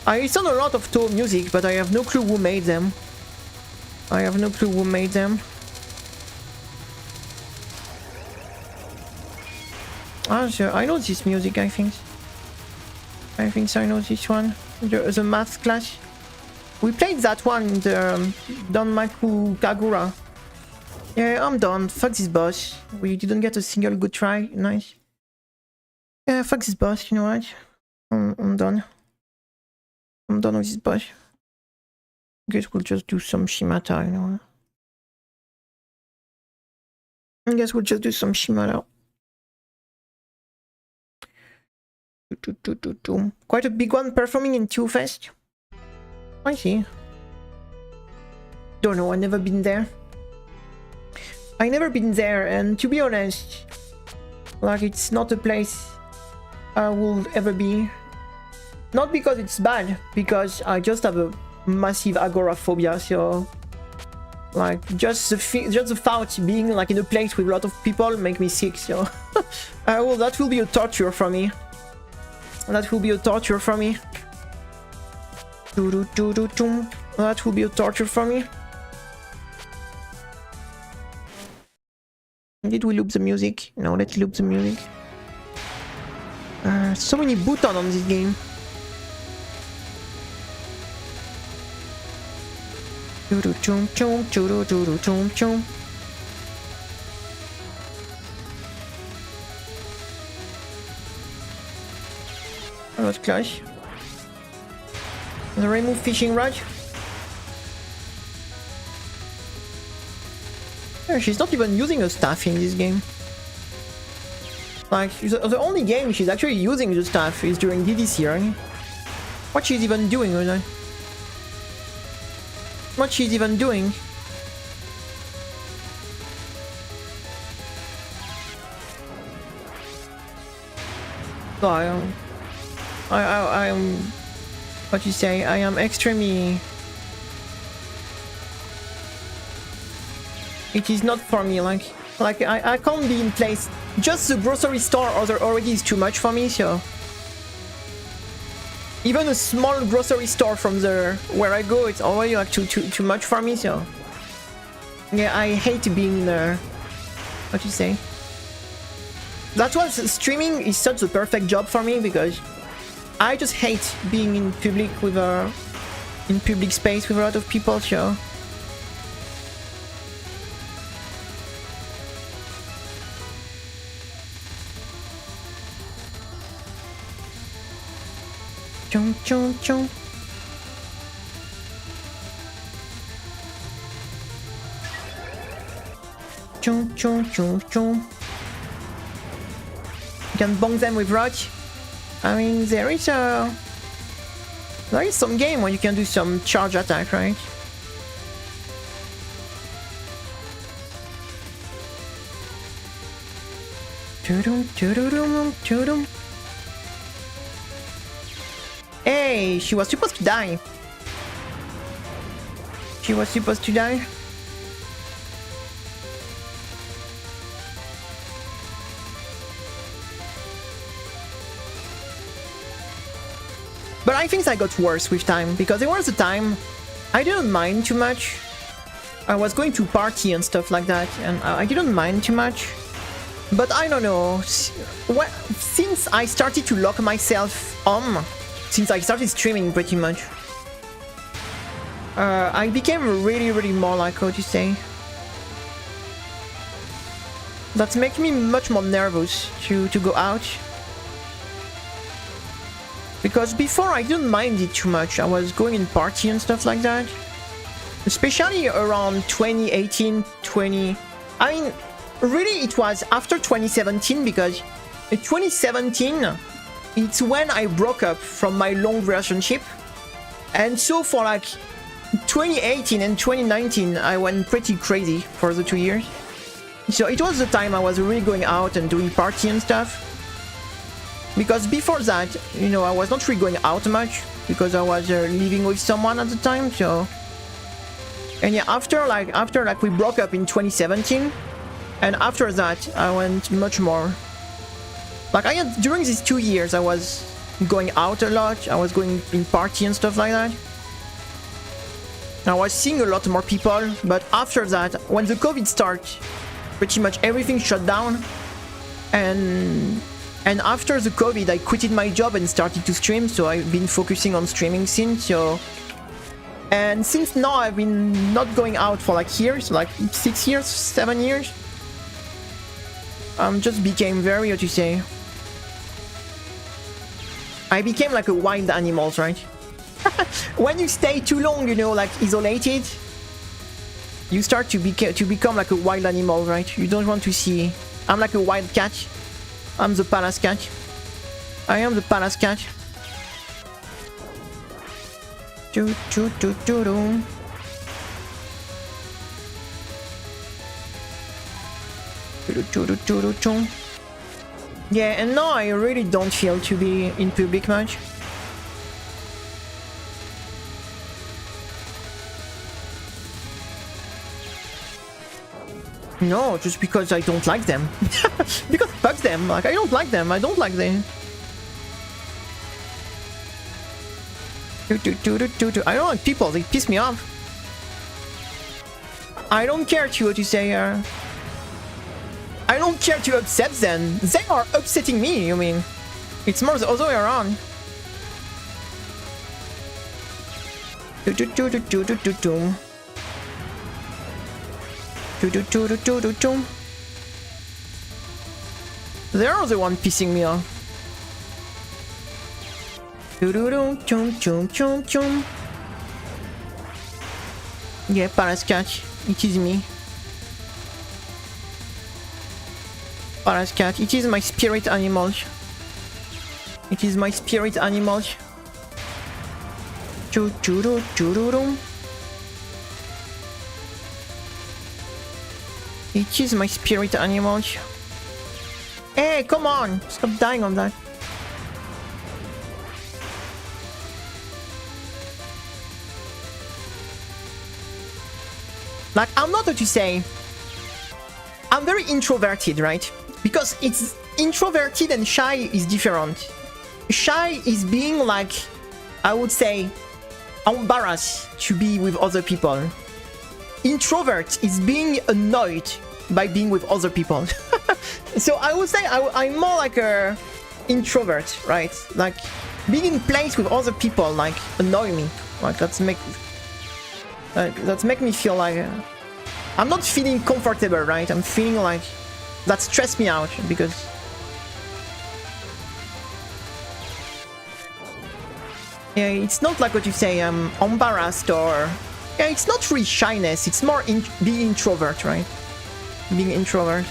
I listen a lot of touhou music, but I have no clue who made them. I have no clue who made them. Ah, sure. I know this music, I think. I think I know this one. The math class. We played that one in the Danmaku Kagura. Yeah, I'm done. Fuck this boss. We didn't get a single good try. Nice. Yeah, fuck this boss, you know what? I'm done. I'm done with this boss. Guess we'll just do some Shimata, you know. I guess we'll just do some Shimata. Quite a big one performing in Touhou Fest. I see. Don't know, I've never been there. I never been there, and to be honest, like, it's not a place I will ever be. Not because it's bad, because I just have a massive agoraphobia, so like just the thought being like in a place with a lot of people make me sick, so that will be a torture for me. That will be a torture for me. That will be a torture for me. Did we loop the music? No, let's loop the music. So many buttons on this game. That was close. The remove fishing rod. Yeah, she's not even using a staff in this game. Like, the only game she's actually using the staff is during DDC, right? What she's even doing with that? What she's even doing? So I am... What you say? I am extremely... It is not for me, like I can't be in place. Just the grocery store already is too much for me, so... Even a small grocery store from where I go, it's already like too much for me, so... Yeah, I hate being there. What you say? That's why streaming is such a perfect job for me, because I just hate being in public with in public space with a lot of people, so... Chong chong chong. Chong chong chong chong. You can bonk them with rock. I mean, there is some game where you can do some charge attack, right? Tudum tudum tudum. Hey, she was supposed to die. She was supposed to die. But I think I got worse with time, because there was a time I didn't mind too much. I was going to party and stuff like that, and I didn't mind too much. But I don't know, since I started to lock myself on, since I started streaming pretty much, I became really more like, how to say, that makes me much more nervous to go out. Because before I didn't mind it too much, I was going in party and stuff like that. Especially around 2018, I mean, really it was after 2017, because in 2017, it's when I broke up from my long relationship. And so for like 2018 and 2019, I went pretty crazy for the 2 years. So it was the time I was really going out and doing party and stuff. Because before that, you know, I was not really going out much, because I was living with someone at the time, so... And yeah, after we broke up in 2017, and after that, I went much more... Like, during these 2 years, I was going out a lot, I was going in party and stuff like that. I was seeing a lot more people, but after that, when the COVID started, pretty much everything shut down, and after the COVID, I quitted my job and started to stream, so I've been focusing on streaming since, so... And since now I've been not going out for like years, like 6 years, 7 years. Just became very, how to say... I became like a wild animal, right? When you stay too long, you know, like isolated, you start to become like a wild animal, right? You don't want to see... I'm like a wild cat. I'm the palace cat. I am the palace cat. Do do do do do. Do do do do do do. Yeah, and now I really don't feel to be in public much. No, just because I don't like them. Because fuck them, like I don't like them, I don't like them. I don't like people, they piss me off. I don't care to what you say, I don't care to upset them. They are upsetting me, you mean. It's more the other way around. They're the one pissing me off. Yeah, Palace Cat, it is me. Palace Cat, it is my spirit animal. It is my spirit animal. It is my spirit animal. Hey, come on! Stop dying on that. Like, I'm not what to say. I'm very introverted, right? Because it's introverted and shy is different. Shy is being like, I would say, embarrassed to be with other people. Introvert is being annoyed by being with other people. So I would say I'm more like a introvert, right? Like being in place with other people like annoy me. Like that's make me feel like I'm not feeling comfortable, right? I'm feeling like that stress me out because yeah, it's not like what you say, I'm embarrassed or yeah, it's not really shyness, it's more being introvert, right? Being introvert.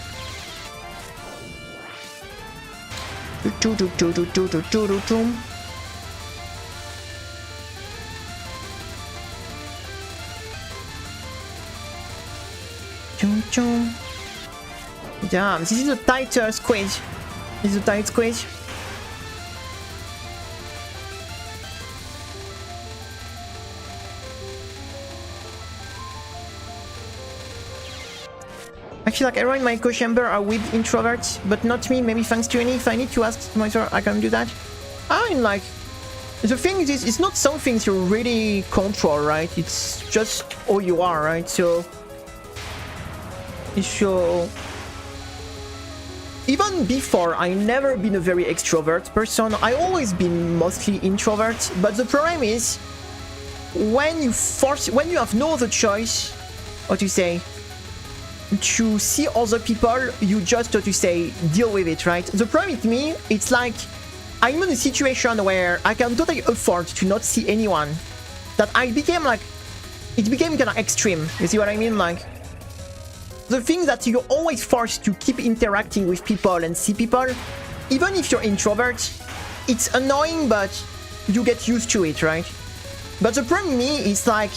Damn, this is a tight squeeze. This is a tight squeeze. I feel like everyone in my echo chamber are weird introverts, but not me. Maybe thanks to any. If I need to ask myself, I can do that. I mean, like, the thing is, it's not something you really control, right? It's just who you are, right? So, even before, I never been a very extrovert person. I always been mostly introvert. But the problem is, when you have no other choice, what you say, to see other people, you just, what you say, deal with it, right? The problem with me, it's like, I'm in a situation where I can totally afford to not see anyone. That I became like, it became kind of extreme. You see what I mean? Like, the thing that you're always forced to keep interacting with people and see people, even if you're introvert, it's annoying, but you get used to it, right? But the problem with me is like,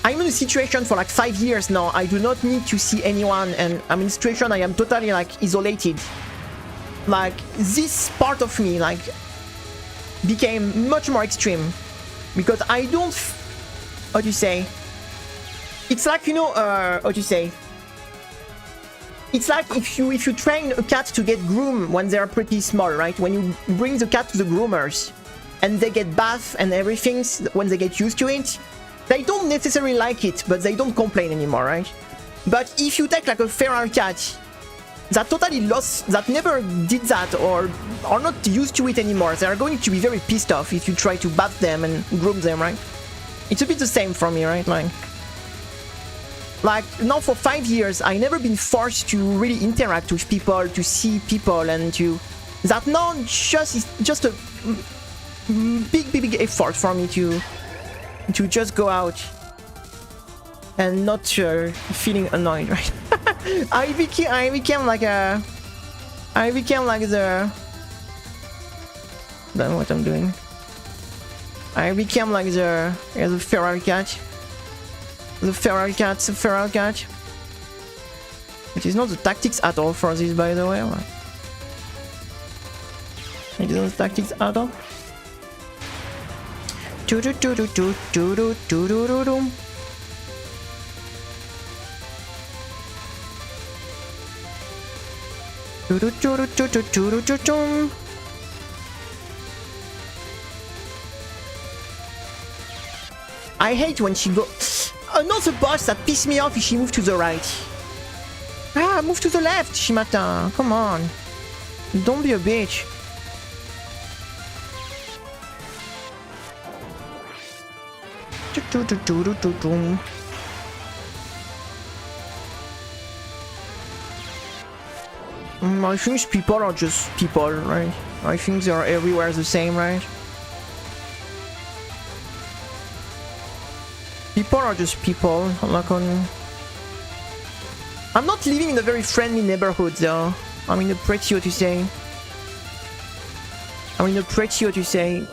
I'm in a situation for like 5 years now. I do not need to see anyone, and I'm in a situation I am totally like isolated. Like, this part of me like became much more extreme because I don't, how do you say? It's like, you know, how do you say? It's like if you train a cat to get groomed when they're pretty small, right? When you bring the cat to the groomers and they get bath and everything, when they get used to it, they don't necessarily like it, but they don't complain anymore, right? But if you take like a feral cat that totally lost, that never did that or are not used to it anymore, they are going to be very pissed off if you try to bath them and groom them, right? It's a bit the same for me, right? Like now for 5 years, I never been forced to really interact with people, to see people, and to that now it's just a big effort for me to just go out and not feeling annoyed, right? I became like the then what I'm doing. I became like the feral cat. The feral cat. It is not the tactics at all for this, by the way. It isn't the tactics at all. I hate when she go. Another boss that pissed me off is she moved to the right. Ah, move to the left, Shimata. Come on. Don't be a bitch. I think people are just people, right? I think they are everywhere the same, right? People are just people, like on... I'm not living in a very friendly neighborhood though. I'm in a pretty, what you say? I'm in a pretty, what you say?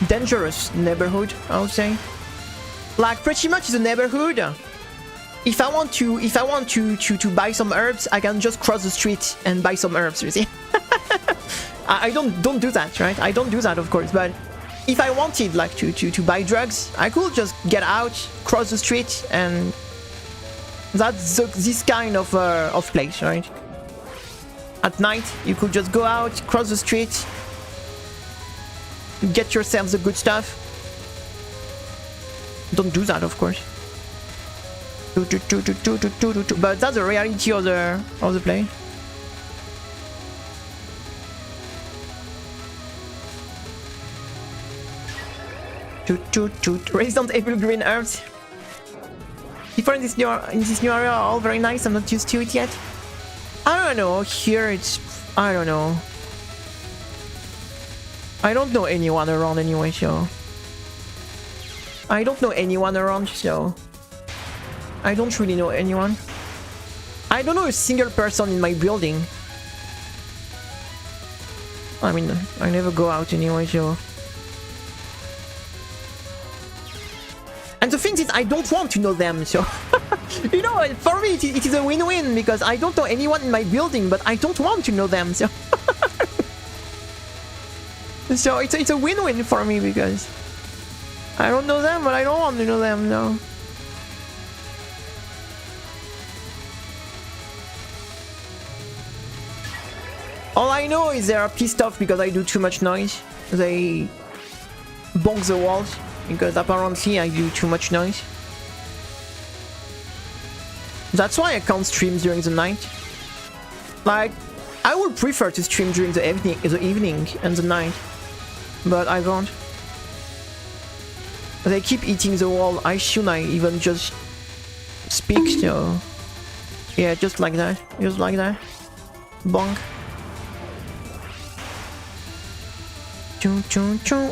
Dangerous neighborhood, I would say. Like pretty much the neighborhood. If I want to buy some herbs, I can just cross the street and buy some herbs, you see? I don't do that, right? I don't do that, of course, but if I wanted like to buy drugs, I could just get out, cross the street, and that's this kind of place, right? At night, you could just go out, cross the street, get yourself the good stuff. Don't do that, of course. But that's the reality of the play. Resident Evil green herbs. People in this new area are all very nice. I'm not used to it yet. I don't know. Here it's, I don't know. I don't know anyone around anyway, so I don't know anyone around, so I don't really know anyone. I don't know a single person in my building. I mean, I never go out anyway, so. And the thing is, I don't want to know them, so. You know, for me, it is a win-win, because I don't know anyone in my building, but I don't want to know them, so. So it's a win-win for me, because I don't know them, but I don't want to know them, no. All I know is they are pissed off because I do too much noise. They bonk the walls because apparently I do too much noise. That's why I can't stream during the night. Like, I would prefer to stream during the evening and the night, but I don't. They keep eating the wall. I shouldn't even just speak, so yeah, just like that, bonk.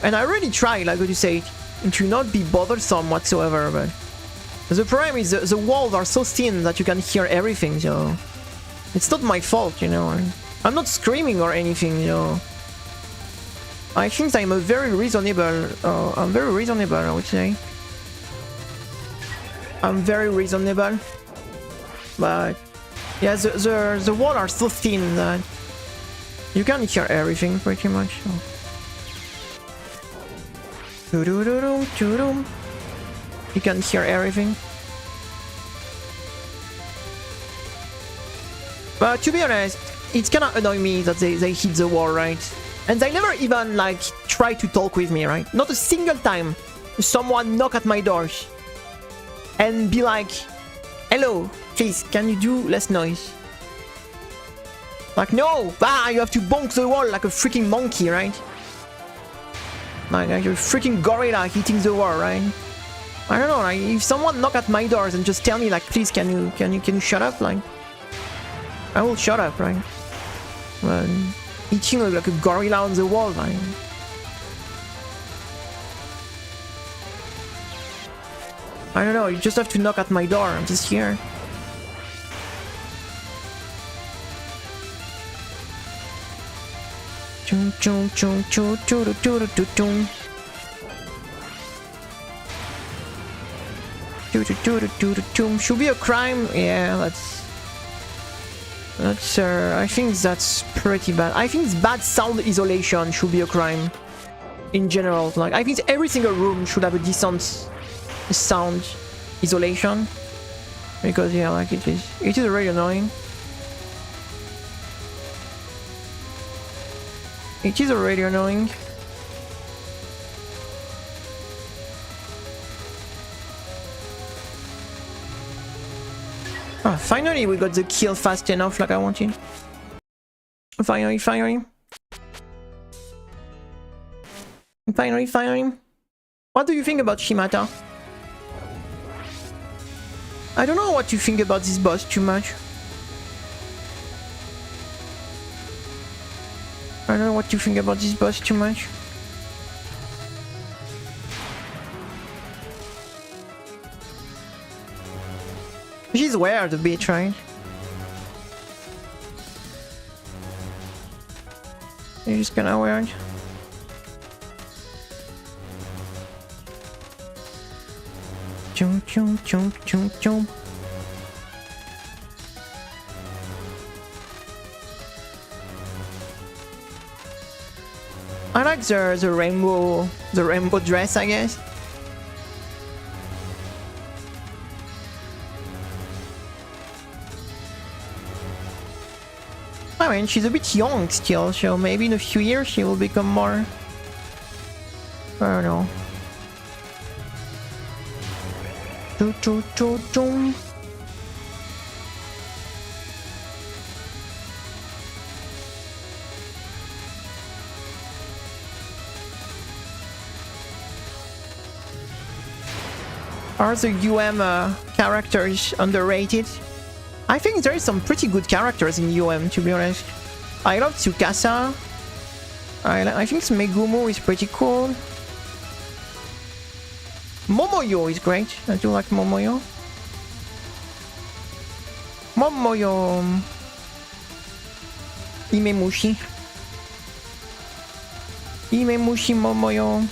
And I really try, like what you say, to not be bothersome whatsoever, but the problem is the walls are so thin that you can hear everything, so it's not my fault, you know. I'm not screaming or anything, you know. I think I'm very reasonable, I would say. I'm very reasonable. But yeah, the walls are so thin that you can hear everything pretty much. So. You can hear everything. But to be honest, it's kinda annoying me that they hit the wall, right? And they never even like try to talk with me, right? Not a single time someone knock at my doors and be like, hello, please, can you do less noise? Like, no, you have to bonk the wall like a freaking monkey, right? Like a freaking gorilla hitting the wall, right? I don't know, like, if someone knock at my doors and just tell me like, please, can you shut up, like, I will shut up, right? But eating like a gorilla on the wall, like, I don't know, you just have to knock at my door, I'm just here. Should be a crime? Yeah, that's I think that's pretty bad. I think bad sound isolation should be a crime in general. Like, I think every single room should have a decent sound isolation, because yeah, like it is really annoying. It is already annoying. Ah, finally we got the kill fast enough like I wanted. Finally. What do you think about Shimata? I don't know what you think about this boss too much. I don't know what you think about this boss too much. She's weird a bit, right? She's kinda weird. Chum. I like the rainbow dress, I guess. I mean, she's a bit young still, so maybe in a few years she will become more... I don't know. Are the characters underrated? I think there is some pretty good characters in to be honest. I love Tsukasa. I think Megumu is pretty cool. Momoyo is great. I do like Momoyo. Imemushi, Momoyo.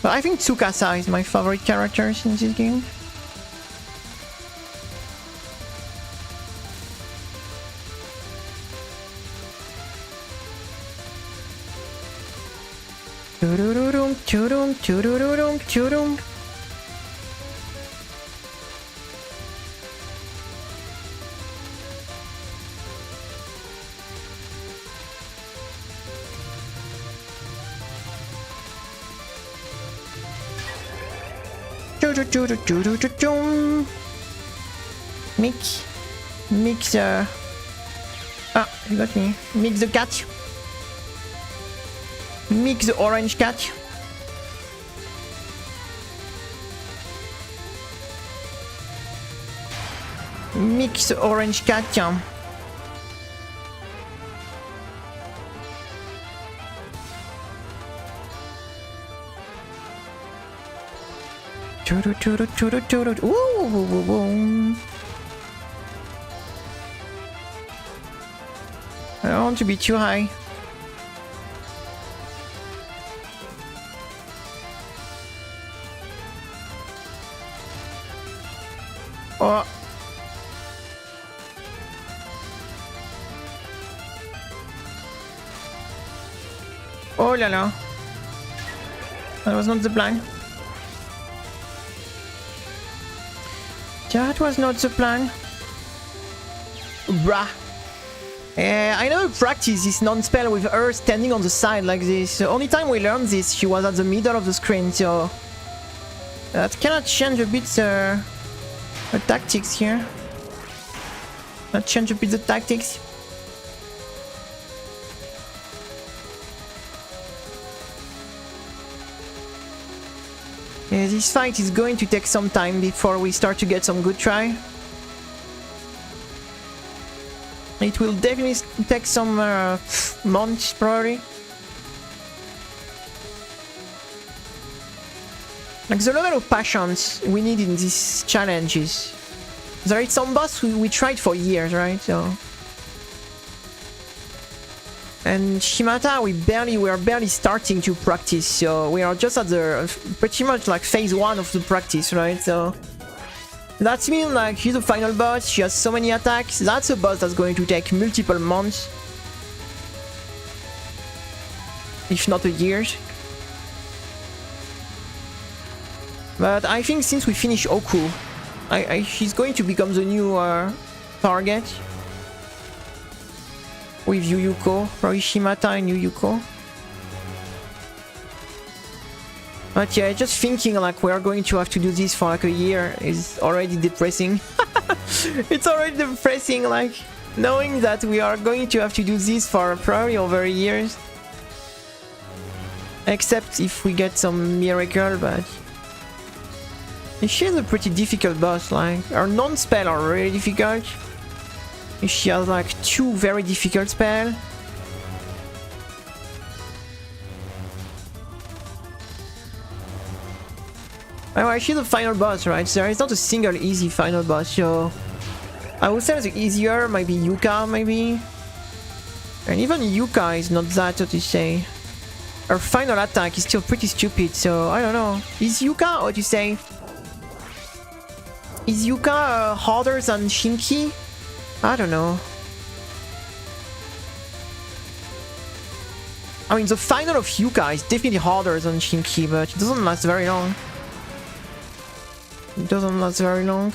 But I think Tsukasa is my favorite character in this game. Mix the... Ah, you got me. Mix the cat. Mix the orange cat. Mix the orange cat, tiens. Ooh. I don't want to be too high. Oh. Oh la la. That was not the plan. That was not the plan. Bruh. I never practiced this non-spell with her standing on the side like this. The only time we learned this, she was at the middle of the screen, so... That cannot change a bit the tactics here. That change a bit the tactics. Yeah, this fight is going to take some time before we start to get some good try. It will definitely take some months, probably. Like the level of patience we need in these challenges. There is some boss we tried for years, right? So. And Shimata, we are barely starting to practice, so we are just at the pretty much like phase 1 of the practice, right? So that means like she's the final boss, she has so many attacks, that's a boss that's going to take multiple months, if not a year. But I think since we finish Oku, she's going to become the new target. With Yuyuko, probably Shimata and Yuyuko. But yeah, just thinking like we are going to have to do this for like a year is already depressing. It's already depressing, like knowing that we are going to have to do this for probably over years. Except if we get some miracle, but... She's a pretty difficult boss, like her non-spell are really difficult. She has like 2 very difficult spells. Anyway, she's the final boss, right? There is not a single easy final boss, so... I would say the easier might be Yuka, maybe. And even Yuka is not that, what to say. Her final attack is still pretty stupid, so I don't know. Is Yuka, what you say? Is Yuka harder than Shinki? I don't know. I mean, the final of Yuka is definitely harder than Shinki, but it doesn't last very long. It doesn't last very long.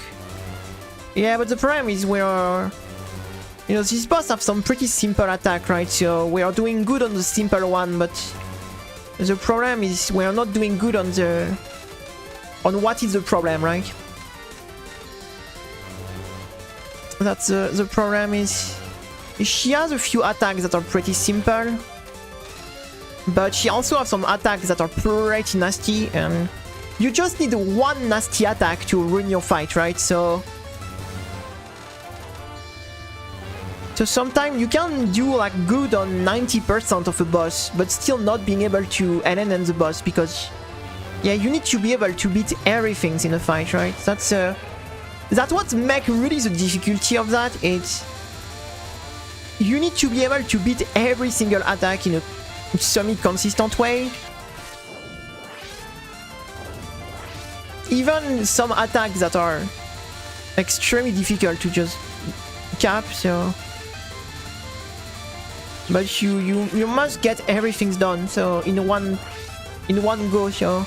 Yeah, but the problem is we are... You know, these boss have some pretty simple attack, right? So we are doing good on the simple one, but... The problem is we are not doing good on the... On what is the problem, right? That's the problem is... She has a few attacks that are pretty simple. But she also has some attacks that are pretty nasty, and... You just need one nasty attack to ruin your fight, right? So sometimes you can do like good on 90% of a boss, but still not being able to LNN the boss, because... Yeah, you need to be able to beat everything in a fight, right? That's what makes really the difficulty of that. It's... You need to be able to beat every single attack in a semi-consistent way. Even some attacks that are extremely difficult to just cap, so... But you must get everything done, so in one go, so...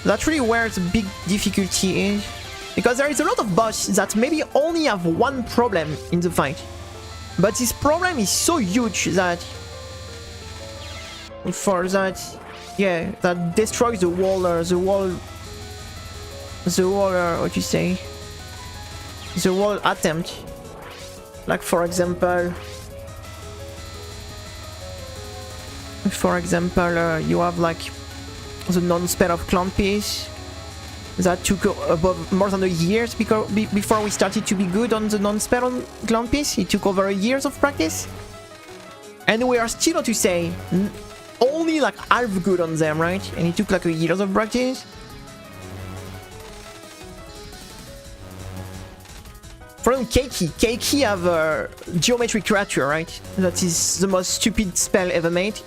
That's really where the big difficulty is. Because there is a lot of bosses that maybe only have one problem in the fight. But this problem is so huge that... For that... Yeah, that destroys the wall the whole, what you say, the whole attempt. Like for example, you have like the non-spell of clan piece that took above more than a year before we started to be good on the non-spell on clan piece. It took over a years of practice, and we are still, to say, only like half good on them, right? And it took like a years of practice. For Keiki have a geometric creature, right? That is the most stupid spell ever made.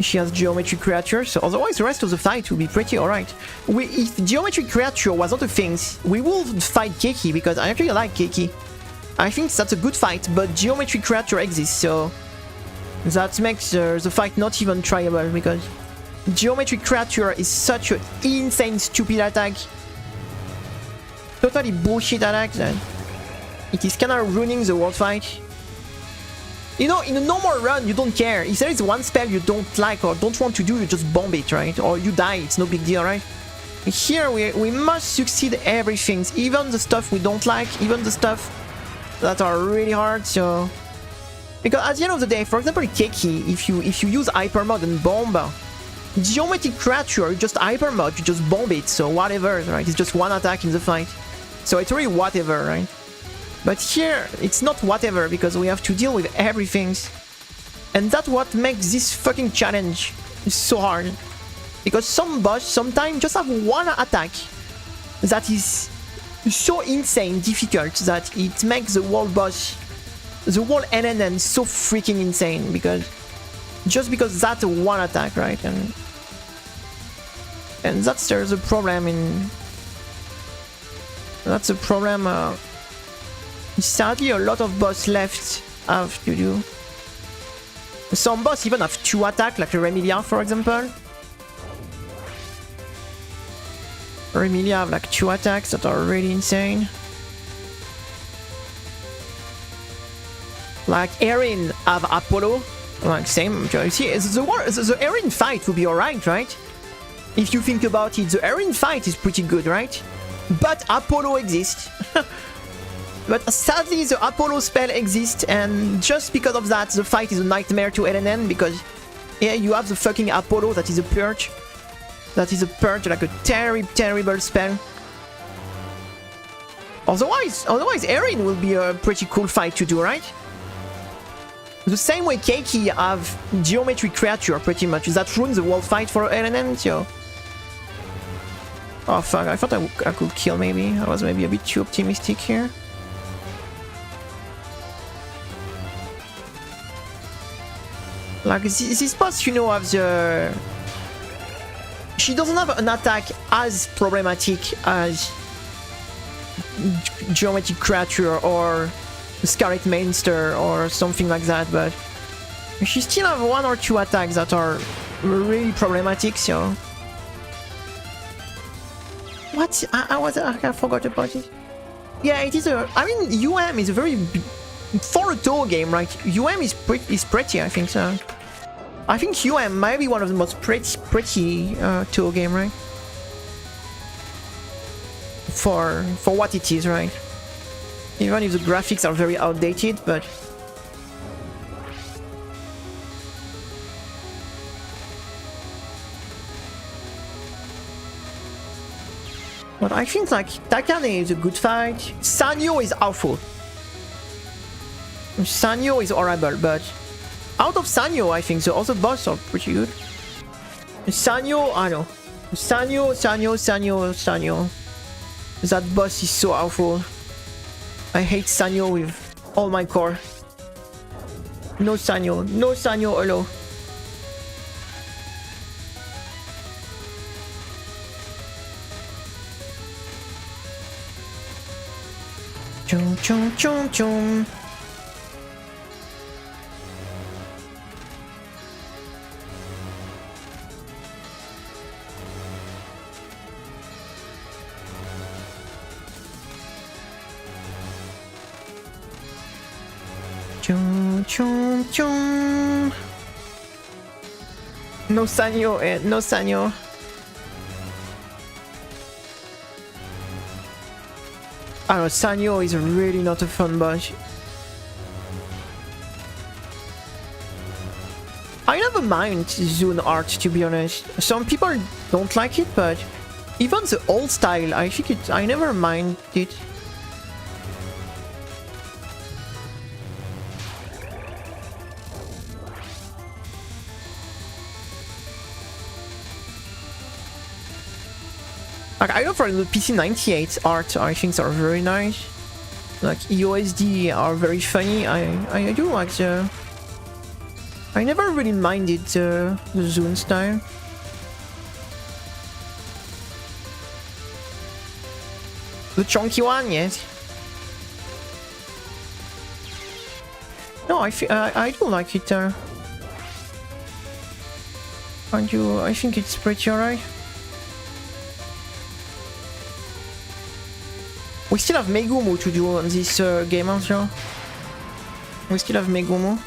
She has geometric creature, so otherwise the rest of the fight will be pretty alright. If geometric creature was not a thing, we would fight Keiki, because I actually like Keiki. I think that's a good fight, but geometric creature exists, so that makes the fight not even tryable, because geometric creature is such an insane stupid attack. Totally bullshit attack that it is kinda ruining the world fight. You know, in a normal run, you don't care. If there is one spell you don't like or don't want to do, you just bomb it, right? Or you die, it's no big deal, right? Here, we must succeed everything, even the stuff we don't like, even the stuff that are really hard, so... Because at the end of the day, for example, Keiki, if you use hyper mode and bomb, geometric creature, you just hyper mode, you just bomb it, so whatever, right? It's just one attack in the fight. So it's really whatever, right? But here, it's not whatever, because we have to deal with everything. And that's what makes this fucking challenge so hard. Because some boss sometimes just have one attack that is so insane difficult that it makes the whole boss, the whole NNN so freaking insane, because just because that's one attack, right? And that's there's a problem in... That's a problem sadly a lot of boss left have to do. Some boss even have two attacks, like Remilia for example. Remilia have like two attacks that are really insane. Like Erin have Apollo, like same. You see, the Erin fight would be alright, right? If you think about it, the Erin fight is pretty good, right? But Apollo exists. But sadly, the Apollo spell exists, and just because of that, the fight is a nightmare to LNN, because yeah, you have the fucking Apollo that is a purge. That is a purge, like a terrible spell. Otherwise, Erin will be a pretty cool fight to do, right? The same way Keiki have geometric creature, pretty much. That ruins the whole fight for LNN, so... Oh fuck, I thought I could kill maybe. I was maybe a bit too optimistic here. Like, this boss, you know, have the... She doesn't have an attack as problematic as Geometric Creature or Scarlet Mainster or something like that, but she still have one or two attacks that are really problematic, so... What? I forgot about it. Yeah, it is a... I mean, UM is a very... For a touhou game, right? UM is pretty, I think so. I think UM might be one of the most pretty touhou game, right? For what it is, right? Even if the graphics are very outdated, but... But I think like Takane is a good fight. Sanyo is awful. Sanyo is horrible, but out of Sanyo, I think the other boss are pretty good. Sanyo, I know. Sanyo. That boss is so awful. I hate Sanyo with all my core. No Sanyo, hello. Chum. No Sanyo, no Sanyo. I don't know, Sanyo is really not a fun boss. I never mind Zune art, to be honest. Some people don't like it, but even the old style, I think I never mind it. Like, I know for the PC98 art, I think are very nice. Like EOSD are very funny. I do like the. I never really minded the Zune style. The chunky one, yes. No, I do like it. I think it's pretty alright. We still have Megumu to do on this game also. We still have Megumu.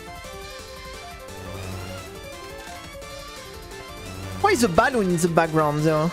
Why is the balloon in the background though?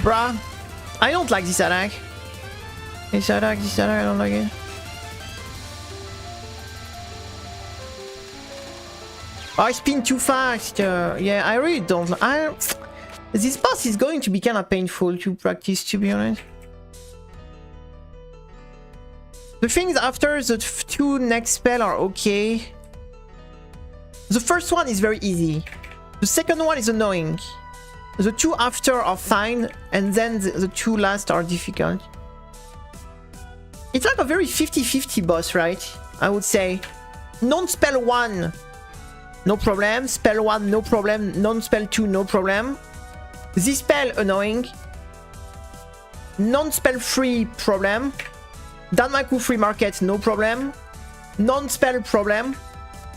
Bruh, I don't like this attack. This attack, I don't like it. I spin too fast. Yeah, I really don't. This boss is going to be kind of painful to practice, to be honest. The things after the two next spell are okay. The first one is very easy. The second one is annoying. The two after are fine, and then the two last are difficult. It's like a very 50-50 boss, right? I would say. Non-spell 1, no problem. Spell 1, no problem. Non-spell 2, no problem. This spell, annoying. Non-spell 3, problem. Danmaku Free Market, no problem. Non-spell, problem.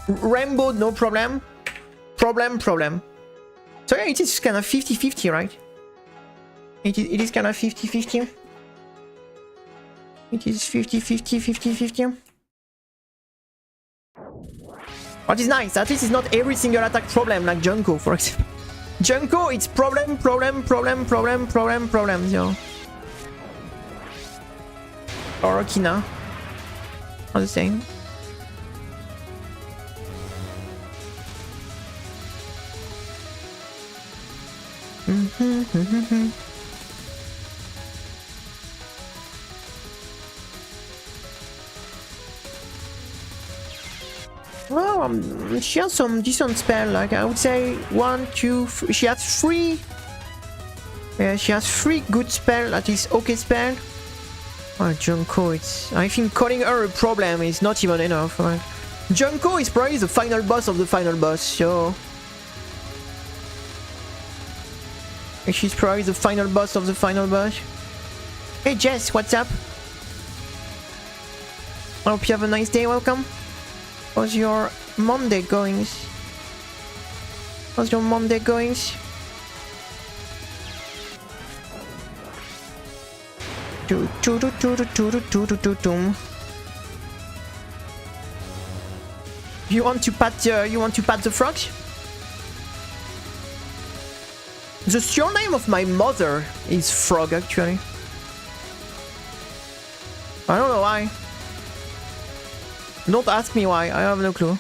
Rainbow, no problem. Problem. So yeah, it is kind of 50-50, right? It is kind of 50-50. It is 50-50. What is nice, at least it's not every single attack problem like Junko, for example. Junko, it's problem, you know. Or Okina. All the same. Well, she has some decent spell. Like I would say 1, 2, 3. She has 3. Yeah, she has 3 good spell. That is okay spell. Oh, Junko, I think calling her a problem is not even enough. Right? Junko is probably the final boss of the final boss, so. She's probably the final boss of the final boss. Hey Jess, what's up? I hope you have a nice day, welcome. How's your Monday goings? How's your Monday goings? You want to pat the frogs? The surname of my mother is Frog, actually. I don't know why. Don't ask me why, I have no clue.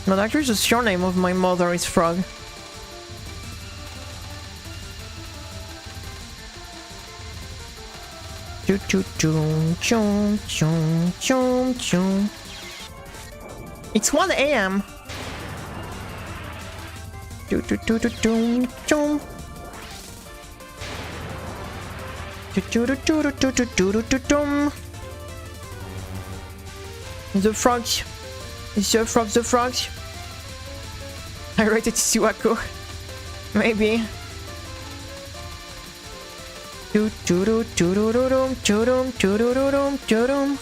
But actually the surname of my mother is Frog. It's 1 AM. Do do do do do do. Do do do do do do do do do. The frogs. Is the frog the frogs? I rated Suwako. Maybe. Do do do do do do do do do do do do.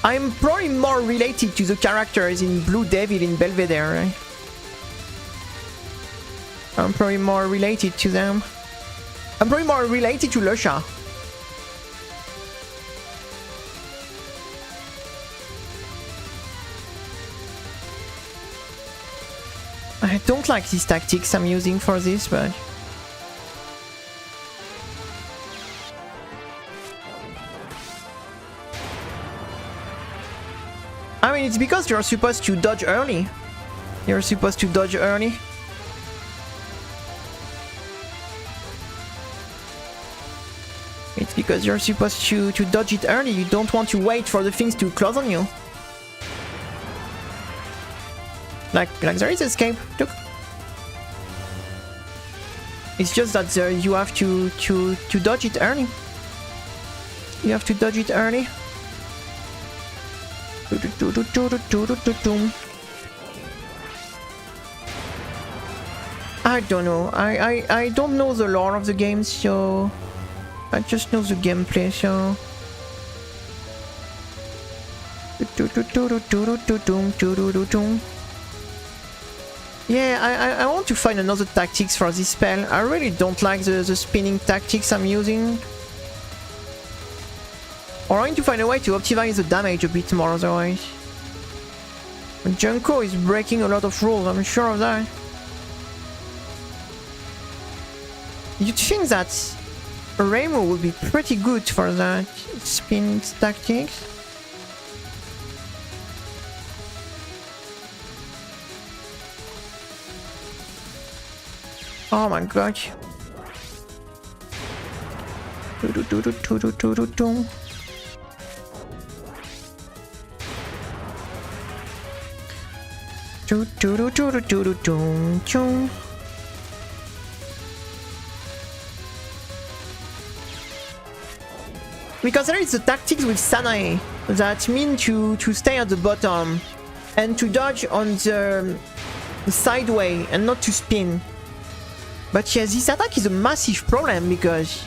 I'm probably more related to the characters in Blue Devil in Belvedere, right? I'm probably more related to them. I'm probably more related to Lusha. I don't like these tactics I'm using for this, but... I mean, it's because you're supposed to dodge early. You're supposed to dodge early. It's because you're supposed to dodge it early. You don't want to wait for the things to close on you. Like there is escape. Look. It's just that you have to dodge it early. You have to dodge it early. I don't know. I don't know the lore of the game, so I just know the gameplay, so. Yeah, I want to find another tactics for this spell. I really don't like the spinning tactics I'm using. Or I need to find a way to optimize the damage a bit more otherwise. But Junko is breaking a lot of rules, I'm sure of that. You'd think that Remo would be pretty good for that spinning tactics. Oh my god. Because there is the tactics with Sanae that mean to stay at the bottom and to dodge on the sideway and not to spin. But yeah, this attack is a massive problem because...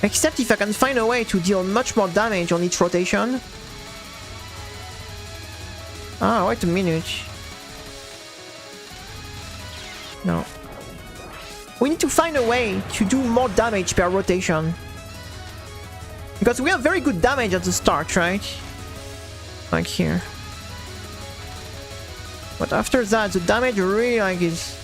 Except if I can find a way to deal much more damage on each rotation. Ah, wait a minute. No. We need to find a way to do more damage per rotation. Because we have very good damage at the start, right? Like here. But after that, the damage really like is...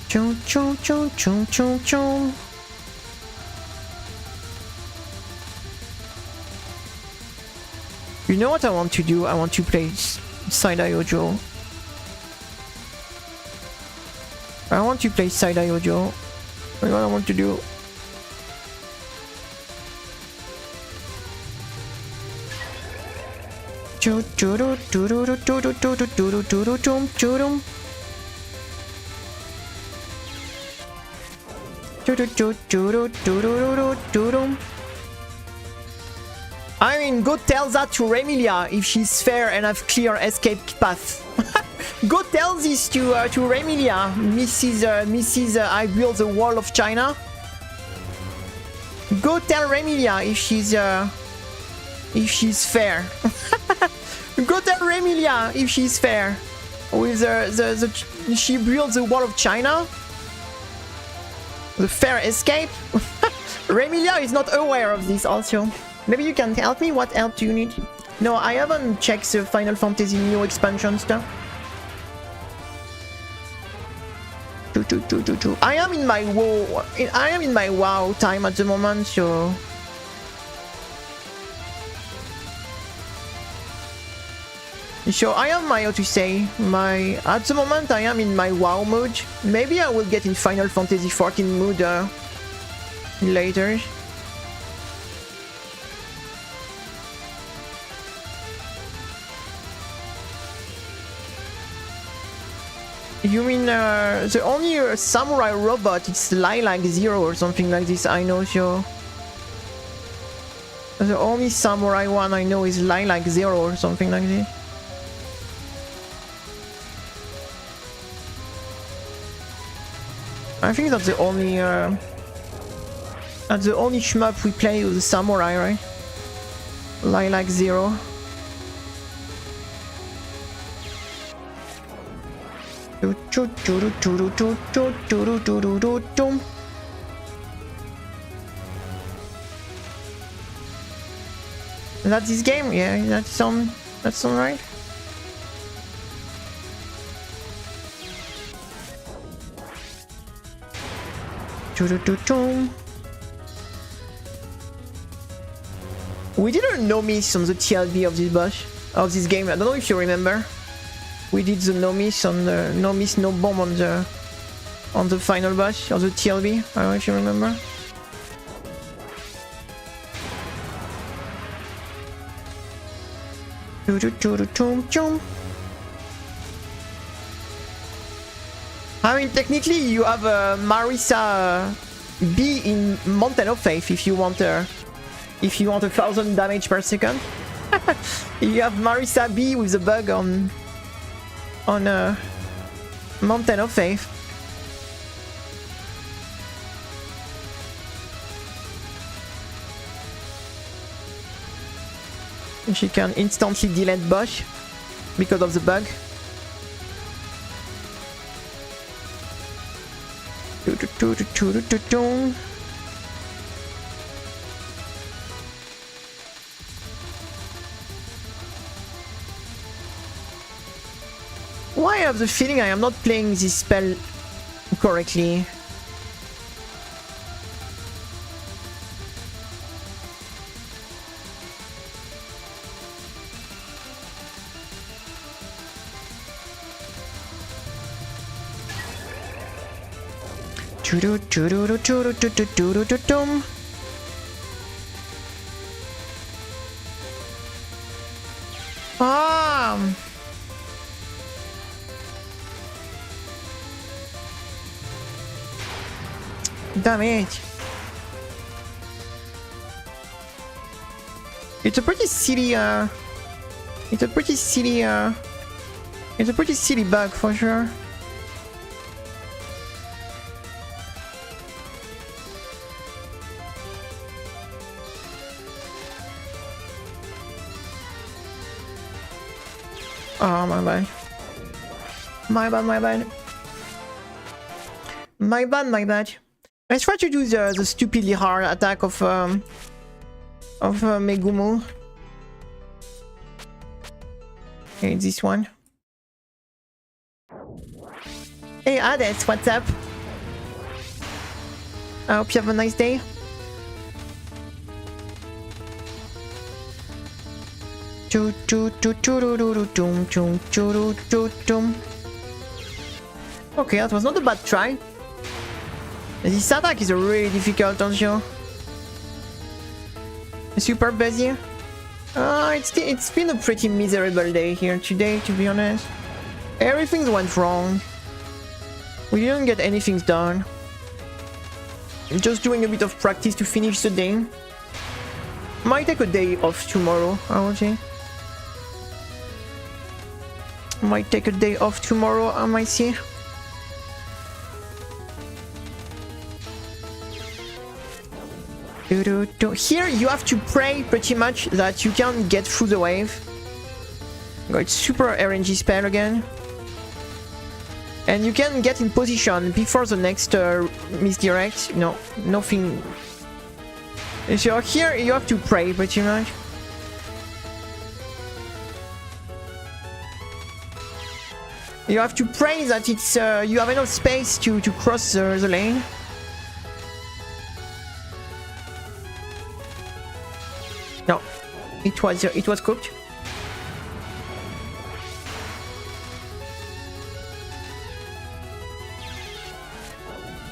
Choo choo choo choo choo choo. You know what I want to do? I want to play Side-Eye Ojo. I want to play Side-Eye Ojo. What I want to do? Choo choo choo choo choo choo choo choo choo choo choo. I mean, go tell that to Remilia if she's fair and have clear escape path. Go tell this to Remilia, Mrs. I built the wall of China. Go tell Remilia if she's fair. Go tell Remilia if she's fair. With she built the wall of China. The fair escape. Remilia is not aware of this also. Maybe you can help me? What help do you need? No, I haven't checked the Final Fantasy new expansion stuff. I am in my WoW time at the moment, so So I am my, how to say, at the moment I am in my WoW mood. Maybe I will get in Final Fantasy XIV mood later. You mean the only samurai robot, it's Lilac Zero or something like this, I know, so... The only samurai one I know is Lilac Zero or something like this. I think that's the only shmup we play with the samurai, right? Lilac Zero. That's this game? Yeah, that's right. We did a no miss on the TLB of this boss, of this game. I don't know if you remember. We did the no miss on the no miss no bomb on the final boss of the TLB. I don't know if you remember. I mean, technically, you have Marisa B in Mountain of Faith if you want 1,000 damage per second. You have Marisa B with a bug on Mountain of Faith. She can instantly delete boss because of the bug. Why I have the feeling I am not playing this spell correctly? Ah! Damn it! It's a pretty silly bug for sure. Oh, my bad. My bad. Let's try to do the stupidly hard attack of Megumo. Okay, this one. Hey Hades, what's up? I hope you have a nice day. Okay, that was not a bad try. This attack is really difficult, don't you? Super busy. It's been a pretty miserable day here today, to be honest. Everything went wrong. We didn't get anything done. Just doing a bit of practice to finish the day. Might take a day off tomorrow, I would say. Might take a day off tomorrow, I might see. Here you have to pray pretty much that you can get through the wave. Got super RNG spell again. And you can get in position before the next misdirect. No, nothing. So here you have to pray pretty much. You have to pray that it's you have enough space to cross the lane. No, it was cooked.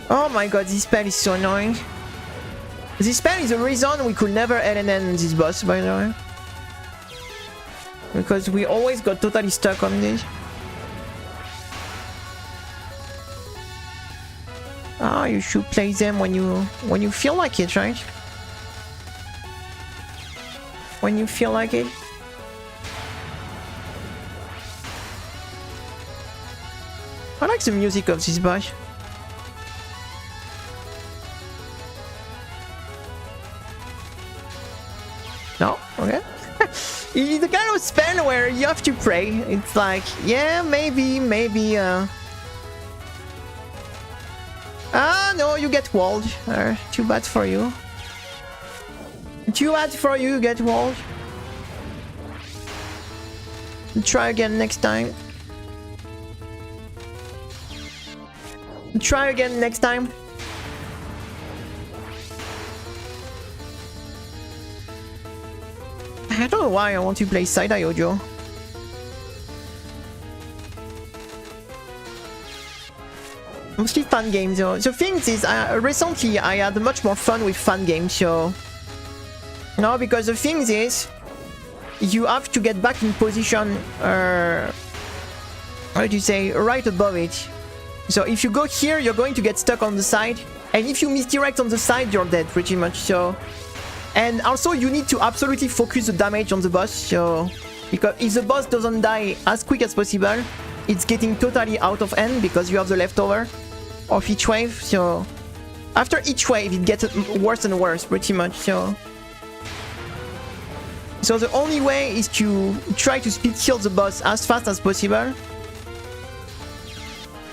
Oh my god, this spell is so annoying. This spell is the reason we could never LNN this boss, by the way. Because we always got totally stuck on this. Ah, you should play them when you feel like it, right? When you feel like it. I like the music of this boss. No? Okay. It's the kind of spell where you have to pray. It's like, yeah, maybe, Ah, no, you get walled. Too bad for you. Too bad for you, you get walled. Try again next time. Try again next time. I don't know why I want to play side-eye audio. Mostly fun games though. The thing is, recently I had much more fun with fun games, so... No, because the thing is, you have to get back in position, how do you say, right above it. So if you go here, you're going to get stuck on the side, and if you misdirect on the side, you're dead pretty much, so... And also you need to absolutely focus the damage on the boss, so... Because if the boss doesn't die as quick as possible, it's getting totally out of hand because you have the leftover of each wave, so... After each wave it gets worse and worse pretty much, so... So the only way is to try to speed kill the boss as fast as possible.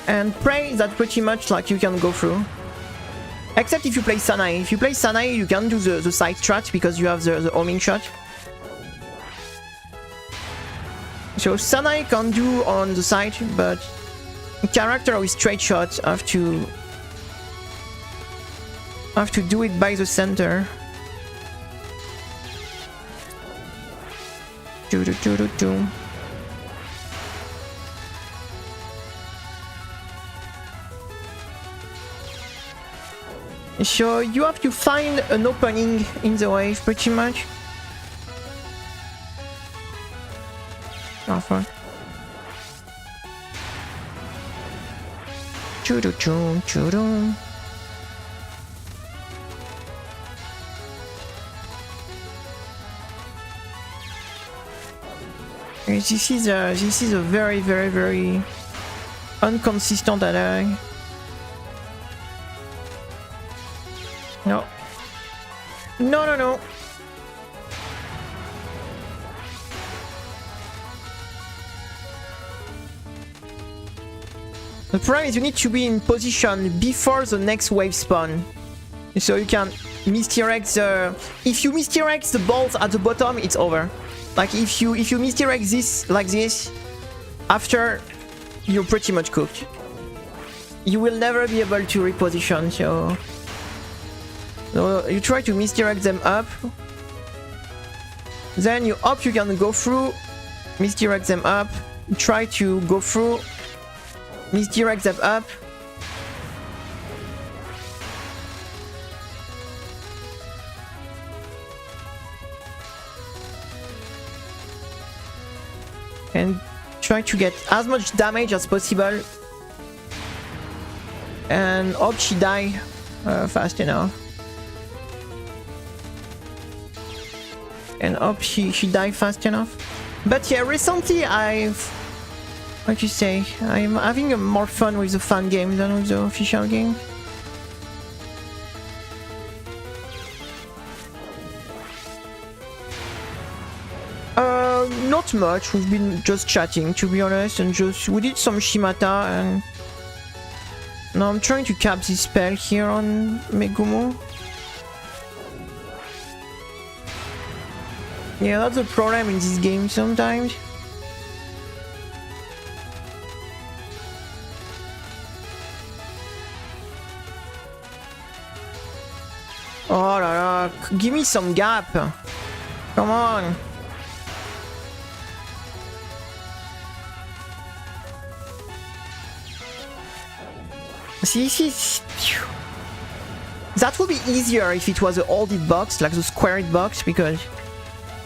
And pray that pretty much like you can go through. Except if you play Sanae. If you play Sanae, you can do the side strat because you have the homing shot. So Sanae can do on the side, but character with straight shots have to do it by the center. So you have to find an opening in the wave pretty much. Oh fuck. Choo-doo-choo-choo-doo. This is a very inconsistent attack. No. No. The problem is you need to be in position before the next wave spawn. So you can misdirect the... If you misdirect the balls at the bottom, it's over. Like if you misdirect this like this, after you're pretty much cooked. You will never be able to reposition, so you try to misdirect them up. Then you hope you can go through, misdirect them up, try to go through, misdirect them up. And try to get as much damage as possible. And hope she die fast enough. And hope she die fast enough. But yeah, recently what you say? I'm having more fun with the fan game than with the official game. Not much. We've been just chatting, to be honest, and we did some Shimata, and now I'm trying to cap this spell here on Megumo. Yeah, that's the problem in this game sometimes. Oh la la, give me some gap. Come on. See, that would be easier if it was an old hitbox, like the square hitbox, because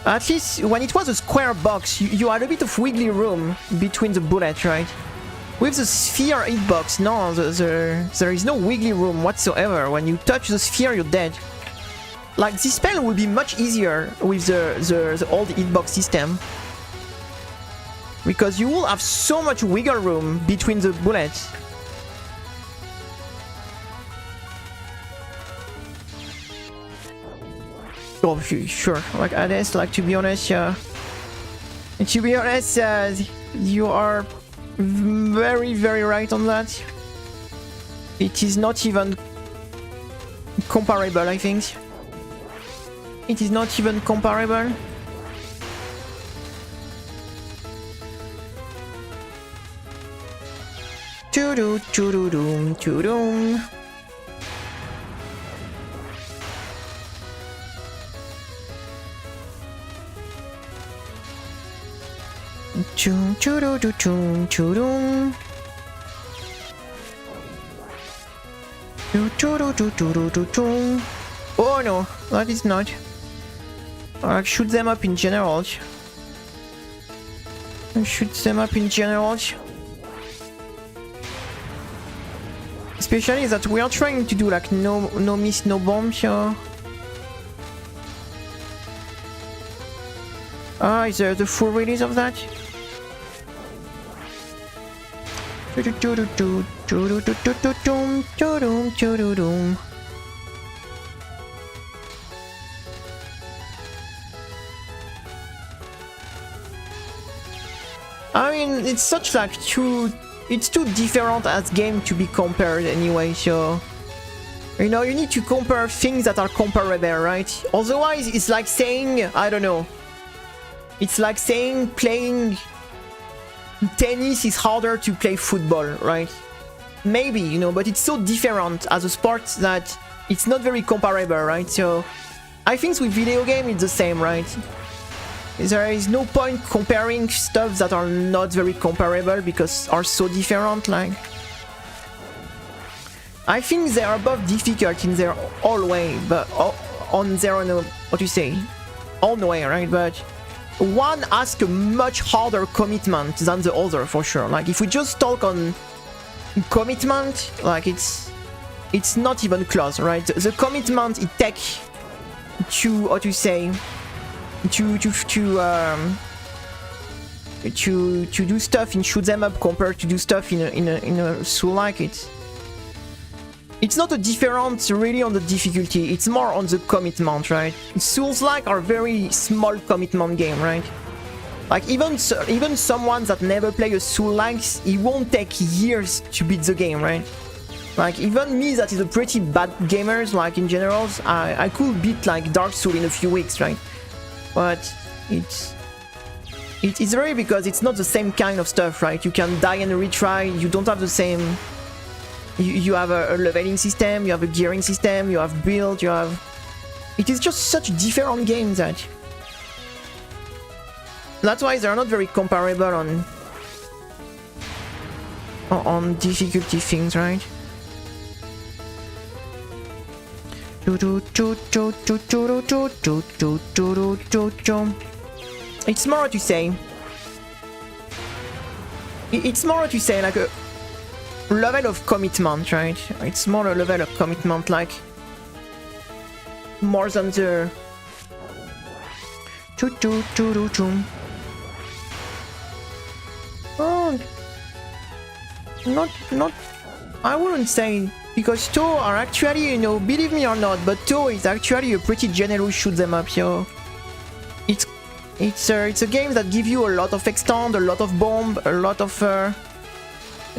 at least when it was a square box, you had a bit of wiggly room between the bullets, right? With the sphere hitbox, no, there is no wiggly room whatsoever. When you touch the sphere, you're dead. Like, this spell would be much easier with the old hitbox system. Because you will have so much wiggle room between the bullets. Oh, sure. Like, Hades, like, to be honest, you are very, very right on that. It is not even comparable, I think. It is not even comparable. Choo-doo, choo-doo-doom, choo-doom. Choo choo doo choo choo doo. Choo choo doo choo choo choo. Oh no, that is not. I'll shoot them up in general. Shoot them up in general. Especially that we are trying to do like no miss, no bomb, so. Ah, is there the full release of that? I mean, it's such like it's too different as game to be compared anyway, so you know, you need to compare things that are comparable, right? Otherwise, it's like saying, I don't know, it's like saying playing tennis is harder to play football, right? Maybe, you know, but it's so different as a sport that it's not very comparable, right? So I think with video game it's the same, right? There is no point comparing stuff that are not very comparable because are so different, like. I think they are both difficult in their own way, but on their own, what do you say? Own way, right? But one asks a much harder commitment than the other, for sure. Like, if we just talk on commitment, like, it's not even close, right? The commitment it takes to, what do you say, to do stuff in shoot 'em up compared to do stuff in a Soul-like, it's not a difference really on the difficulty, it's more on the commitment, right? Souls-like are very small commitment game, right? Like even someone that never play a Soul-like, it won't take years to beat the game, right? Like even me that is a pretty bad gamers, like in general, I could beat like Dark Souls in a few weeks, right? But it's very because it's not the same kind of stuff, right? You can die and retry, you don't have the same. You have a leveling system, you have a gearing system, you have build, you have... It is just such different games that... That's why they're not very comparable on difficulty things, right? It's more what you say. It's more what you say, like a level of commitment, right? It's more a level of commitment, like more than the oh, not I wouldn't say, because touhou are actually, you know, believe me or not, but touhou is actually a pretty generous shoot them up, so it's a game that gives you a lot of extend, a lot of bomb, a lot of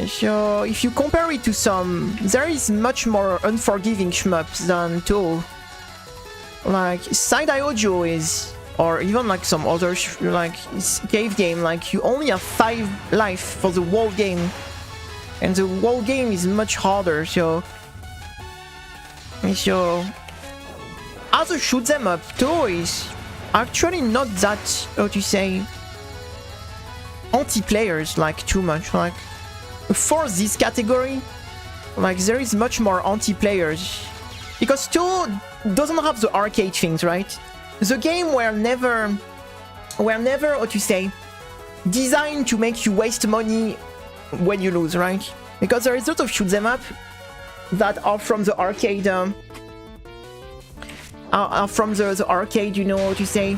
so if you compare it to some, there is much more unforgiving shmups than touhou. Like Side-Eye Audio is, or even like some other like cave game, like you only have 5 life for the whole game, and the whole game is much harder. So as a shoot them up, touhou is actually not that, how to say, anti-players like too much. Like for this category, Like, there is much more anti-players. Because 2 doesn't have the arcade things, right? The game were never, how to say, designed to make you waste money when you lose, right? Because there is a lot of shoot 'em up that are from the arcade, are from the arcade, you know what to say,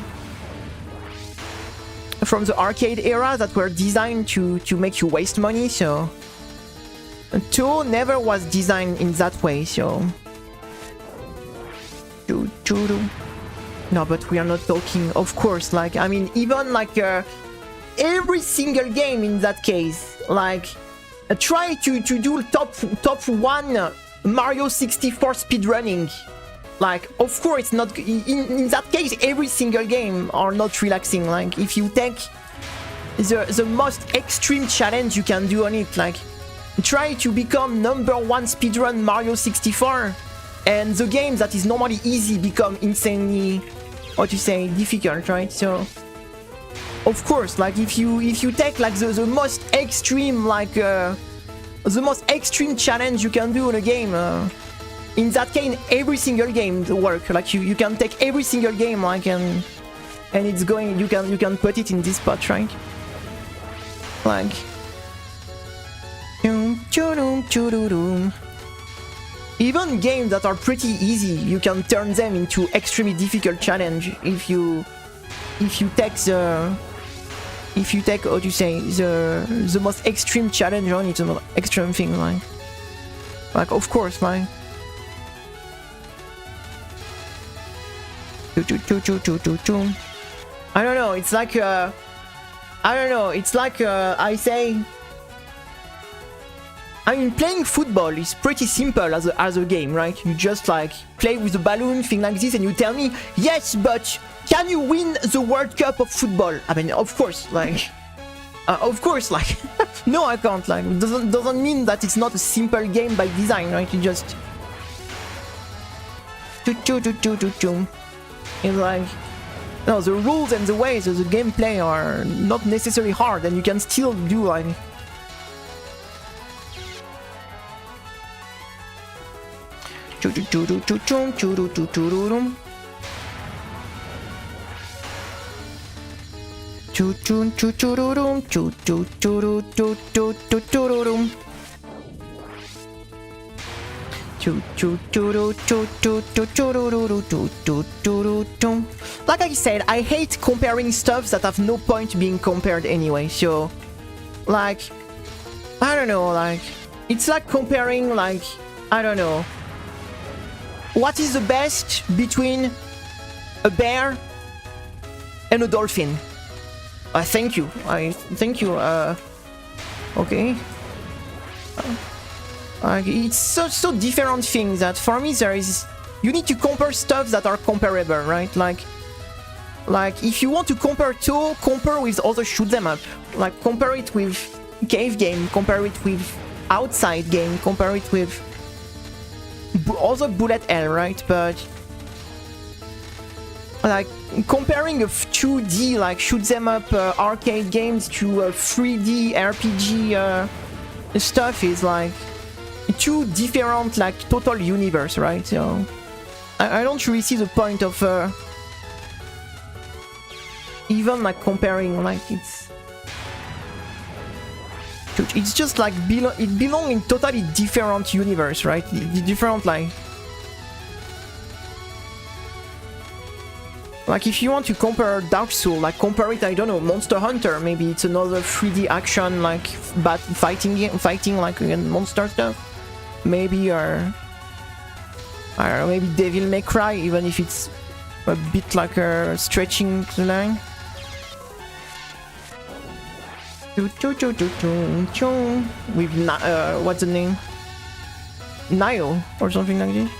from the arcade era that were designed to make you waste money. So 2 never was designed in that way. So no, but we are not talking, of course, like, I mean, even like every single game in that case, like, try to do top 1 Mario 64 speedrunning. Like, of course, it's not, in that case, every single game are not relaxing. Like, if you take the most extreme challenge you can do on it, like, try to become #1 speedrun Mario 64, and the game that is normally easy become insanely, how to say, difficult, right? So, of course, like, if you take like the most extreme, like the most extreme challenge you can do in a game, in that case, every single game work. Like, you can take every single game, like, and it's going. You can put it in this spot, right? Like, even games that are pretty easy, you can turn them into extremely difficult challenge if you take how to say, the most extreme challenge on it, an extreme thing, like, of course, like. I don't know, it's like I don't know, it's like I say, I mean, playing football is pretty simple as a game, right? You just like play with a balloon, thing like this, and you tell me, yes, but can you win the World Cup of football? I mean, of course, like, no, I can't. Like, doesn't mean that it's not a simple game by design, right? You just it's like, no, the rules and the ways of the gameplay are not necessarily hard, and you can still do like. Like I said, I hate comparing stuff that have no point being compared anyway. So, like, I don't know, like, it's like comparing, like, I don't know, what is the best between a bear and a dolphin? Thank you. Okay. It's so different things that for me you need to compare stuff that are comparable, right? Like if you want to compare two, compare with other shoot them up. Like, compare it with cave game, compare it with outside game, compare it with other bullet hell, right? But like, comparing a 2D like shoot them up arcade games to a 3D RPG stuff is like two different, like, total universe, right? So I don't really see the point of even like comparing. Like, it's just like it belongs in totally different universe, right? Different, like if you want to compare Dark Souls, like, compare it, I don't know, Monster Hunter, maybe it's another 3D action, like, but fighting like monster stuff, maybe, or I don't know, maybe Devil May Cry, even if it's a bit like stretching the line. With what's the name? Nile or something like this.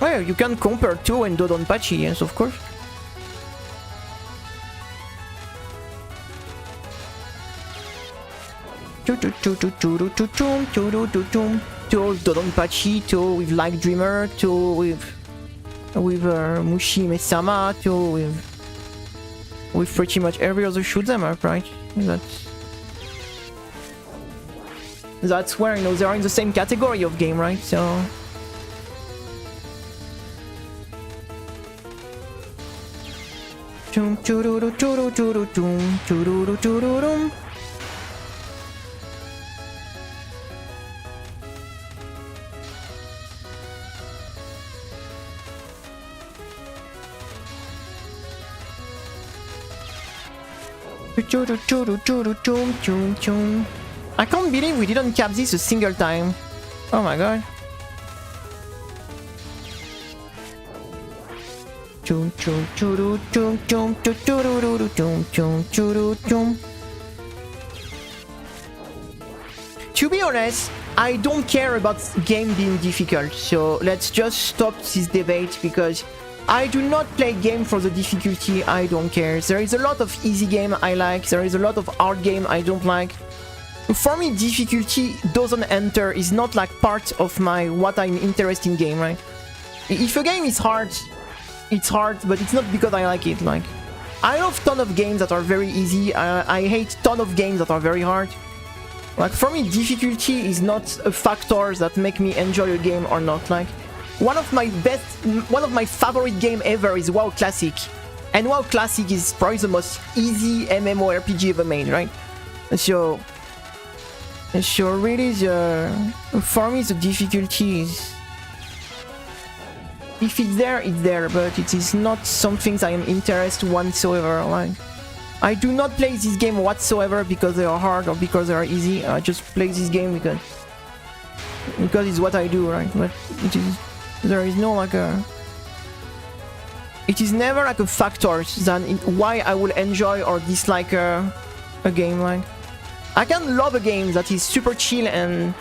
Well, you can compare two and Dodonpachi, yes, of course. touhou Dodonpachi, touhou with Like Dreamer, touhou with Mushi Mesama, touhou with pretty much every other shoot them up, right? That's where, you know, they are in the same category of game, right? So I can't believe we didn't cap this a single time. Oh my god. To be honest, I don't care about game being difficult, so let's just stop this debate because I do not play game for the difficulty. I don't care. There is a lot of easy game I like, there is a lot of hard game I don't like. For me, difficulty doesn't enter, is not like part of my what I'm interested in game, right? If a game is hard, it's hard, but it's not because I like it. Like, I love ton of games that are very easy. I hate ton of games that are very hard. Like, for me, difficulty is not a factor that make me enjoy a game or not. Like, one of my favorite game ever is WoW Classic, and WoW Classic is probably the most easy MMORPG ever made, right? So really, for me, the difficulty is, if it's there, but it is not something I am interested whatsoever. Like, I do not play this game whatsoever because they are hard or because they are easy. I just play this game because it's what I do, right? But there is no like a... It is never like a factor than why I will enjoy or dislike a game. Like, I can love a game that is super chill and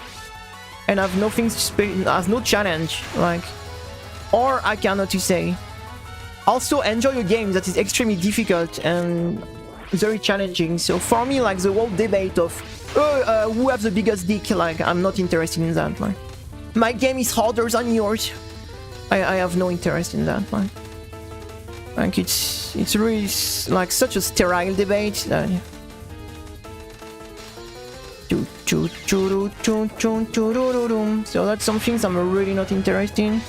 have nothing has no challenge, like, or I can, how to say, also enjoy a game that is extremely difficult and very challenging. So for me, like, the whole debate of who has the biggest dick, like, I'm not interested in that. Like, my game is harder than yours. I have no interest in that. Like it's really like such a sterile debate that. So that's some things I'm really not interested in.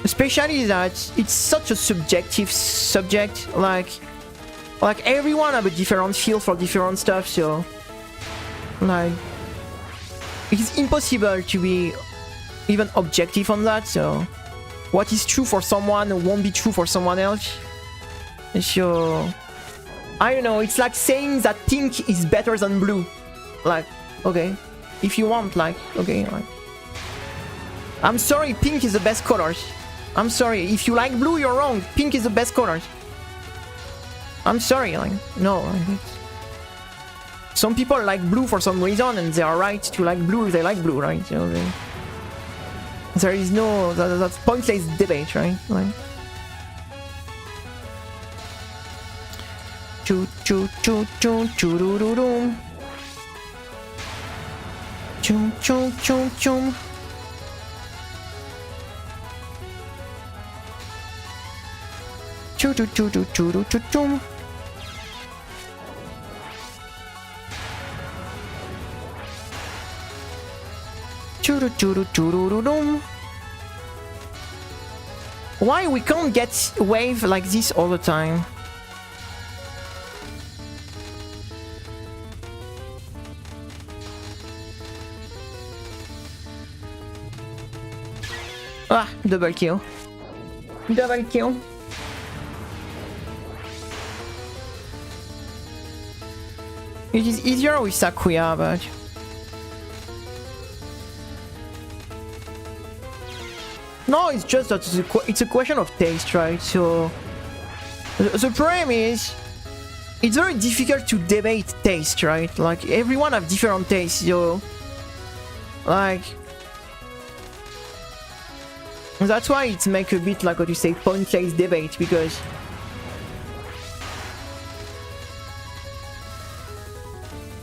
Especially that it's such a subjective subject, like everyone have a different feel for different stuff, so like it's impossible to be even objective on that. So what is true for someone won't be true for someone else. So I don't know, it's like saying that pink is better than blue. Like, okay, if you want, like, okay, like, I'm sorry, pink is the best color. I'm sorry, if you like blue, you're wrong. Pink is the best color. I'm sorry, like, no. Some people like blue for some reason, and they are right to like blue if they like blue, right? So there is no, that's pointless debate, right? Like, choo choo choo choo choo doo doo doo. Choo choo choo choo. Choo choo choo choo choo choo choo choo. Choo choo choo choo choo. Why we can't get wave like this all the time? Ah, double kill. Double kill. It is easier with Sakuya, but... No, it's just that it's a question of taste, right? So... The problem is... It's very difficult to debate taste, right? Like, everyone have different tastes, so... Like... That's why it's make a bit like what you say, pointless debate, because...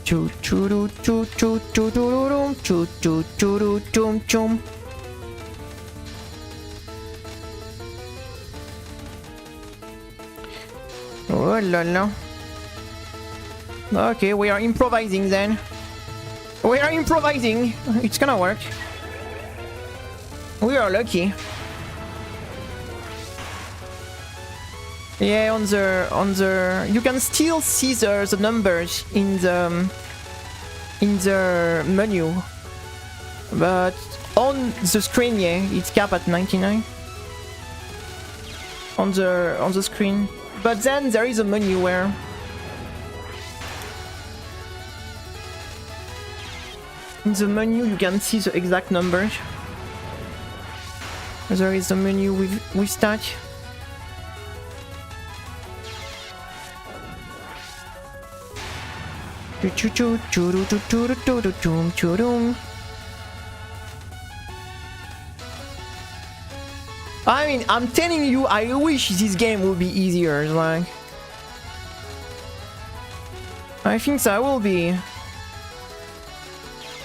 Choo choo choo choo choo choo choo choo choo choo choo choo. Oh la la. Okay, we are improvising then. We are improvising. It's gonna work. We are lucky. Yeah, on the you can still see the numbers in the menu, but on the screen, yeah, it's capped at 99 on the screen. But then there is a menu where in the menu you can see the exact numbers. There is a menu with stat. I mean, I'm telling you, I wish this game would be easier. Like, I think so. I will be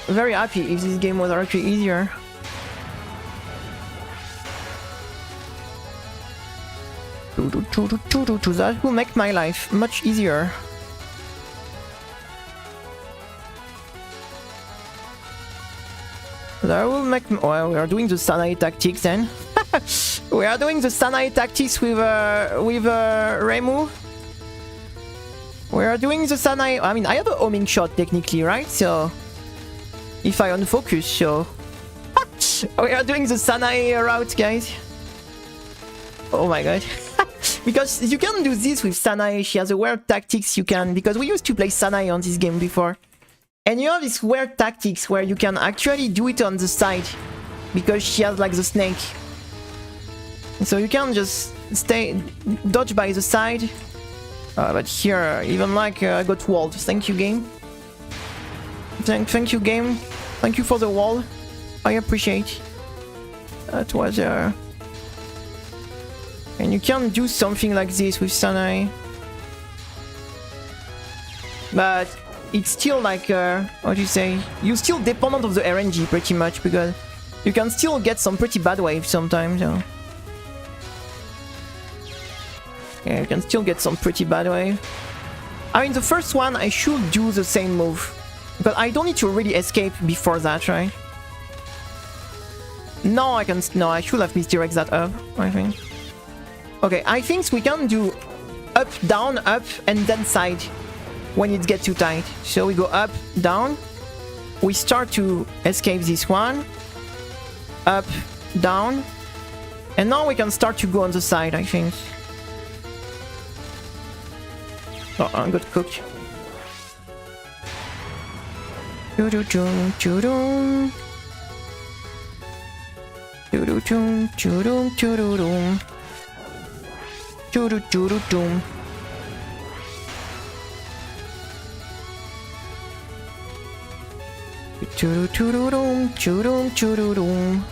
very happy if this game was actually easier. That will make my life much easier. That will make... Well, we are doing the Sanae tactics then. We are doing the Sanae tactics with Remu. We are doing the Sanae... I mean, I have a homing shot technically, right? So... If I unfocus, so... We are doing the Sanae route, guys. Oh my god. Because you can do this with Sanae. She has a weird tactics you can... Because we used to play Sanae on this game before. And you have this weird tactics where you can actually do it on the side. Because she has like the snake. So you can just dodge by the side. But here, even like I got walled. Thank you, game. Thank you, game. Thank you for the wall. I appreciate. That was and you can do something like this with Sanae. But it's still like, what do you say? You're still dependent of the RNG pretty much, because you can still get some pretty bad waves sometimes. So. Yeah, you can still get some pretty bad wave. I mean, the first one, I should do the same move. But I don't need to really escape before that, right? No, I can... No, I should have misdirect that up, I think. Okay, I think we can do up, and then side when it gets too tight. So we go up, down. We start to escape this one. Up, down. And now we can start to go on the side, I think. Oh, I got cooked. Choo-doo-choom, choo-doom. Choo-doo-choom, choo-doom, choo-doo-doom. Choo-doo-choo-doo-doom. Choo-doo-choo-doo-doom, choo-doom, choo-doo-doom.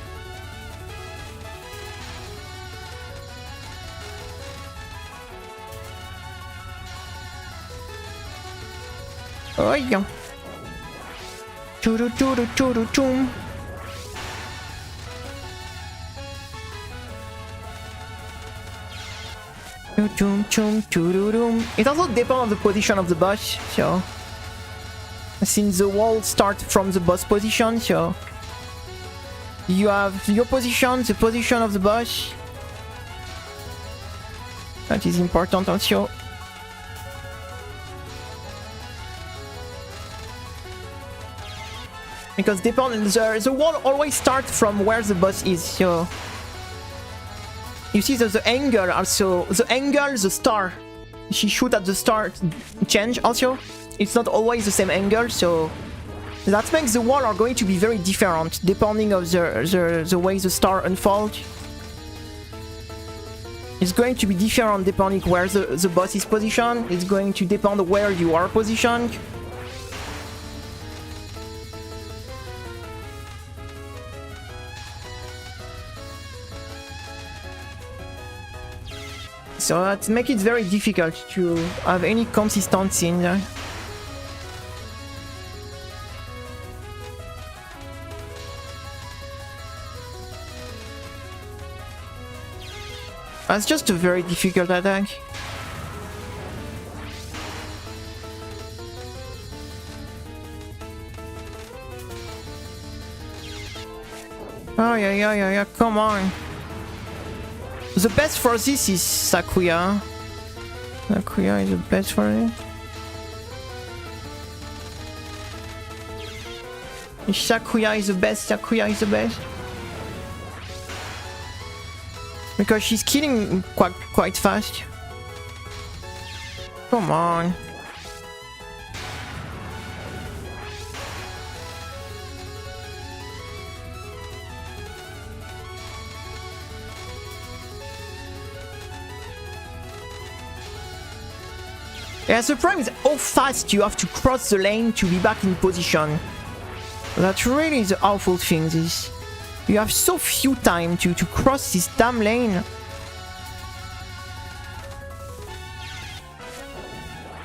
Oh yeah. Choo-doo-choo-doo-choo-doo-choom. It also depends on the position of the boss, so... Since the wall starts from the boss position, so... You have your position, the position of the boss. That is important also. Because the wall always starts from where the boss is, so... You see that the angle also... The angle, the star. She shoot at the star change also. it's not always the same angle, so that makes the wall are going to be very different depending of the way the star unfolds. It's going to be different depending where the boss is positioned. It's going to depend on where you are positioned. So that makes it very difficult to have any consistency in there. That's just a very difficult attack. Oh yeah, come on. The best for this is Sakuya. Sakuya is the best for it. Sakuya is the best, Sakuya is the best. Because she's killing quite fast. Come on. Yeah, the problem is how fast you have to cross the lane to be back in position. That's really the awful thing, this. You have so few time to cross this damn lane.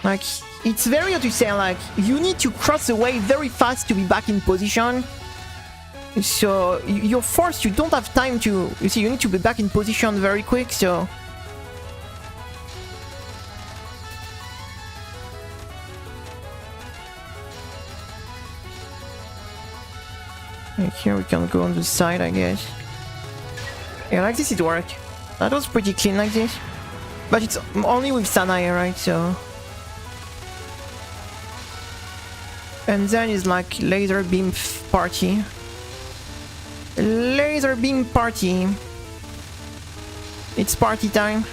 Like, it's very hard to say, like, you need to cross the way very fast to be back in position. So, you're forced, you don't have time to... You see, you need to be back in position very quick, so... Here we can go on the side, I guess. Yeah, like this it worked. That was pretty clean like this. But it's only with Sanae, right? So... And then is like laser beam party. Laser beam party. It's party time.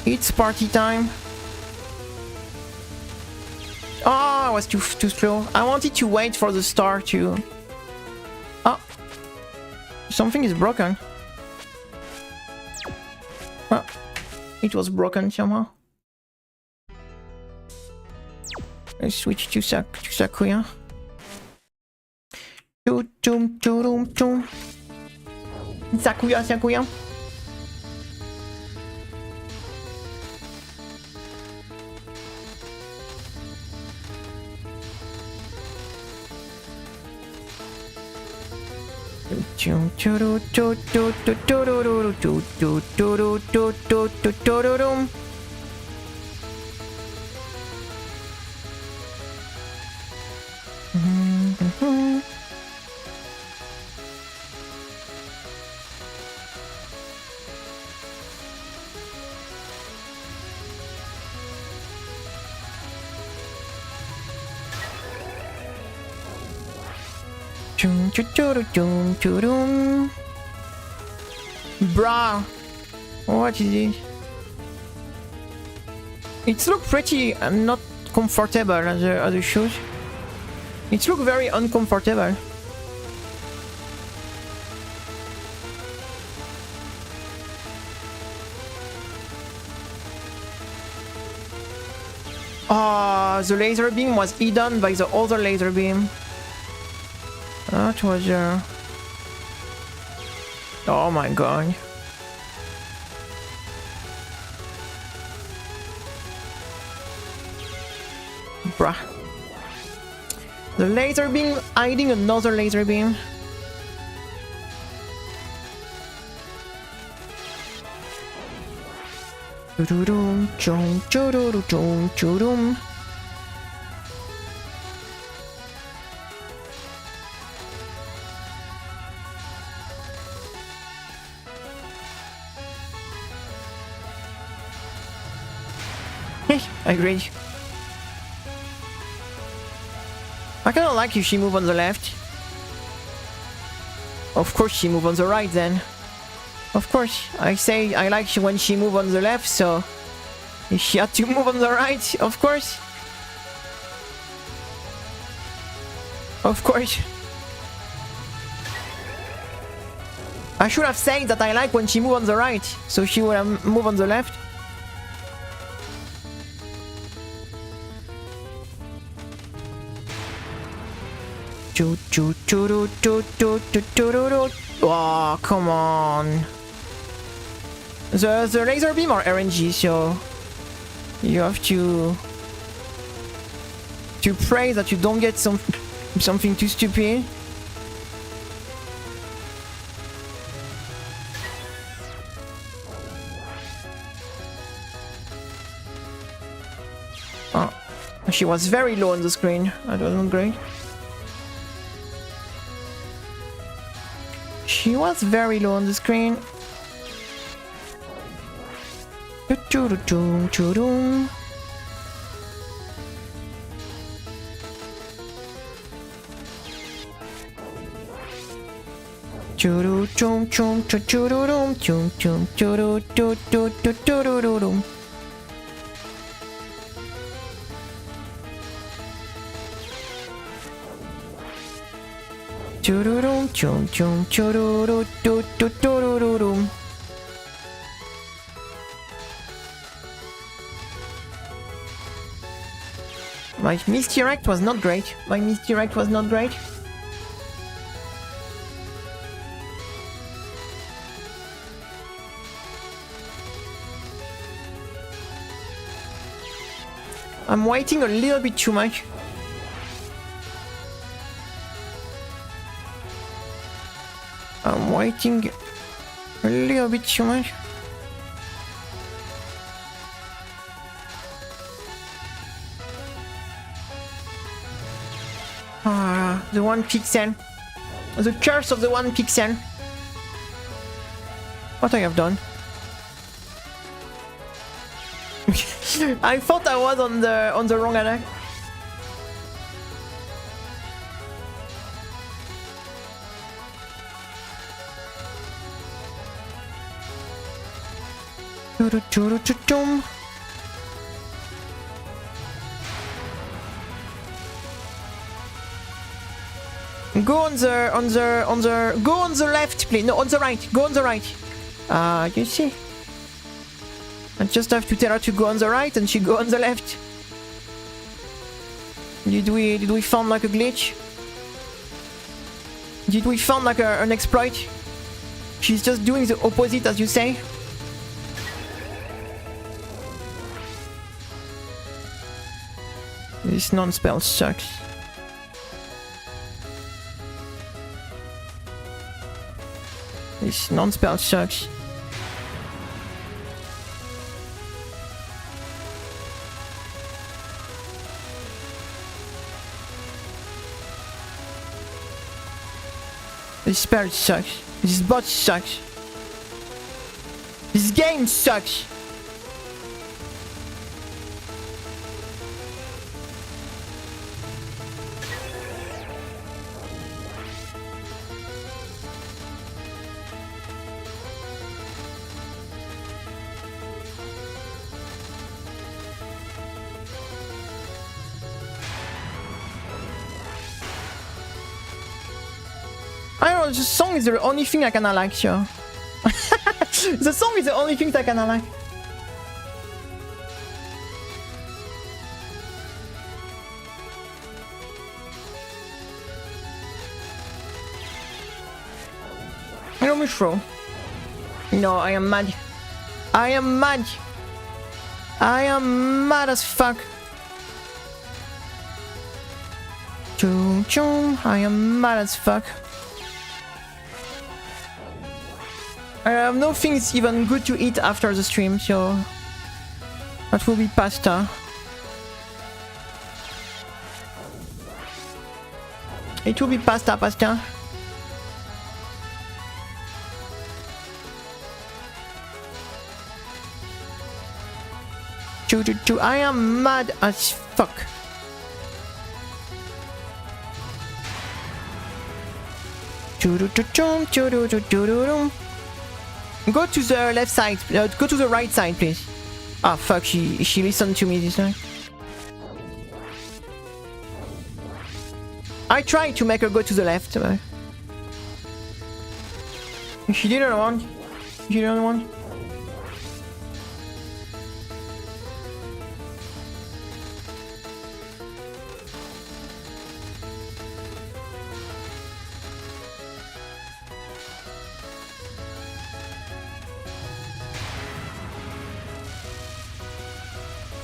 It's party time. Oh, I was too slow. I wanted to wait for the star to... Oh. Something is broken. Oh. It was broken somehow. Let's switch to Sakuya. Sakuya. Bruh, what is it? It looks pretty not comfortable as the shoes. It looks very uncomfortable. Ah, the laser beam was hidden by the other laser beam. That was oh my god. Bruh. The laser beam hiding another laser beam. I agree. I kinda like if she move on the left. Of course she move on the right then. Of course, I say I like when she move on the left, so if she had to move on the right, of course. Of course. I should have said that I like when she move on the right, so she would have move on the left. Oh, come on. The laser beam are RNG, so you have to pray that you don't get something too stupid. Oh, she was very low on the screen. That wasn't great. She was very low on the screen. My misdirect was not great. My misdirect was not great. I'm waiting a little bit too much. I'm waiting a little bit too much. Ah, the 1 pixel. The curse of the 1 pixel. What I have done? I thought I was on the wrong attack. Go on the left, please. No, on the right. Go on the right. You see. I just have to tell her to go on the right and she go on the left. Did we found like a glitch? Did we found like an exploit? She's just doing the opposite as you say. This non-spell sucks. This non-spell sucks. This spell sucks. This bot sucks. This game sucks. I don't know, the song is the only thing I kinda like here. The song is the only thing I kinda like. Let me throw. No, I am mad. I am mad. I am mad as fuck. Choom choom. I am mad as fuck. I have no things even good to eat after the stream, so that will be pasta. It will be pasta. I am mad as fuck. Go to the left side. Go to the right side, please. Ah, fuck, she listened to me this time. I tried to make her go to the left. She didn't want. She didn't want.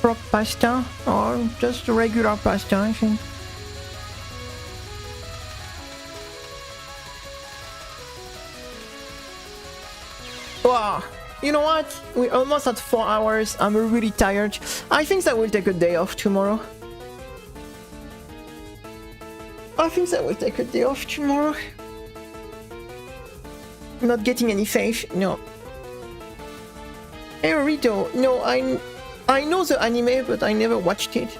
Frog pasta or just regular pasta, I think. Wow, you know what? We're almost at 4 hours. I'm really tired. I think I will take a day off tomorrow. I'm not getting any faith. No. Hey Rito, no, I know the anime, but I never watched it.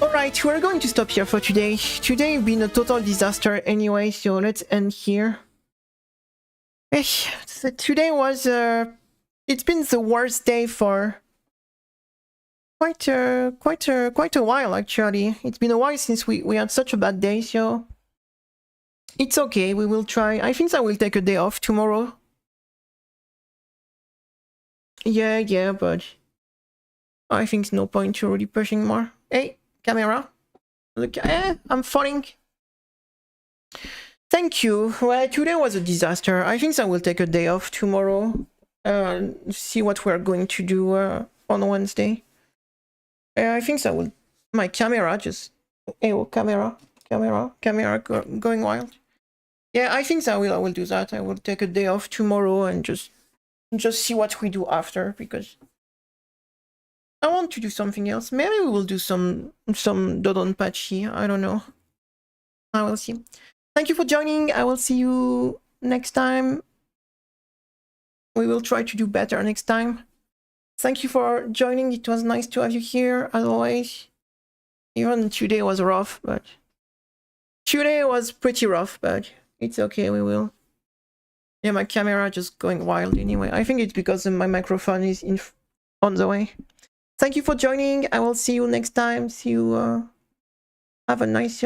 Alright, we're going to stop here for today. Today has been a total disaster anyway, so let's end here. So today was, it's been the worst day for quite a while actually. It's been a while since we had such a bad day, so it's okay, we will try. I think I will take a day off tomorrow. Yeah, but I think it's no point to really pushing more. Hey, camera. Look, I'm falling. Thank you. Well, today was a disaster. I think I will take a day off tomorrow. See what we're going to do on Wednesday. I think I will. My camera just. Oh, camera going wild. Yeah, I think I will do that. I will take a day off tomorrow and just see what we do after, because I want to do something else. Maybe we will do some Dodonpachi. I don't know. I will see. Thank you for joining. I will see you next time. We will try to do better next time. Thank you for joining. It was nice to have you here, as always. Even today was rough, but today was pretty rough, but it's okay. We will. Yeah, my camera just going wild anyway. I think it's because my microphone is on the way. Thank you for joining. I will see you next time. See you. Have a nice